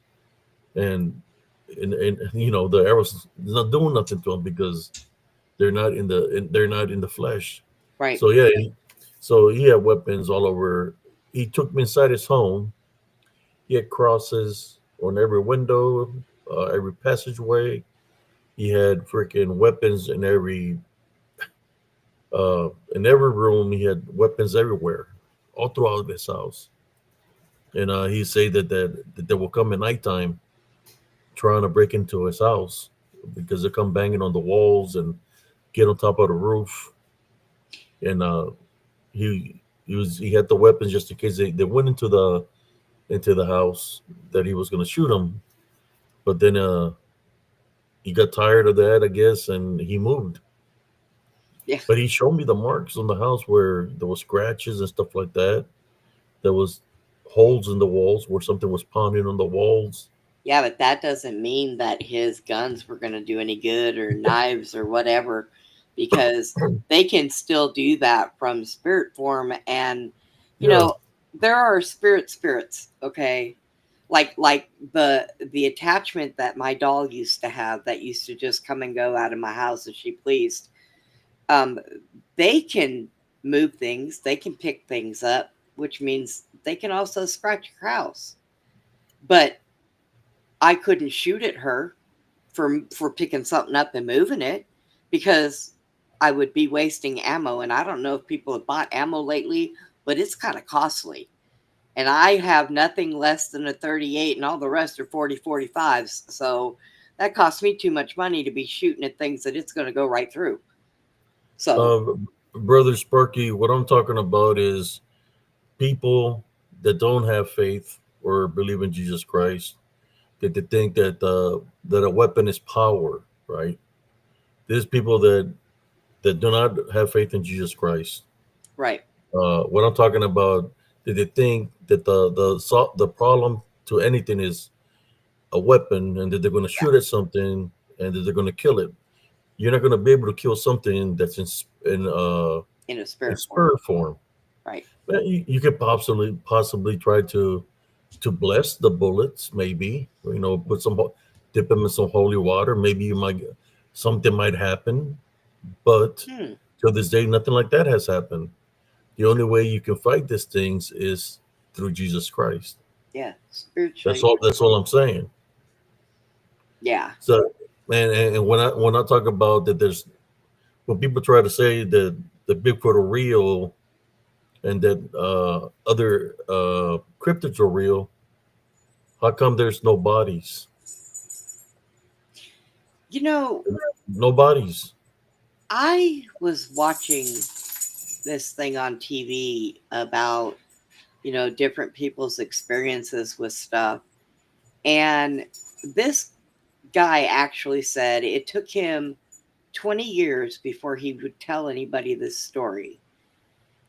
and the arrows not doing nothing to them because they're not in the flesh. Right. So yeah, so he had weapons all over. He took me inside his home. He had crosses on every window, every passageway. He had freaking weapons in every room. He had weapons everywhere, all throughout his house. And he said that they will come at nighttime trying to break into his house because they come banging on the walls and get on top of the roof. And he had the weapons just in case they went into the house that he was going to shoot them. But then he got tired of that, I guess, and he moved. Yeah. But he showed me the marks on the house where there was scratches and stuff like that. There was holes in the walls where something was pounding on the walls. Yeah, but that doesn't mean that his guns were going to do any good or knives or whatever, because they can still do that from spirit form. And, you Yeah. know, there are spirits, okay? Like the attachment that my doll used to have that used to just come and go out of my house as she pleased. Um, they can move things, they can pick things up, which means they can also scratch your house. But I couldn't shoot at her for picking something up and moving it, because I would be wasting ammo. And I don't know if people have bought ammo lately, but it's kind of costly. And I have nothing less than a 38, and all the rest are 40-45s. So that costs me too much money to be shooting at things that it's going to go right through. So, Uh, Brother Sparky, what I'm talking about is people that don't have faith or believe in Jesus Christ, that they think that a weapon is power, right? There's people that do not have faith in Jesus Christ. right. What I'm talking about, that they think that the problem to anything is a weapon, and that they're going to Yeah. shoot at something and that they're going to kill it. You're not going to be able to kill something that's In a in spirit form. spirit form. Right. You could possibly try to bless the bullets, maybe, put some dip them in some holy water. Maybe something might happen, but Hmm. to this day, nothing like that has happened. The only way you can fight these things is through Jesus Christ. Yeah. That's Spiritually. all. That's all I'm saying. Yeah. So, and when I talk about that, when people try to say that the Bigfoot are real and that other cryptids are real, how come there's no bodies? You know, No bodies. I was watching this thing on TV about, different people's experiences with stuff. And this guy actually said it took him 20 years before he would tell anybody this story.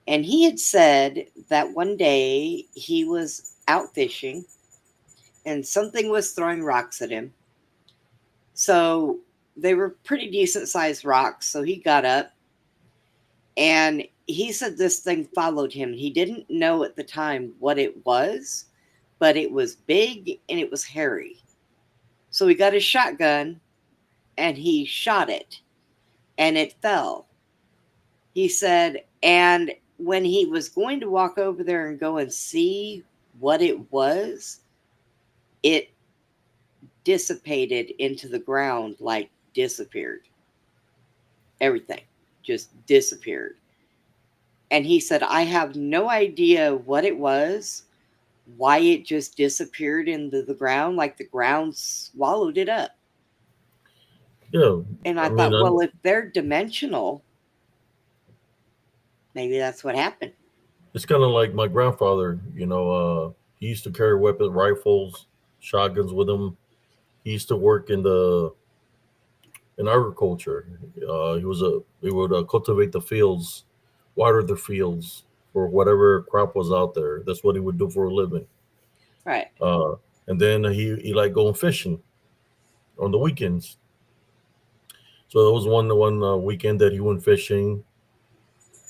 And he had said that one day he was out fishing and something was throwing rocks at him. So they were pretty decent sized rocks. So he got up, and he said this thing followed him. He didn't know at the time what it was, but it was big and it was hairy. So he got his shotgun and he shot it, and it fell. He said, and when he was going to walk over there and go and see what it was, it dissipated into the ground, like disappeared. Everything just disappeared. And he said, I have no idea what it was, why it just disappeared into the ground, like the ground swallowed it up. Yeah, And I I mean, thought, well, if they're dimensional, maybe that's what happened. it's kind of like my grandfather. He used to carry weapons, rifles, shotguns with him. He used to work in in agriculture. He would cultivate the fields, water the fields for whatever crop was out there. That's what he would do for a living. Right. Uh, and then he liked going fishing on the weekends. So there was one weekend that he went fishing,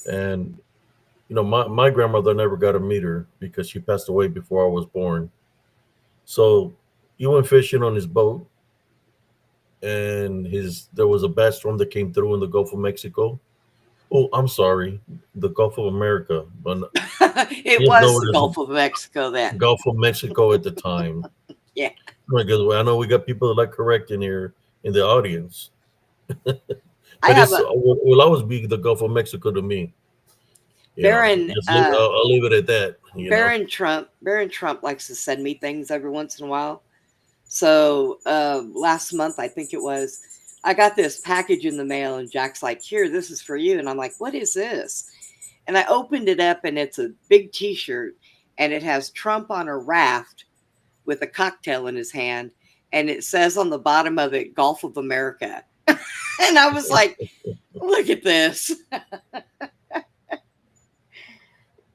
and my grandmother never got to meet her because she passed away before I was born. So he went fishing on his boat, and his there was a bad storm that came through in the Gulf of Mexico. Oh, I'm sorry, the Gulf of America, but It just know was the it as Gulf of Mexico then. Gulf of Mexico at the time. Yeah. Because I know we got people that like correcting here in the audience, I but have it's a will always be the Gulf of Mexico to me. Baron I'll leave it at that. Baron Trump likes to send me things every once in a while. So last month, I think it was, I got this package in the mail, and Jack's like, "Here, this is for you." And I'm like, "What is this?" And I opened it up, and it's a big T-shirt, and it has Trump on a raft with a cocktail in his hand, and it says on the bottom of it, "Gulf of America." And I was like, "Look at this."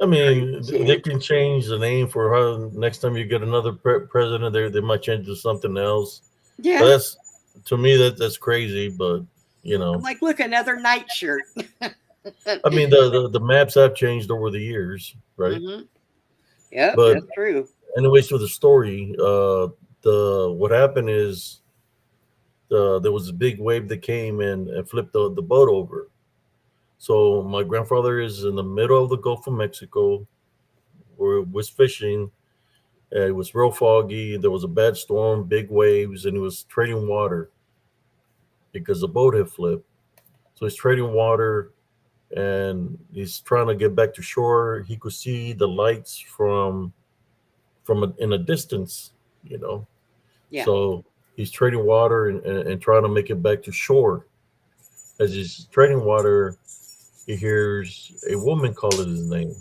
I Very mean, they cute. can change the name for her next time you get another president. They might change it to something else. But Yeah. that's to me that's crazy. But you I'm know, like, "Look, another nightshirt." I mean the maps have changed over the years, right? Mm-hmm. Yep, But that's true. anyways, to the story, the what happened is there was a big wave that came and flipped the boat over. So my grandfather is in the middle of the Gulf of Mexico, where it was fishing. It was real foggy. There was a bad storm, big waves, and he was trading water because the boat had flipped. So he's trading water, and he's trying to get back to shore. He could see the lights in a distance, you know. Yeah. So he's trading water and trying to make it back to shore. As he's trading water, he hears a woman calling his name,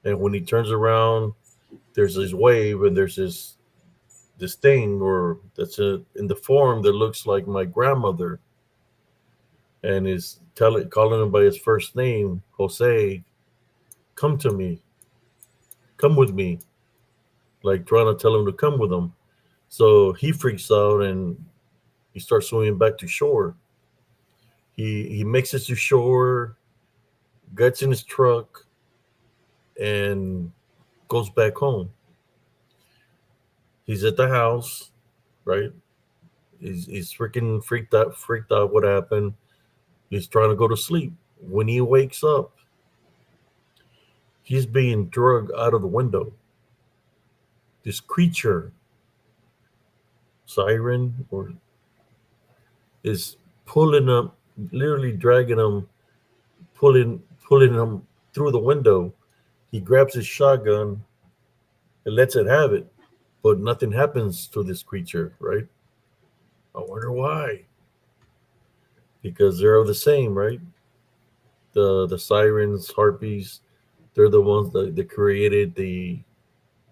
and when he turns around, there's this wave, and there's this thing or in the form that looks like my grandmother, and is calling him by his first name, Jose. Come to me, come with me, like trying to tell him to come with him. So he freaks out and he starts swimming back to shore. He makes it to shore, gets in his truck, and goes back home. He's at the house, right? He's freaking freaked out what happened. He's trying to go to sleep. When he wakes up, he's being dragged out of the window. This creature, siren, or is pulling him, literally dragging him, pulling him through the window. He grabs his shotgun and lets it have it, but nothing happens to this creature, right? I wonder why. Because they're all the same, right? The sirens, harpies, they're the ones that created the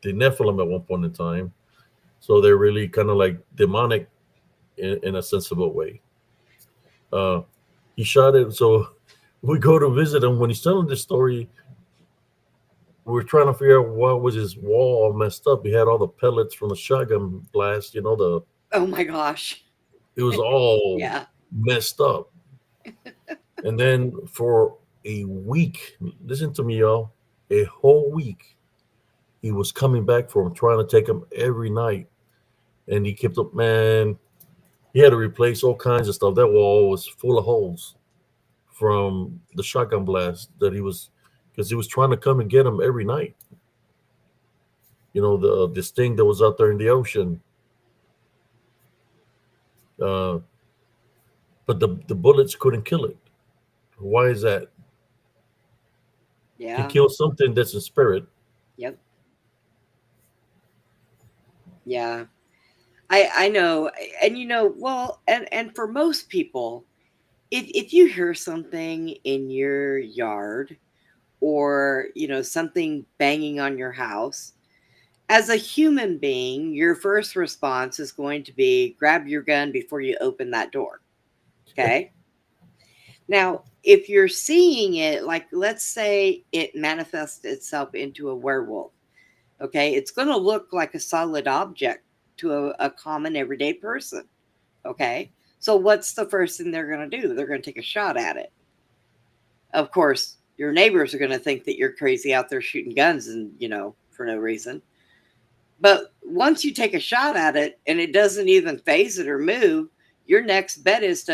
Nephilim at one point in time. So they're really kind of like demonic in a sensible way. Uh, he shot it. So we go to visit him. When he's telling this story, we're trying to figure out why was his wall all messed up. He had all the pellets from the shotgun blast. Oh my gosh. It was all Yeah. messed up. And then for a week, listen to me, y'all, a whole week, he was coming back for him, trying to take him every night. And he kept up, man. He had to replace all kinds of stuff. That wall was full of holes from the shotgun blast that he was, because he was trying to come and get him every night. The this thing that was out there in the ocean. Uh, but the bullets couldn't kill it. Why is that? Can Yeah. kill something that's in spirit. Yep. Yeah. I know. And well, and for most people, if you hear something in your yard, or something banging on your house, as a human being, your first response is going to be grab your gun before you open that door. Okay. Now, if you're seeing it, like let's say it manifests itself into a werewolf, okay, it's going to look like a solid object to a common everyday person. Okay. So, what's the first thing they're going to do? They're going to take a shot at it. Of course, your neighbors are going to think that you're crazy out there shooting guns and, for no reason. But once you take a shot at it and it doesn't even phase it or move, your next bet is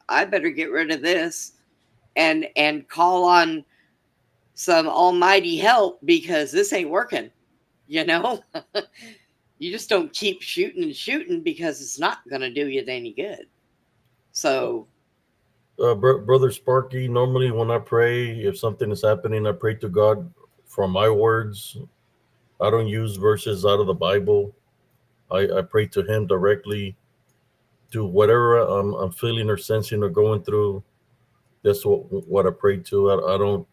I better get rid of this and call on some almighty help because this ain't working, you know? You just don't keep shooting and shooting because it's not going to do you any good. So, Brother Sparky, normally when I pray, if something is happening, I pray to God from my words. I don't use verses out of the Bible. I pray to Him directly to whatever I'm feeling or sensing or going through. That's what I pray to. I don't.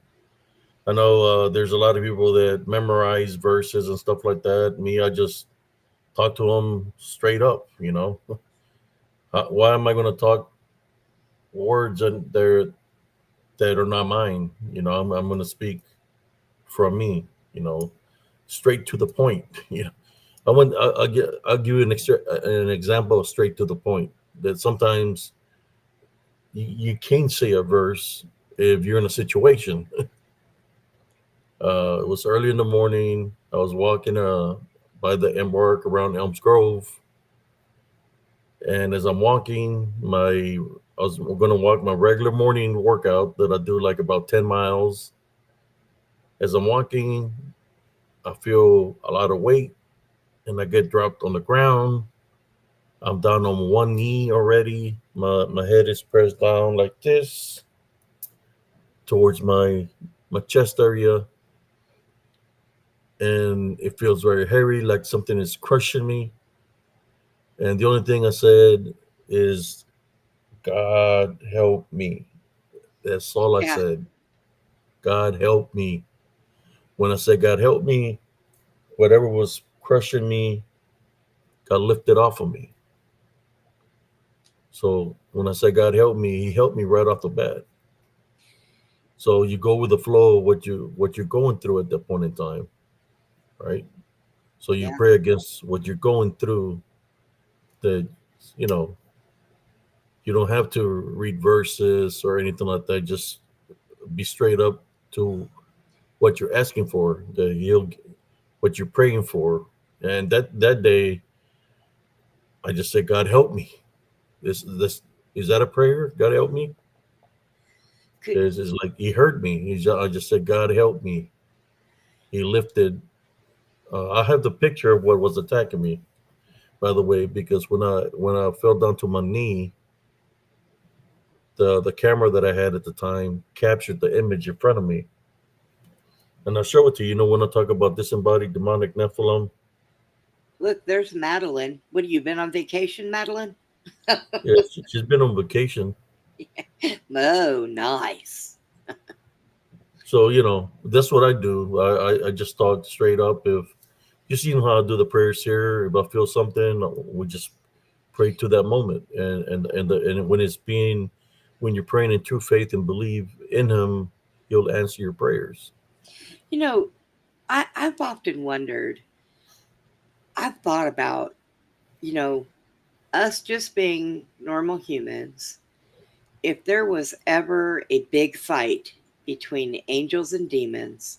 I know there's a lot of people that memorize verses and stuff like that. Me, I just talk to them straight up. Why am I going to talk words that are not mine? I'm going to speak from me. You know, straight to the point. I'll give you an example of straight to the point. That sometimes you can't say a verse if you're in a situation. It was early in the morning. I was walking by the embark around Elms Grove, and as I'm walking, I was going to walk my regular morning workout that I do like about 10 miles. As I'm walking, I feel a lot of weight, and I get dropped on the ground. I'm down on one knee already. My head is pressed down like this towards my chest area, and it feels very heavy, like something is crushing me. And the only thing I said is, "God help me." That's all I yeah, said. God help me. When I said God help me, whatever was crushing me got lifted off of me. So when I say God help me, He helped me right off the bat. So you go with the flow of what you're going through at that point in time, right? So you yeah. pray against what you're going through. That you know you don't have to read verses or anything like that. Just be straight up to what you're asking for. That He'll what you're praying for. And that day, I just said, God help me. This is that a prayer? God help me. Could, It's like He heard me. I just said, God help me. He lifted. I have the picture of what was attacking me, by the way, because when I fell down to my knee, the camera that I had at the time captured the image in front of me, and I'll show it to you. When I talk about disembodied demonic Nephilim, Look, there's Madeline. What have you been on vacation, Madeline? yeah, she's been on vacation. Oh, nice. So that's what I do. I just talk straight up. If you see how I do the prayers here, if I feel something, we just pray to that moment. And when you're praying in true faith and believe in Him, He'll answer your prayers. You know, I've often wondered, I've thought about, you know, us just being normal humans, if there was ever a big fight between angels and demons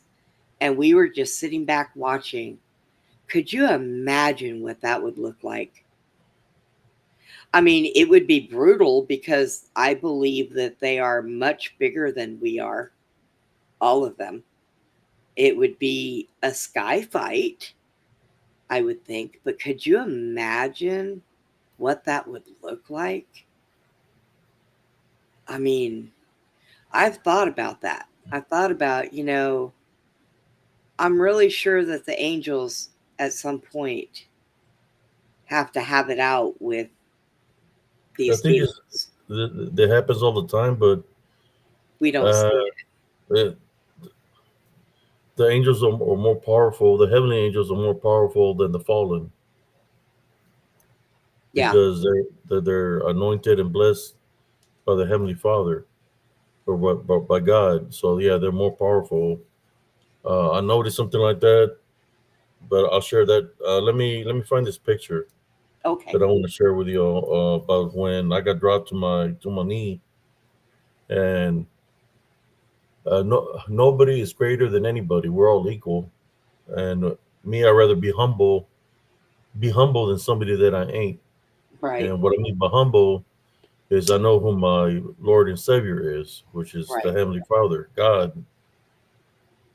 and we were just sitting back watching, could you imagine what that would look like? I mean, it would be brutal because I believe that they are much bigger than we are, all of them. It would be a sky fight, I would think, but could you imagine what that would look like? I mean, I've thought about that. I've thought about, I'm really sure that the angels at some point have to have it out with I these think demons. that happens all the time, but We don't uh, see it. the, the angels are more powerful. The heavenly angels are more powerful than the fallen Yeah. because they're anointed and blessed by the Heavenly Father or by God. So yeah, they're more powerful. I noticed something like that, but I'll share that. Let me find this picture Okay. that I want to share with you all, about when I got dropped to my knee, and nobody is greater than anybody. We're all equal, and me, I'd rather be humble than somebody that I ain't. Right. And what I mean by humble is I know who my Lord and Savior is, which is the Right. Heavenly Father, God.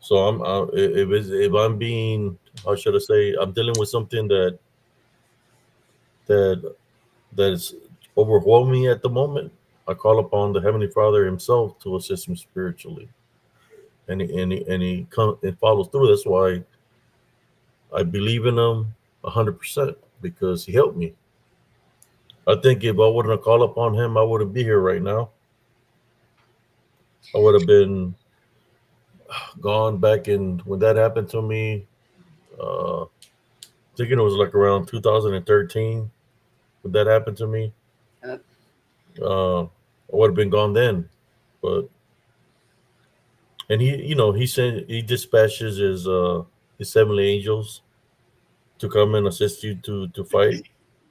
So if I'm being, how should I say, I'm dealing with something that that is overwhelming at the moment. I call upon the Heavenly Father Himself to assist me spiritually, and he follows through. That's why I believe in Him 100% because He helped me. I think if I wouldn't have called upon Him, I wouldn't be here right now. I would have been gone back in when that happened to me. Thinking it was like around 2013 when that happened to me. Uh, I would have been gone then. But and he dispatches his heavenly angels to come and assist you to fight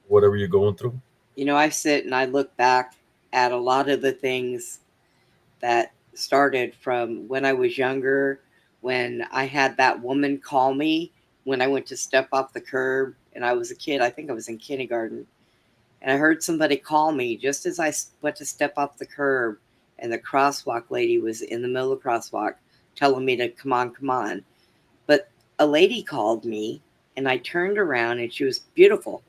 whatever you're going through. I sit and I look back at a lot of the things that started from when I was younger, when I had that woman call me when I went to step off the curb and I was a kid. I think I was in kindergarten. And I heard somebody call me just as I went to step off the curb, and the crosswalk lady was in the middle of the crosswalk telling me to come on, come on. But a lady called me, and I turned around, and she was beautiful.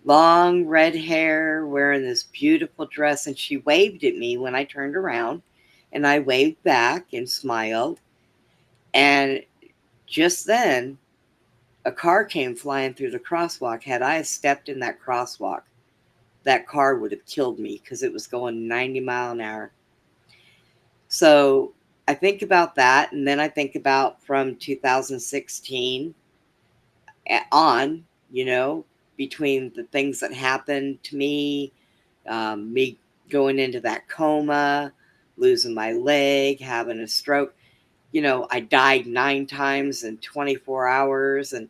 Long red hair, wearing this beautiful dress, and she waved at me when I turned around, and I waved back and smiled. And just then, a car came flying through the crosswalk. Had I stepped in that crosswalk, that car would have killed me because it was going 90 mile an hour. So I think about that, and then I think about from 2016 on, you know, between the things that happened to me going into that coma, losing my leg, having a stroke. I died 9 times in 24 hours, and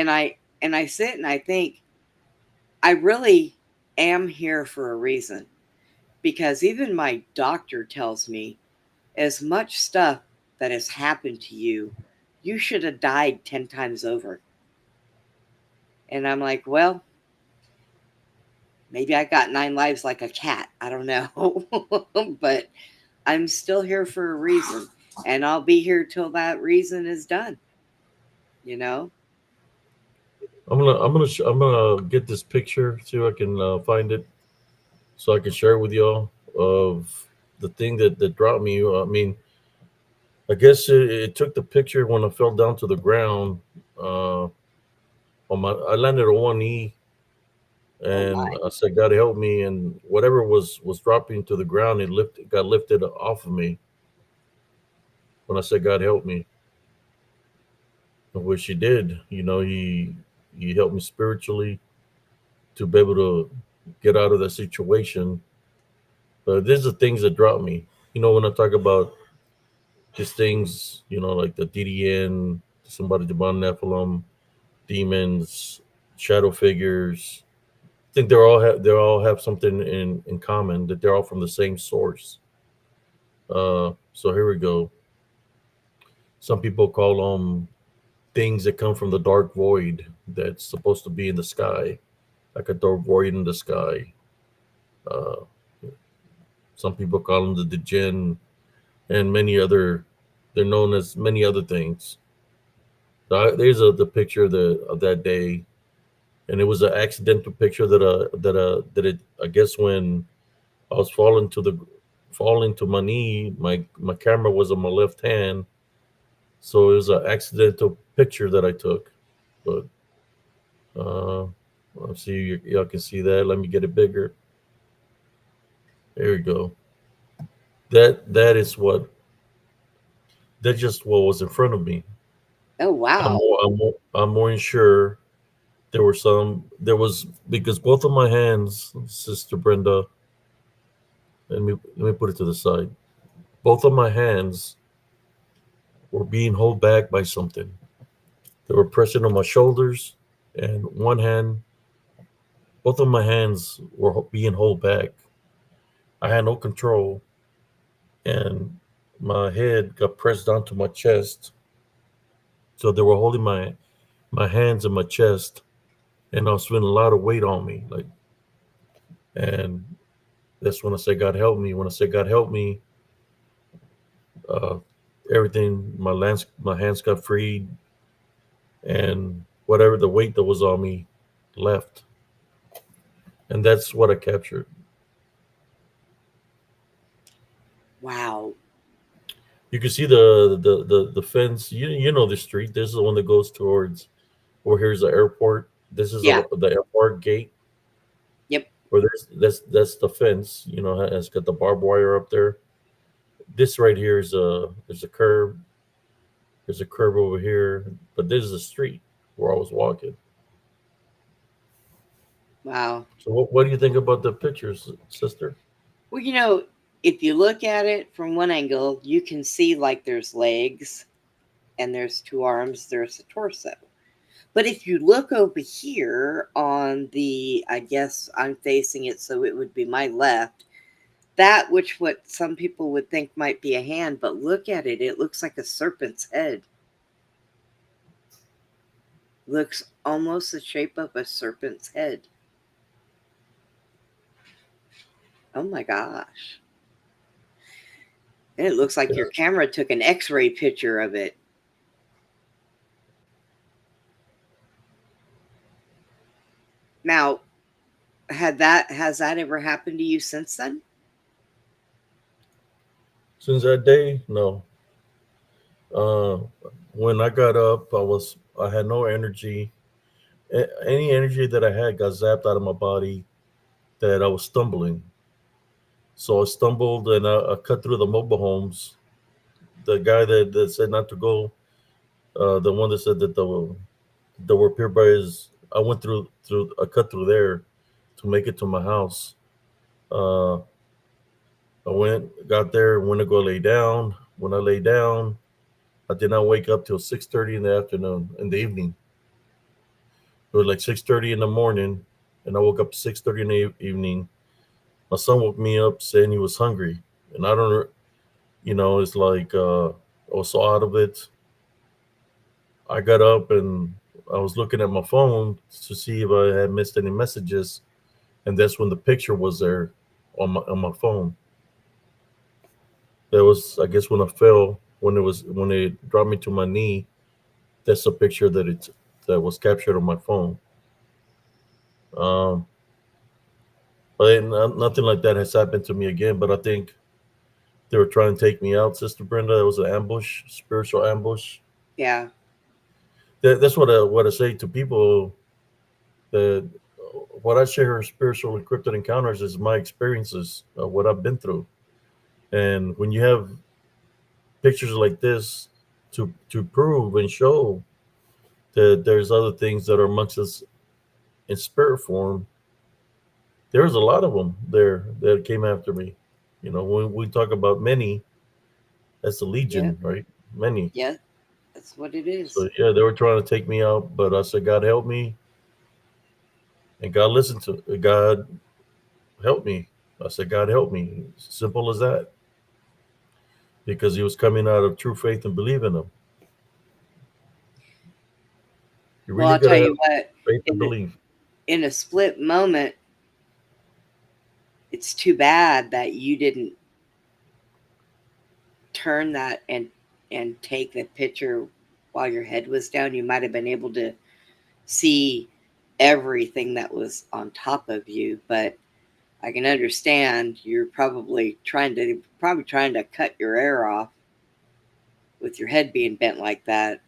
I sit and I think I really am here for a reason, because even my doctor tells me as much stuff that has happened to you, you should have died 10 times over. And I'm like, well, maybe I got 9 lives like a cat. I don't know. But I'm still here for a reason. And I'll be here till that reason is done, you know? I'm gonna get this picture, see if I can find it, so I can share with y'all of the thing that dropped me. I mean, I guess it took the picture when I fell down to the ground. I landed on one knee, Oh, and my. I said, "God help me!" And whatever was dropping to the ground, got lifted off of me when I said, "God help me," which He did. He helped me spiritually to be able to get out of that situation. But these are things that drop me. When I talk about just things, like the DDN, somebody Devon Nephilim, demons, shadow figures. I think they all have something in common, that they're all from the same source. So here we go. Some people call them things that come from the dark void that's supposed to be in the sky, like a dark void in the sky. Uh, some people call them the djinn and many other. They're known as many other things. There's the picture of that day, and it was an accidental picture that it, I guess, when I was falling to my knee, my camera was on my left hand, so it was an accidental picture that I took. But uh, let's see, y'all can see that. Let me get it bigger. There we go. That's just what was in front of me. Oh, wow. I'm more sure there was because both of my hands, Sister Brenda, Let me put it to the side. Both of my hands were being held back by something. They were pressing on my shoulders, and both of my hands were being held back. I had no control, and my head got pressed onto my chest. So they were holding my hands in my chest, and I was feeling a lot of weight on me. And that's when I said, "God help me." When I said, "God help me," uh, everything, my hands got freed, and whatever the weight that was on me left, and that's what I captured. Wow. You can see the fence. You know the street. This is the one that goes towards where here's the airport. This is Yeah. the airport gate. Yep. Where that's the fence. It's got the barbed wire up there. This right here is there's a curb. There's a curb over here, but this is a street where I was walking. Wow. So what do you think about the pictures, sister? Well, if you look at it from one angle, you can see like there's legs and there's two arms, there's a torso. But if you look over here on I guess I'm facing it, so it would be my left, that which what some people would think might be a hand, but look at it, it looks like a serpent's head. Looks almost the shape of a serpent's head. Oh my gosh. And it looks like your camera took an x-ray picture of it. Now, has that ever happened to you since then? Since that day, no. Uh, when I got up, I had no energy. Any energy that I had got zapped out of my body. That I was stumbling. So I stumbled and I cut through the mobile homes. The guy that said not to go, the one that said that the were here by his, I went I cut through there to make it to my house. Uh, I got there, went to go lay down. When I lay down, I did not wake up till 6:30 in the afternoon, in the evening. It was like 6:30 in the morning, and I woke up 6:30 in the evening. My son woke me up saying he was hungry, and I don't, it's like I was so out of it. I got up and I was looking at my phone to see if I had missed any messages, and that's when the picture was there on my phone. That was, I guess, when I fell, when it dropped me to my knee. That's a picture that was captured on my phone. Um, but nothing like that has happened to me again. But I think they were trying to take me out, Sister Brenda. It was an ambush, spiritual ambush. Yeah. That's what I say to people. That what I share spiritual encrypted encounters is my experiences, what I've been through. And when you have pictures like this to prove and show that there's other things that are amongst us in spirit form, there's a lot of them there that came after me. When we talk about many, that's a Yeah. legion, right? Many. Yeah. That's what it So is. yeah, they were trying to take me out, but I said, God help me, and God listened to God help me. I said, God help me. Simple as that. Because he was coming out of true faith and believe in him. You Well, really I'll gotta tell have you what, faith and in belief. in a split moment, it's too bad that you didn't turn that and take the picture while your head was down. You might have been able to see everything that was on top of you, but I can understand you're probably trying to cut your air off with your head being bent like that.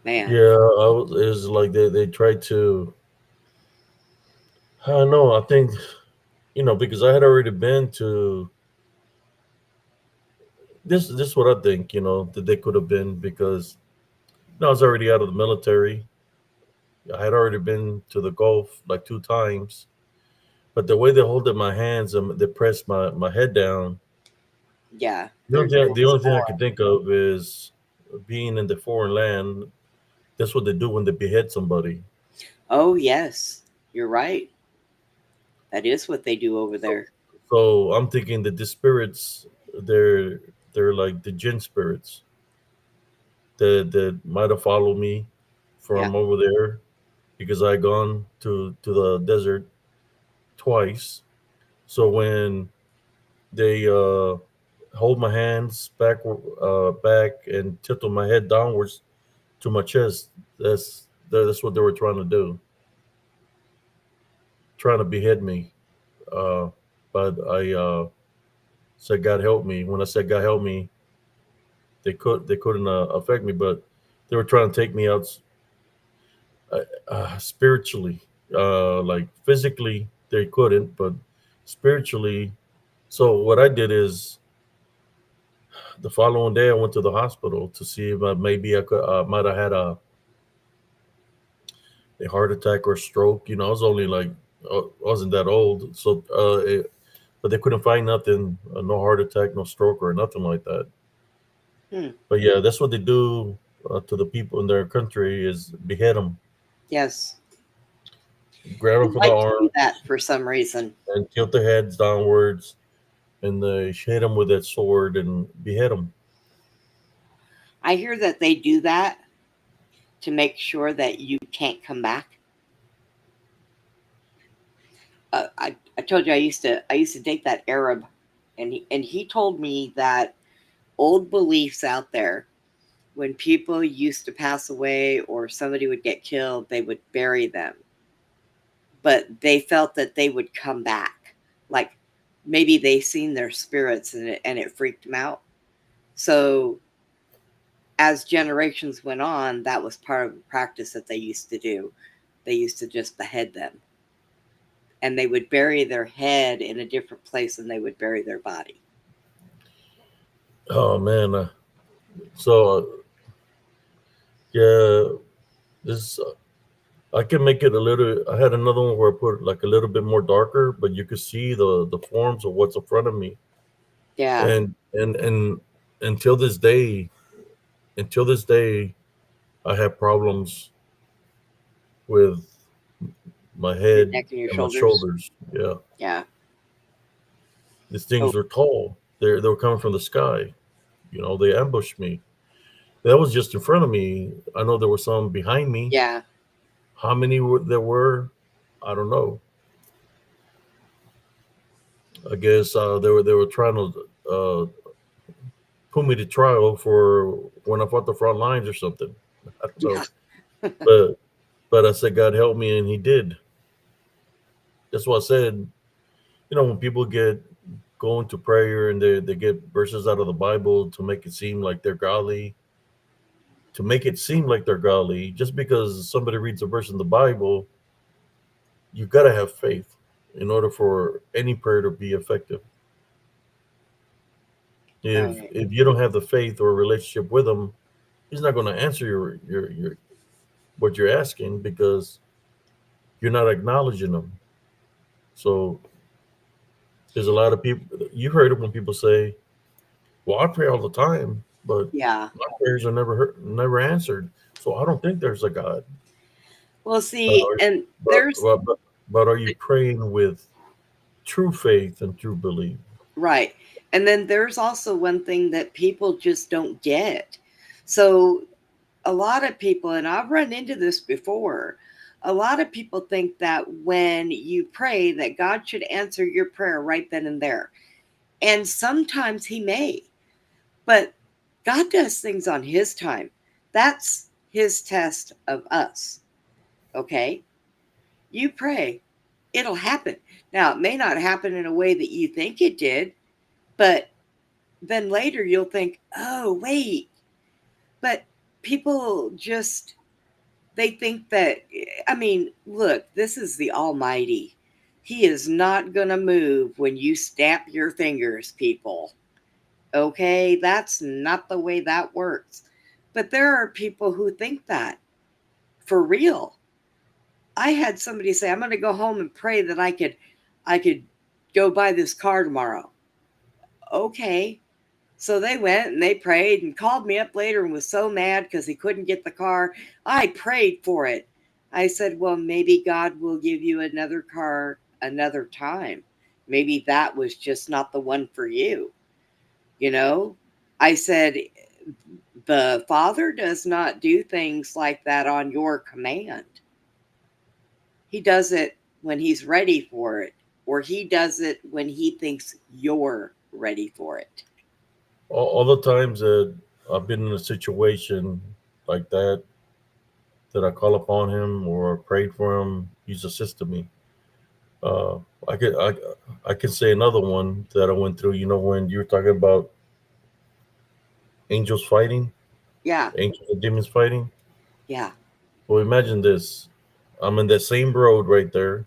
Man, Yeah, it was like they tried to. I don't know. I think because I had already been to this. This is what I think. That they could have been because I was already out of the military. I had already been to the Gulf like 2 times. but the way they hold up my hands and they press my head down. Yeah, The they're only thing, doing the only some thing I more. can think of is being in the foreign land. That's what they do when they behead somebody. Oh, yes, you're right. That is what they do over So, there. so I'm thinking that the spirits, they're they're like the jinn spirits that might have followed me Yeah. from over there because I gone to the desert twice. So when they hold my hands back and tilted my head downwards to my chest, that's what they were trying to do, trying to behead me. Uh, but I said, "God help me." When I said, "God help me," they couldn't affect me, but they were trying to take me out spiritually. Like physically, they couldn't, but spiritually. So what I did is the following day I went to the hospital to see if maybe I could might have had a heart attack or stroke. You know, I was only like wasn't that old, so but they couldn't find nothing, no heart attack, no stroke, or nothing like that. Hmm. But yeah, that's what they do to the people in their country is behead them, Yes. grab They them from the like to do that arms, for some reason. and tilt their heads downwards, and they hit them with that sword and behead them. I hear that they do that to make sure that you can't come back. I told you I used to date that Arab, and he told me that old beliefs out there, when people used to pass away or somebody would get killed, they would bury them, but they felt that they would come back. Like maybe they seen their spirits and it freaked them out. So as generations went on, that was part of the practice that they used to do. They used to just behead them, and they would bury their head in a different place than they would bury their body. Oh man, so yeah, this I can make it a little. I had another one where I put like a little bit more darker, but you could see the forms of what's in front of me. Yeah, And until this day, until this day, I have problems with my your head neck and your and my shoulders. shoulders. Yeah, Yeah. these Oh, things are tall. They were coming from the sky. You know, they ambushed me. That was just in front of me. I know there were some behind me. yeah. How many there were, I don't know. I guess they were trying to put me to trial for when I fought the front lines or something. I don't know, but I said God help me, and He did. That's what I said. You know, when people get go into prayer and they get verses out of the Bible to make it seem like they're godly, to make it seem like they're godly, just because somebody reads a verse in the Bible, you got to have faith in order for any prayer to be effective. Right. If you don't have the faith or relationship with Him, He's not going to answer your what you're asking because you're not acknowledging Him. So there's a lot of people. You heard it when people say, "Well, I pray all the time, but Yeah. my prayers are never answered. So I don't think there's a God." Well, But see, are, and but, there's but, but, but are you praying with true faith and true belief? right. And then there's also one thing that people just don't get. So a lot of people, and I've run into this before, a lot of people think that when you pray that God should answer your prayer right then and there. And sometimes he may, but God does things on his time. That's his test of us. Okay? You pray, it'll happen. Now, it may not happen in a way that you think it did, but then later you'll think, oh, wait. But people just, they think that, I mean, look, this is the Almighty. He is not going to move when you snap your fingers, people. Okay? That's not the way that works. But there are people who think that for real. I had somebody say, I'm going to go home and pray that I could go buy this car tomorrow. Okay. So they went and they prayed and called me up later and was so mad because he couldn't get the car. I prayed for it. I said, well, maybe God will give you another car another time. Maybe that was just not the one for you. You know, I said, the Father does not do things like that on your command. He does it when he's ready for it, or he does it when he thinks you're ready for it. All the times that I've been in a situation like that I call upon him or prayed for him, he's assisted me. Uh, I could I can say another one that I went through. You know, when you were talking about angels fighting, Yeah, angels and demons fighting. yeah. Well, imagine this: I'm in that same road right there,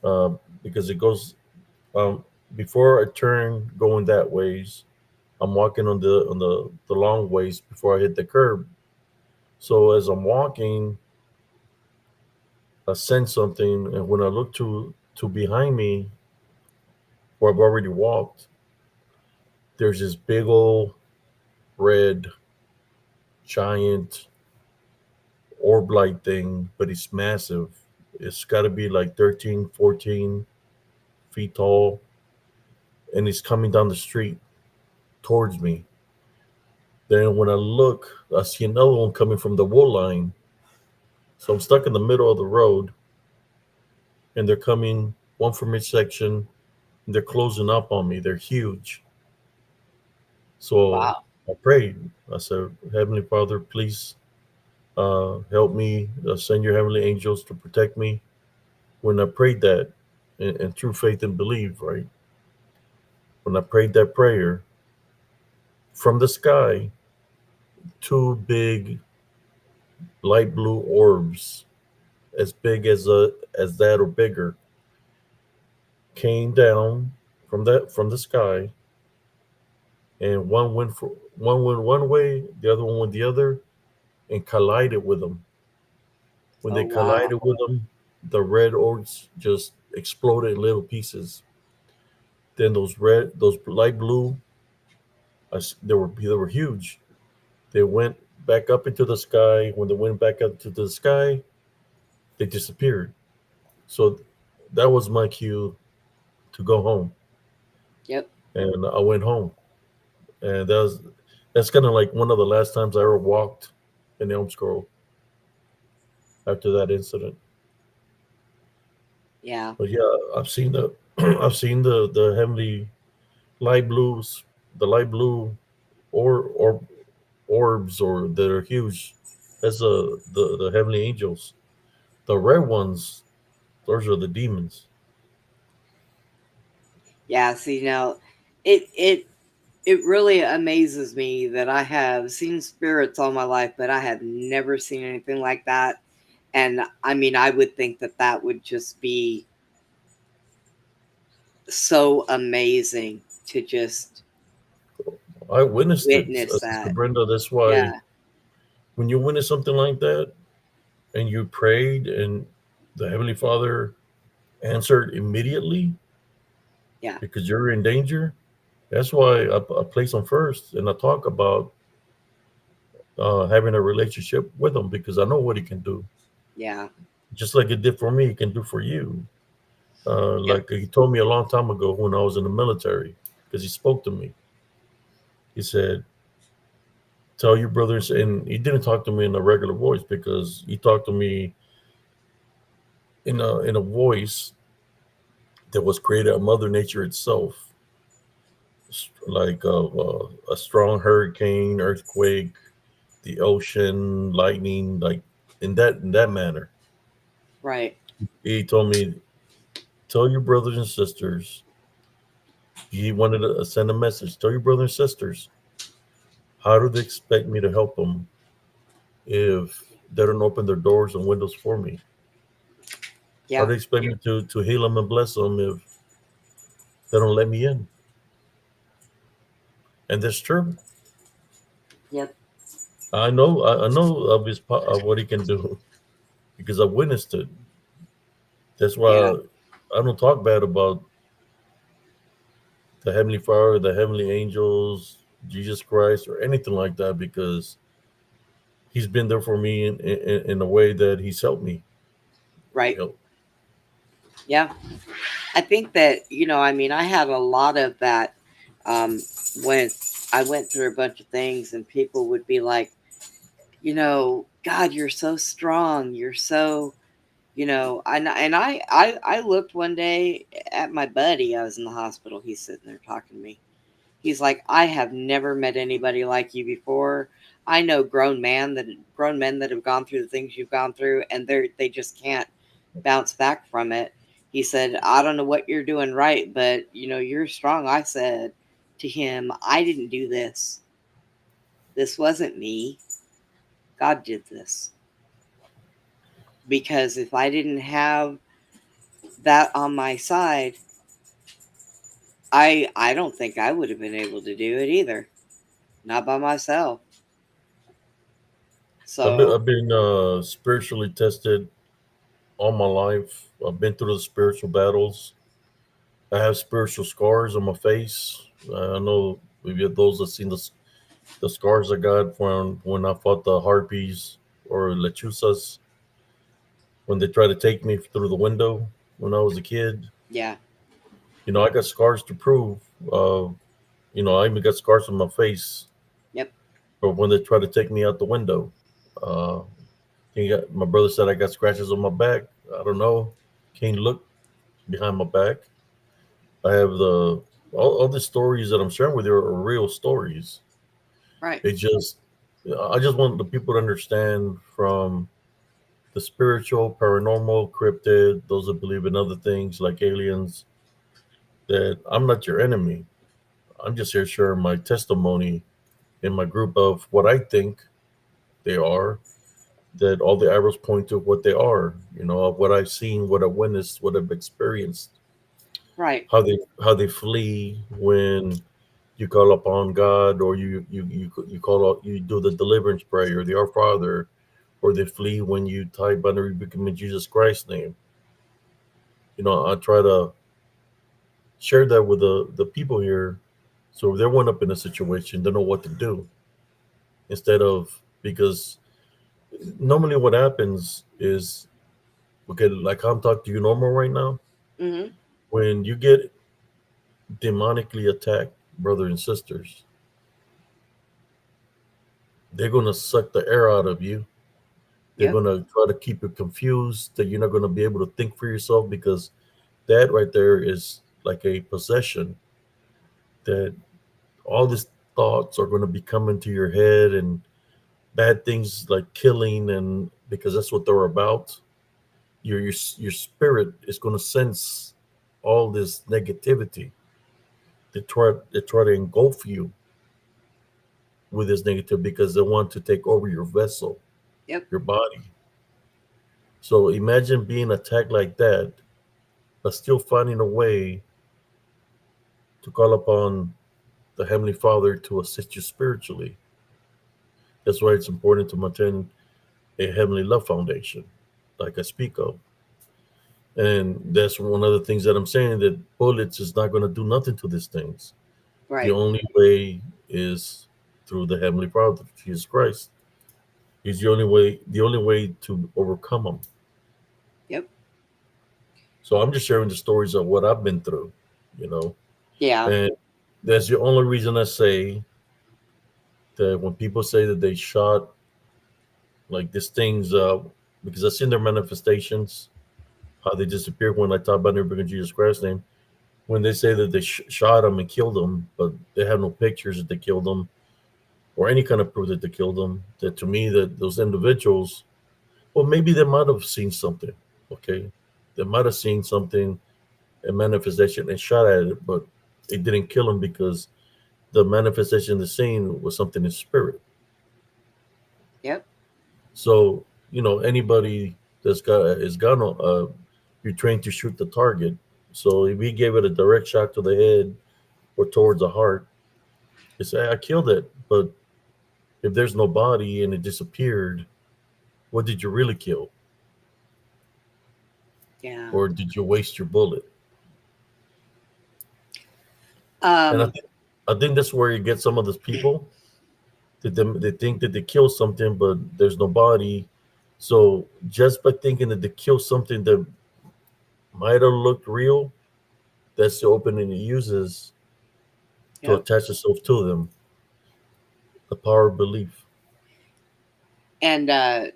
uh, because it goes um, before I turn going that ways. I'm walking on the long ways before I hit the curb. So as I'm walking, I sense something, and when I look to behind me, where I've already walked, there's this big old red giant orb light thing, but it's massive. It's got to be like 13, 14 feet tall, and it's coming down the street towards me. Then when I look, I see another one coming from the wool line. So I'm stuck in the middle of the road, and they're coming one from each section, and they're closing up on me. They're huge. So Wow. I prayed. I said, Heavenly Father, please help me. Send your heavenly angels to protect me. When I prayed that, and through faith and belief, right? When I prayed that prayer, from the sky, two big light blue orbs, as big as that or bigger, came down from the sky, and one went one way, the other one went the other, and collided with them. When Oh, they wow. collided with them, the red orbs just exploded in little pieces. Then those light blue, they were huge. They went back up into the sky. When they went back up to the sky, they disappeared. So that was my cue to go home, Yep. and I went home. And that's kind of like one of the last times I ever walked in Elm Grove after that incident. Yeah. But yeah, I've seen the I've seen the heavenly light blues, the light blue or orbs or that are huge. That's the heavenly angels. The red ones, those are the demons. Yeah. See, now it, it, it really amazes me that I have seen spirits all my life, but I have never seen anything like that. And I mean, I would think that that would just be so amazing to just I witnessed it, witness Sister that. Brenda. That's why Yeah. when you witness something like that and you prayed and the Heavenly Father answered immediately Yeah. because you're in danger, that's why I place Him first and I talk about having a relationship with Him because I know what He can do. Yeah. Just like it did for me, He can do for you. Yep. Like He told me a long time ago when I was in the military because He spoke to me. He said, tell your brothers, and He didn't talk to me in a regular voice because He talked to me in a voice that was created of Mother Nature itself, like a strong hurricane, earthquake, the ocean, lightning, like in that manner. Right. He told me, tell your brothers and sisters. He wanted to send a message. Tell your brothers and sisters, how do they expect me to help them if they don't open their doors and windows for me? How do Yeah. they expect me to heal them and bless them if they don't let me in? And that's true. Yep. I know of of what he can do because I witnessed it. That's Yeah. why. I don't talk bad about the Heavenly Father, the heavenly angels, Jesus Christ, or anything like that because He's been there for me in a way that He's helped me. Right. You know, Yeah. I think that, I mean, I had a lot of that um, when I went through a bunch of things, and people would be like, God, you're so strong. You're so, and I looked one day at my buddy. I was in the hospital. He's sitting there talking to me. He's like, I have never met anybody like you before. I know grown men that have gone through the things you've gone through, and they just can't bounce back from it. He said, I don't know what you're doing right, but you're strong. I said to him, I didn't do this. This wasn't me. God did this. Because if I didn't have that on my side, I don't think I would have been able to do it either. Not by myself. So, I've been spiritually tested all my life. I've been through the spiritual battles. I have spiritual scars on my face. I know maybe those that seen the scars I got from when I fought the harpies or lechusas when they tried to take me through the window when I was a kid. yeah. I got scars to prove. Uh, I even got scars on my face Yep. for when they tried to take me out the window. Uh, my brother said I got scratches on my back. I don't know. Can't look behind my back. I have all the stories that I'm sharing with you are real stories. Right. It just I just want the people to understand from the spiritual, paranormal, cryptid, those that believe in other things like aliens, that I'm not your enemy. I'm just here sharing my testimony in my group of what I think they are, that all the arrows point to what they are, of what I've seen, what I've witnessed, what I've experienced, Right. how they flee when you call upon God, or you call out, you do the deliverance prayer, the Our Father, or they flee when you type on the rebuke in Jesus Christ's name. I try to share that with the people here, so if they're one up in a situation, they know what to do instead of because normally what happens is okay, like I'm talking to you normal right now. Mm-hmm. When you get demonically attacked, brothers and sisters, they're gonna suck the air out of you. They're Yep. going to try to keep you confused that you're not going to be able to think for yourself because that right there is like a possession that all these thoughts are going to be coming to your head and bad things like killing and because that's what they're about. Your spirit is going to sense all this negativity. They try to engulf you with this negative because they want to take over your vessel, Yep. your body. So imagine being attacked like that, but still finding a way to call upon the Heavenly Father to assist you spiritually. That's why it's important to maintain a Heavenly Love Foundation, like I speak of. And that's one of the things that I'm saying that bullets is not going to do nothing to these things. The Right. only way is through the Heavenly Father, Jesus Christ. He's the only way to overcome them. Yep. So I'm just sharing the stories of what I've been through, you know. Yeah. And that's the only reason I say that when people say that they shot like these things because I've seen their manifestations, how they disappear when I talk about everybody in Jesus Christ's name. When they say that they shot them and killed them, but they have no pictures that they killed them or any kind of proof that they killed them, that to me that those individuals, well, maybe they might have seen something. Okay, they might have seen something, a manifestation, and shot at it, but it didn't kill them because the manifestation, the scene was something in spirit. Yep. So anybody that's got is gonna you're trained to shoot the target. So if he gave it a direct shot to the head or towards the heart, they say I killed it. But if there's no body and it disappeared, what did you really kill? Yeah. or did you waste your bullet? And Um, I think that's where you get some of those people that they think that they kill something, but there's no body. So just by thinking that they kill something that might have looked real, that's the opening it uses to yep. attach itself to them. The power of belief. And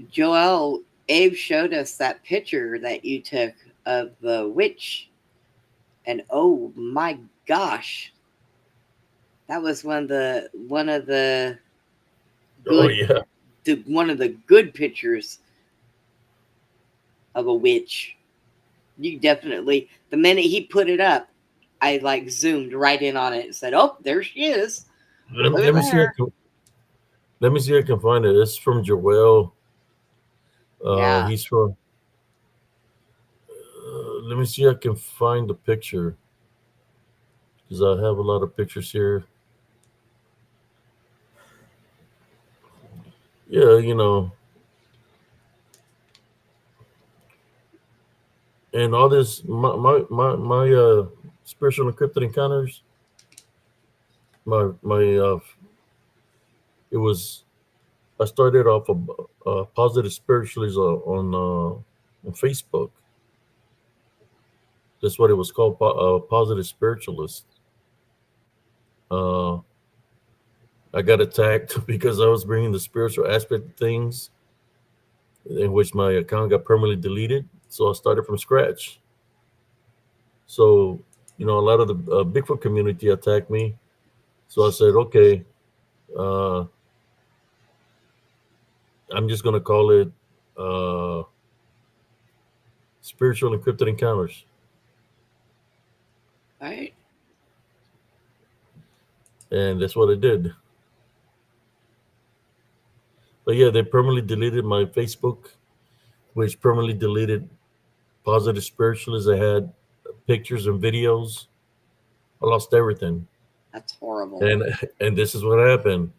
Joel, Abe showed us that picture that you took of the witch, and oh my gosh, that was one of the Oh good yeah, one of the good pictures of a witch. You definitely, the minute he put it up, I like zoomed right in on it and said, "Oh, there she is. Look at let me see. there." Let me see if I can find it. It's from Joel. Yeah. He's from. Let me see if I can find the picture because I have a lot of pictures here. Yeah, and all this my spiritual encrypted encounters. My it was I started off a positive spiritualism on Facebook. That's what it was called, positive spiritualist. Uh, I got attacked because I was bringing the spiritual aspect of things, in which my account got permanently deleted. So I started from scratch. So a lot of the Bigfoot community attacked me. So I said, okay, uh, I'm just gonna call it uh, spiritual encrypted encounters, Right. and that's what I did. But yeah, they permanently deleted my Facebook, which permanently deleted positive spiritualists. I had pictures and videos. I lost everything, That's horrible. and and this is what happened.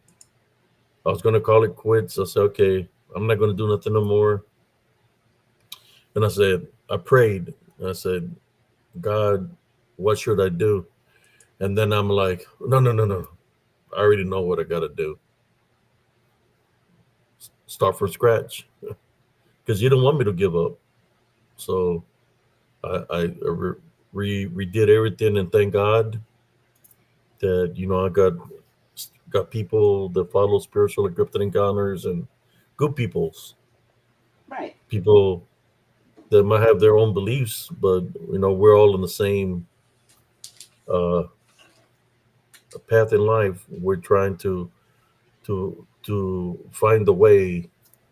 I was gonna call it quits. I said, okay, I'm not gonna do nothing no more. And I said, I prayed. I said, God, what should I do? And then I'm like, no, no, no, no. I already know what I gotta do. Start from scratch because you don't want me to give up. So I redid everything, and thank God that I got people that follow spiritual encrypted encounters and good Right. people that might have their own beliefs, but we're all in the same uh, path in life. We're trying to find the way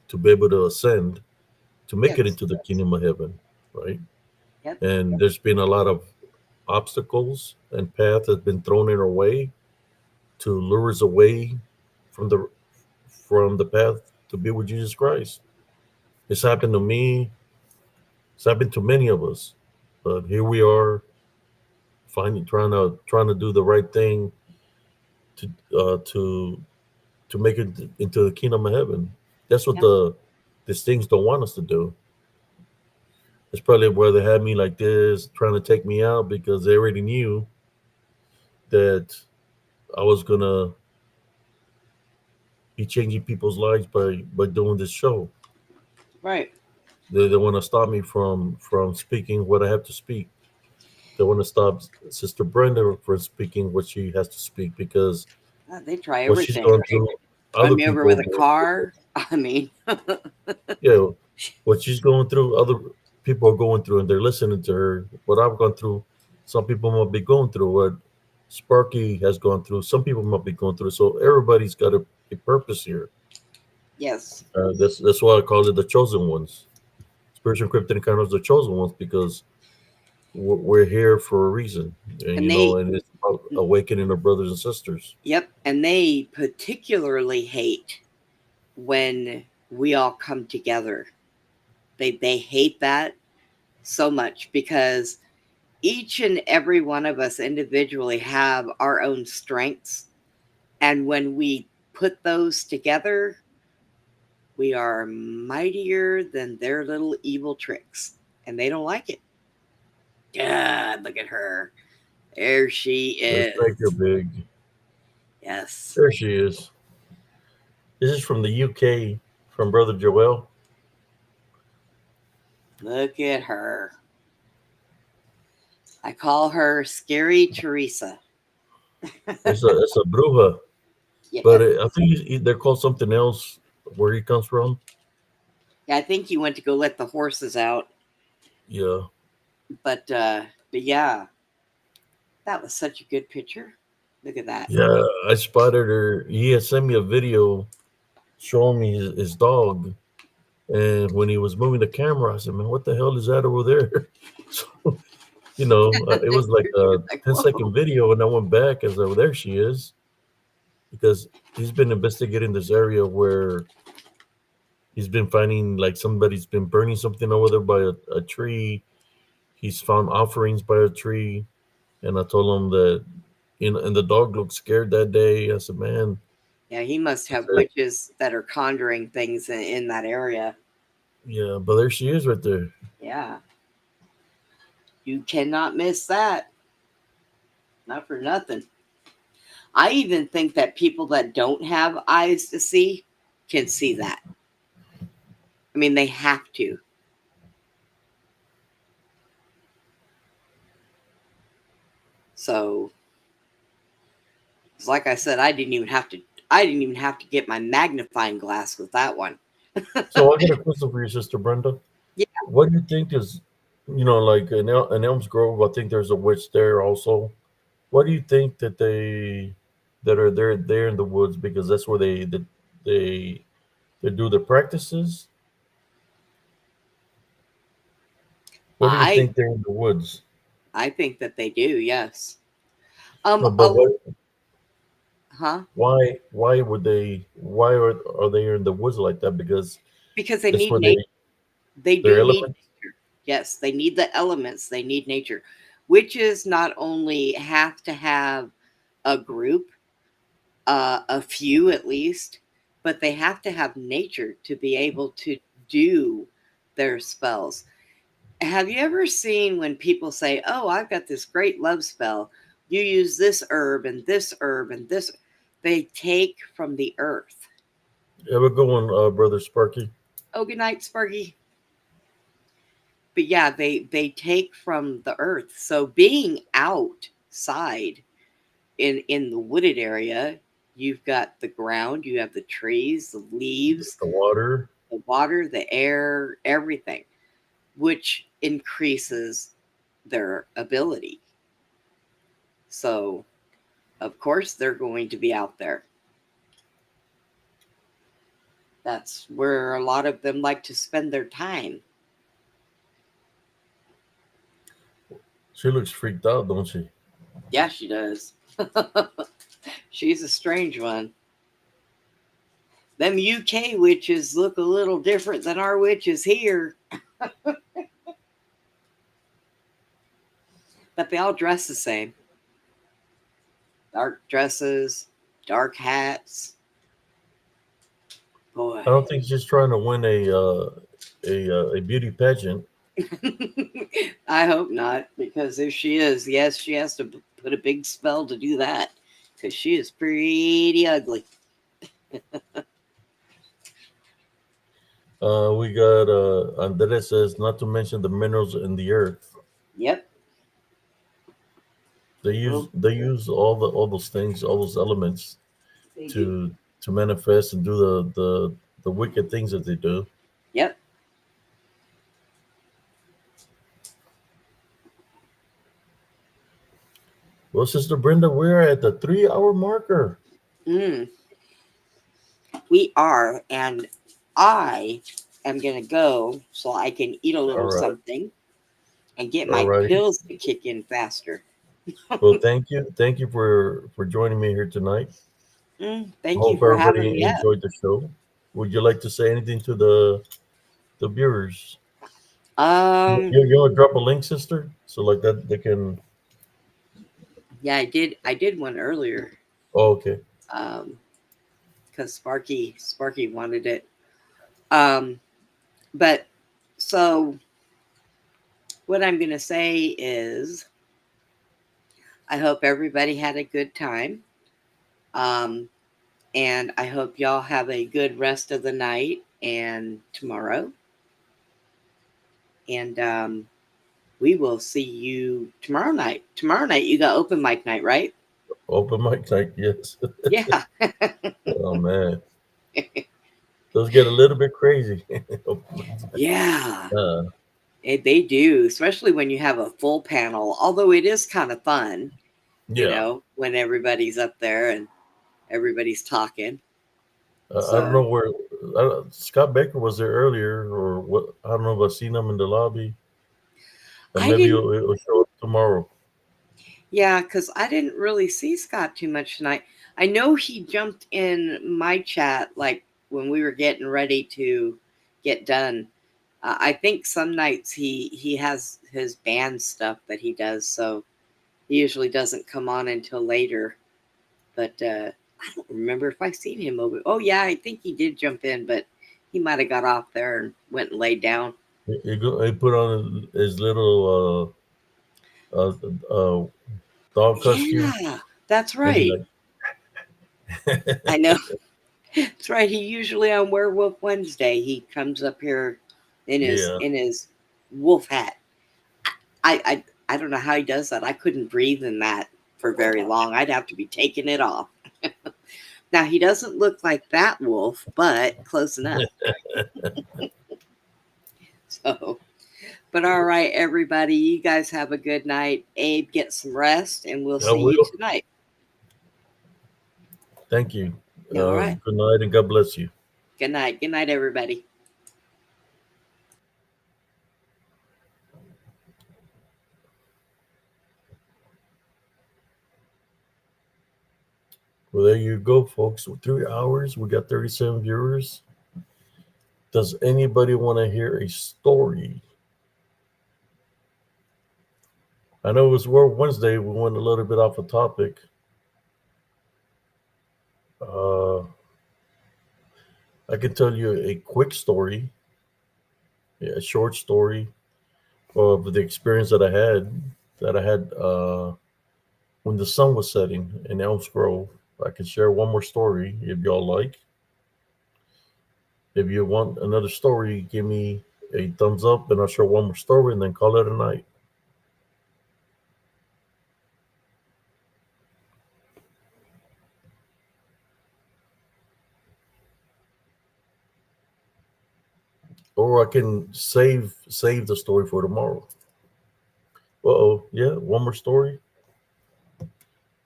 to be able to ascend to make it Yes. into the kingdom of heaven, right? Yep. And there's been a lot of obstacles and path has been thrown in our way to lure us away from the path to be with Jesus Christ. It's happened to me. It's happened to many of us. But here we are, finding trying to do the right thing to uh, to to make it into the kingdom of heaven. That's what Yep. these things don't want us to do. It's probably where they had me like this, trying to take me out because they already knew that I was gonna be changing people's lives by doing this show. Right. They want to stop me from speaking what I have to speak. They want to stop Sister Brenda from speaking what she has to speak because They try what she's everything. going through, Run other me over people with a going through. car. I mean, Yeah, what she's going through, other people are going through, and they're listening to her. What I've gone through, some people might be going through. What Sparky has gone through, some people might be going through. So everybody's got a purpose here. yes. That's why I call it the chosen ones. Spiritual encrypted encounters, the chosen ones, because we're here for a reason, and And they, and it's about awakening our brothers and sisters. yep. And they particularly hate when we all come together. They hate that so much because each and every one of us individually have our own strengths, and when we put those together, we are mightier than their little evil tricks. and they don't like it. God, look at her. There she Let's make her is. big. Yes. There she is. This is from the UK, from Brother Joel. Look at her. I call her Scary Teresa. It's a bruja, but Yes. I think they're called something else where he comes from. Yeah, I think you went to go let the horses out. Yeah, But yeah, that was such a good picture. Look at that. yeah. I spotted her. He had sent me a video showing me his dog, and when he was moving the camera, I said, "Man, what the hell is that over there?" So, it was like a You're like, 10-second whoa. video, and I went back and said, "Well, there she is," because he's been investigating this area where he's been finding like somebody's been burning something over there by a tree. He's found offerings by a tree, and I told him that, and the dog looked scared that day. I said, "Man," Yeah, he must I have said, witches that are conjuring things in that area. "Yeah, but there she is right there." Yeah, you cannot miss that. Not for nothing. I even think that people that don't have eyes to see can see that. I mean, they have to. So, like I said, I didn't even have to. I didn't even have to get my magnifying glass with that one. So I got a question for you, Sister Brenda. Yeah, What do you think is, like in Elms Grove? I think there's a witch there also. What do you think that are there in the woods, because that's where they they do the practices? What do you I think they're in the woods? I think that they do. Yes. No, but A, huh? why are they in the woods like that? Because Because they that's need where nature. They their do need elements. nature. Yes, they need the elements. They need nature. Witches not only have to have a group, a few at least, but they have to have nature to be able to do their spells. Have you ever seen when people say, "Oh, I've got this great love spell. You use this herb and this herb and this." They take from the earth. Ever going, Brother Sparky? Oh, good night, Sparky. But yeah, they take from the earth. So being outside in the wooded area, you've got the ground, you have the trees, the leaves, The water. the water, the air, everything, which increases their ability. So, of course, they're going to be out there. That's where a lot of them like to spend their time. She looks freaked out, don't she? Yeah, she does. She's a strange one. Them UK witches look a little different than our witches here, but they all dress the same. Dark dresses, dark hats. Boy. I don't think she's trying to win a beauty pageant. I hope not, because if she is, yes, she has to put a big spell to do that, because she is pretty ugly. We got Andres says not to mention the minerals in the earth. Yep. They use Well, all those things, all those elements they do. to manifest and do the wicked things that they do. Yep. Well, Sister Brenda, we're at the 3 hour marker. Mm, we are, and I am gonna go so I can eat a All little right, something and get all my righty. pills to kick in faster. Well, thank you for joining me here tonight. I Thank you hope for having me everybody up. enjoyed the show. Would you like to say anything to the viewers? Um, You want to drop a link, sister, so like that they can. yeah, I did. I did one earlier. Oh, okay. Um, because Sparky wanted it. Um, but so what I'm going to say is I hope everybody had a good time. Um, and I hope y'all have a good rest of the night and tomorrow. And we will see you tomorrow night. Tomorrow night, you got open mic night, right? Open mic night, yes. Yeah. Oh man, those get a little bit crazy. Yeah. uh, They do, especially when you have a full panel, although it is kind of fun, yeah, when everybody's up there and everybody's talking. I don't know So, where Scott Baker was there earlier, or what? I don't know if I've seen him in the lobby, and I maybe didn't, it'll show up tomorrow. yeah, because I didn't really see Scott too much tonight. I know he jumped in my chat like when we were getting ready to get done. I think some nights he has his band stuff that he does, so he usually doesn't come on until later. But I don't remember if I seen him over. Oh yeah, I think he did jump in, but he might have got off there and went and laid down. He put on his little uh, uh, dog costume, Yeah, that's and he right. I know. That's right. He usually on Werewolf Wednesday he comes up here in his yeah. in his wolf hat. I don't know how he does that. I couldn't breathe in that for very long. I'd have to be taking it off. Now he doesn't look like that wolf, but close enough. So, but all right, everybody, you guys have a good night. Abe, get some rest, and we'll I see you will. tonight. Thank you. All right. Good night and God bless you. Good night. Good night, everybody. Well, there you go, folks. 3 hours. We got 37 viewers. Does anybody want to hear a story? I know it was World Wednesday. We went a little bit off a topic. Uh, I can tell you a quick story, a short story of the experience that I had. When the sun was setting in Elms Grove. I can share one more story if y'all like. If you want another story, give me a thumbs up and I'll share one more story and then call it a night. Or I can save the story for tomorrow. Uh-oh, yeah, one more story.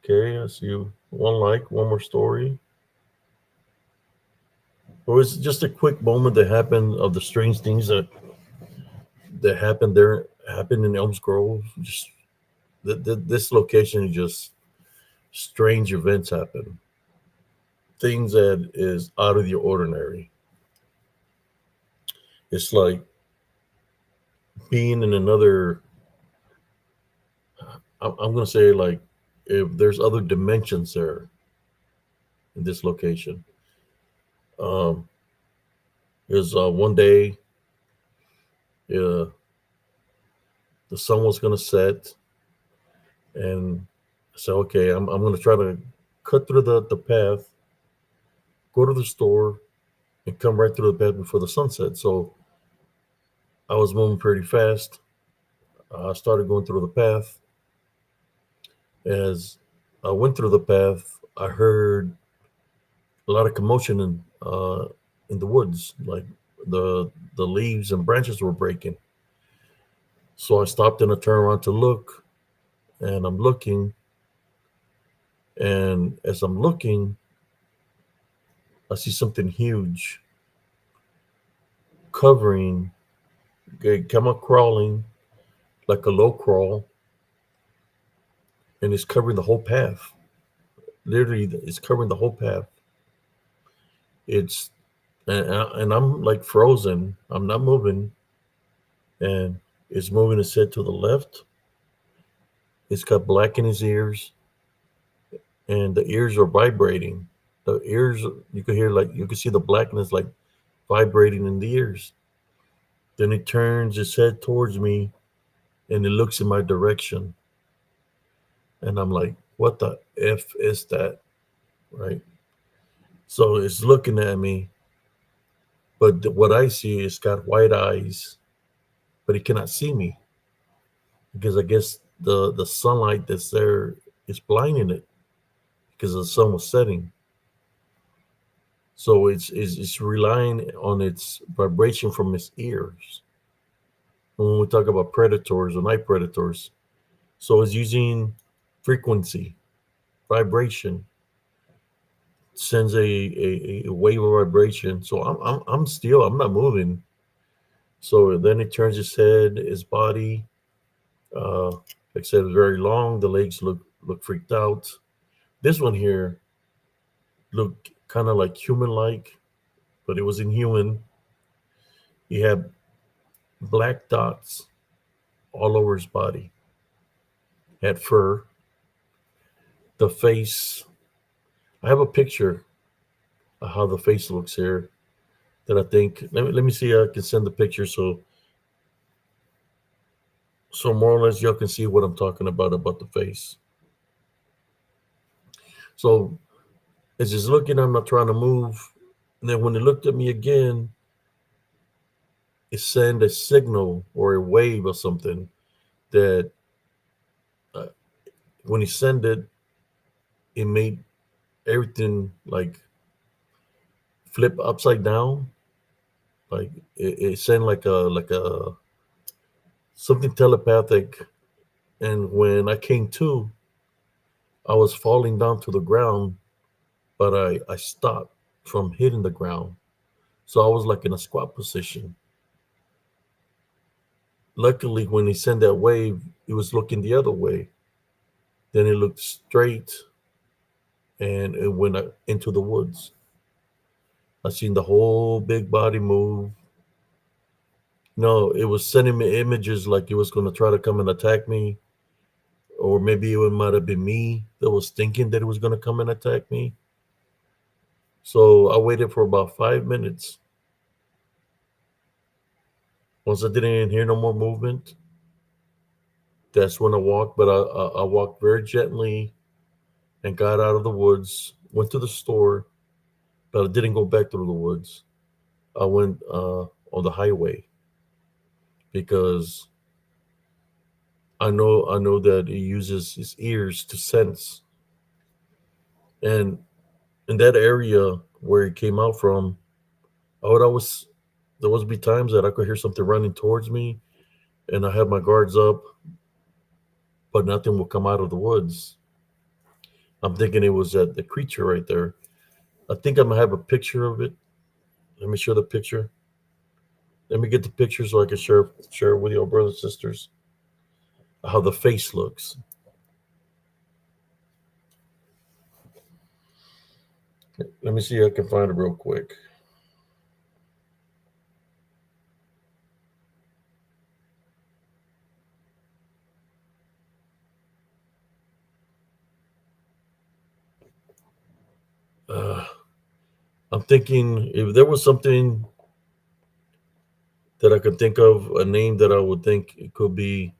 Okay, I see you. One like, one more story. Or it's just a quick moment that happened of the strange things that happened in Elms Grove. Just this location is just strange events happen. Things that is out of the ordinary. It's like being in another. I'm gonna say like if there's other dimensions there in this location. Um, is one day uh, the sun was gonna set, and I said, okay, I'm gonna try to cut through the path, go to the store, and come right through the path before the sunset. So I was moving pretty fast. I started going through the path. As I went through the path, I heard a lot of commotion in the woods, like the leaves and branches were breaking. So I stopped and I turned around to look, and I'm looking, and as I'm looking, I see something huge covering, it come up crawling like a low crawl, and it's covering the whole path. Literally, it's covering the whole path. It's and I'm like frozen. I'm not moving, and it's moving its head to the left. It's got black in his ears, and the ears are vibrating. The ears, you could hear like you could see the blackness like vibrating in the ears. Then it turns its head towards me, and it looks in my direction, and I'm like, what the f is that, right? So it's looking at me, but what I see is got white eyes, but it cannot see me because I guess the sunlight that's there is blinding it because the sun was setting. So it's relying on its vibration from its ears. When we talk about predators or night predators, so it's using frequency, vibration, sends a wave of vibration. So I'm still, I'm not moving. So then it turns its head, its body. Like I said, it's very long. The legs look freaked out. This one here looked kind of like human like, but it was inhuman. He had black dots all over his body. Had fur. The face. I have a picture of how the face looks here. That I think. Let me see. I can send the picture so more or less y'all can see what I'm talking about the face. So as he's looking, I'm not trying to move. And then when he looked at me again, it sent a signal or a wave or something that uh, when he sent it, it made everything like flip upside down. Like it sent like a something telepathic. And when I came to, I was falling down to the ground, but I stopped from hitting the ground. So I was like in a squat position. Luckily, when he sent that wave, he was looking the other way. Then it looked straight and it went into the woods. I seen the whole big body move. No, it was sending me images like it was going to try to come and attack me, or maybe it might have been me that was thinking that it was going to come and attack me. So I waited for about 5 minutes. Once I didn't hear no more movement, that's when I walked. But I walked very gently and got out of the woods. Went to the store, but I didn't go back through the woods. I went on the highway because I know that he uses his ears to sense. And in that area where it came out from, I would always there would be times that I could hear something running towards me, and I had my guards up, but nothing would come out of the woods. I'm thinking it was the creature right there. I think I'm gonna have a picture of it. Let me show the picture. Let me get the picture so I can share it with your brothers and sisters how the face looks. Let me see if I can find it real quick. Uh, I'm thinking if there was something that I could think of, a name that I would think it could be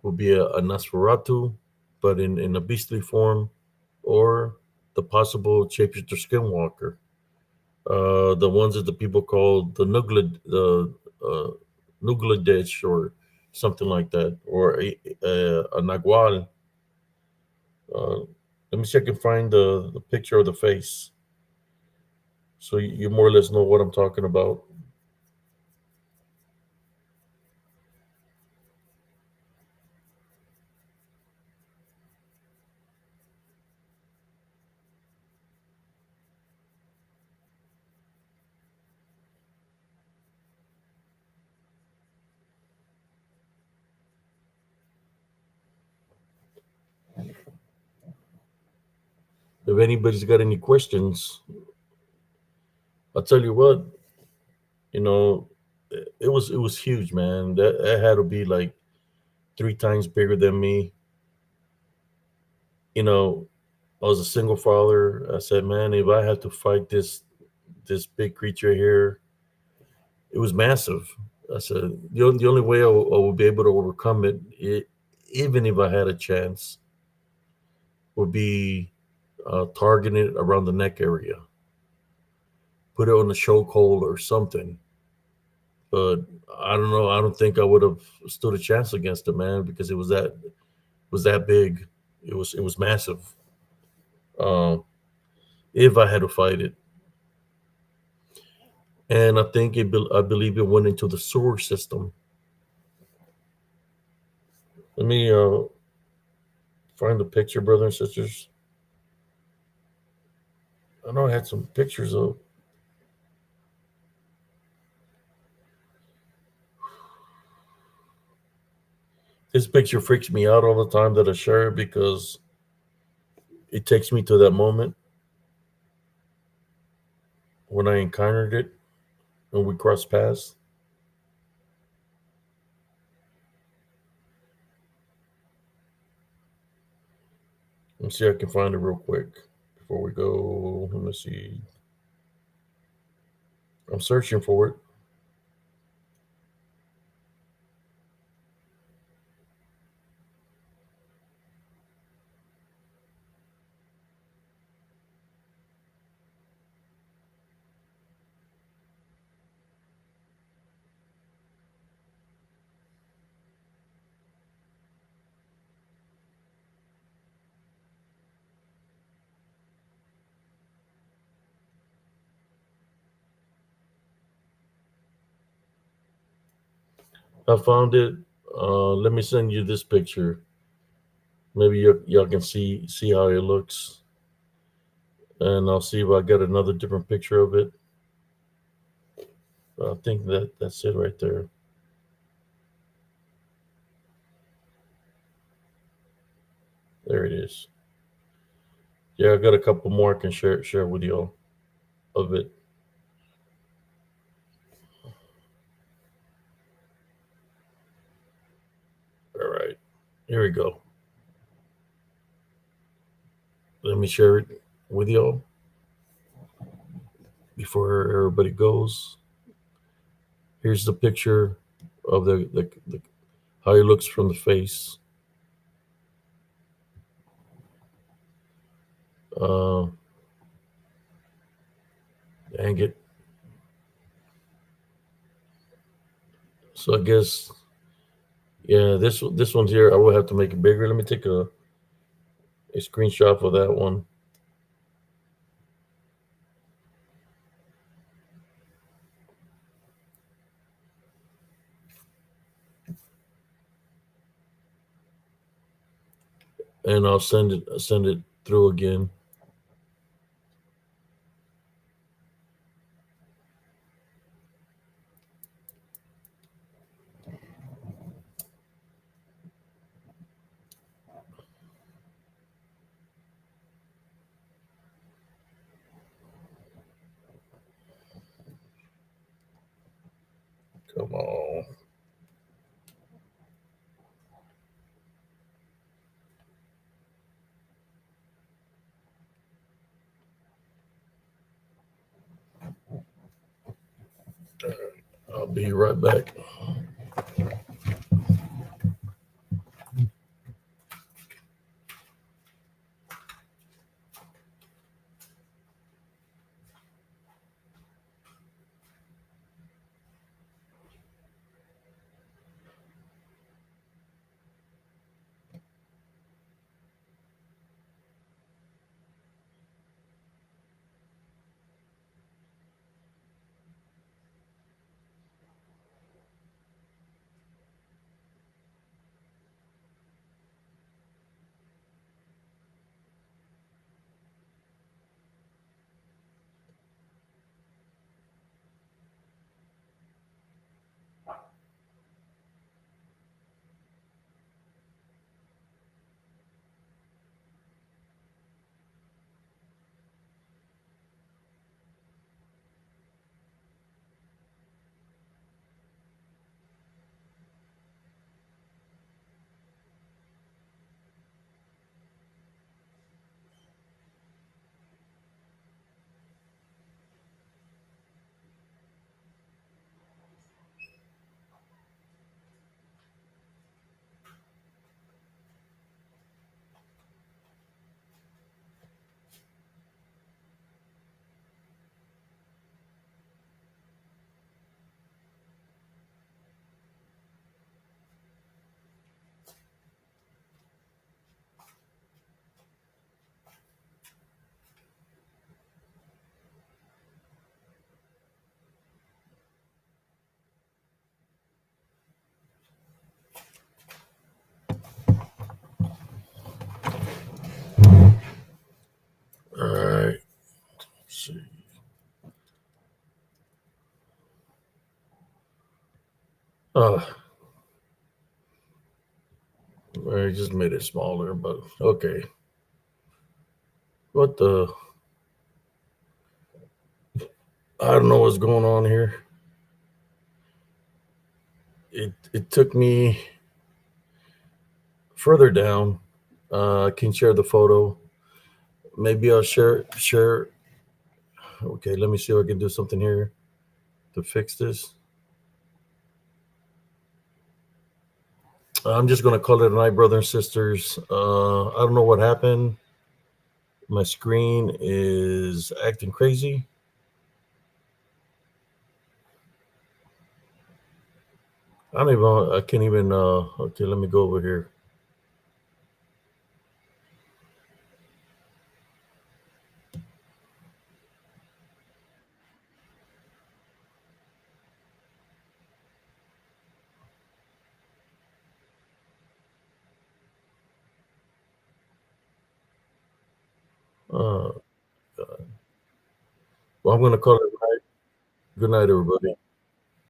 would be a Nosferatu, but in a beastly form, or the possible shapeshifter skinwalker. The ones that the people call the Nugladish or something like that, or a Nagual. Uh, let me see if I can find the picture of the face so you more or less know what I'm talking about. If anybody's got any questions, I'll tell you what, you know, it was huge, man. That had to be like 3 times bigger than me. You know, I was a single father. I said, man, if I had to fight this big creature here, it was massive. I said the only way I would be able to overcome it, even if I had a chance, would be targeting it around the neck area, put it on the chokehold or something. But I don't know. I don't think I would have stood a chance against it, man, because it was that big. It was massive. Uh, if I had to fight it, and I think I believe it went into the sewer system. Let me find the picture, brother and sisters. I know I had some pictures of this picture. Freaks me out all the time that I share it because it takes me to that moment when I encountered it and we crossed paths. Let me see if I can find it real quick before we go. Let me see. I'm searching for it. I found it. Let me send you this picture. Maybe y'all can see how it looks, and I'll see if I get another different picture of it. I think that's it right there. There it is. Yeah, I got a couple more I can share with y'all of it. All right, here we go. Let me share it with y'all before everybody goes. Here's the picture of the how he looks from the face. Uh, Dang it. So I guess yeah, this one's here. I will have to make it bigger. Let me take a screenshot for that one, and I'll send it through again. Come on. I'll be right back. see. Uh, I just made it smaller, but okay. What the? I don't know what's going on here. It took me further down. I can share the photo. Maybe I'll share. Okay, let me see if I can do something here to fix this. I'm just gonna call it a night, brother and sisters. I don't know what happened. My screen is acting crazy. I don't even. I can't even. Okay, let me go over here. Uh, well, I'm gonna call it a night. Good night, everybody.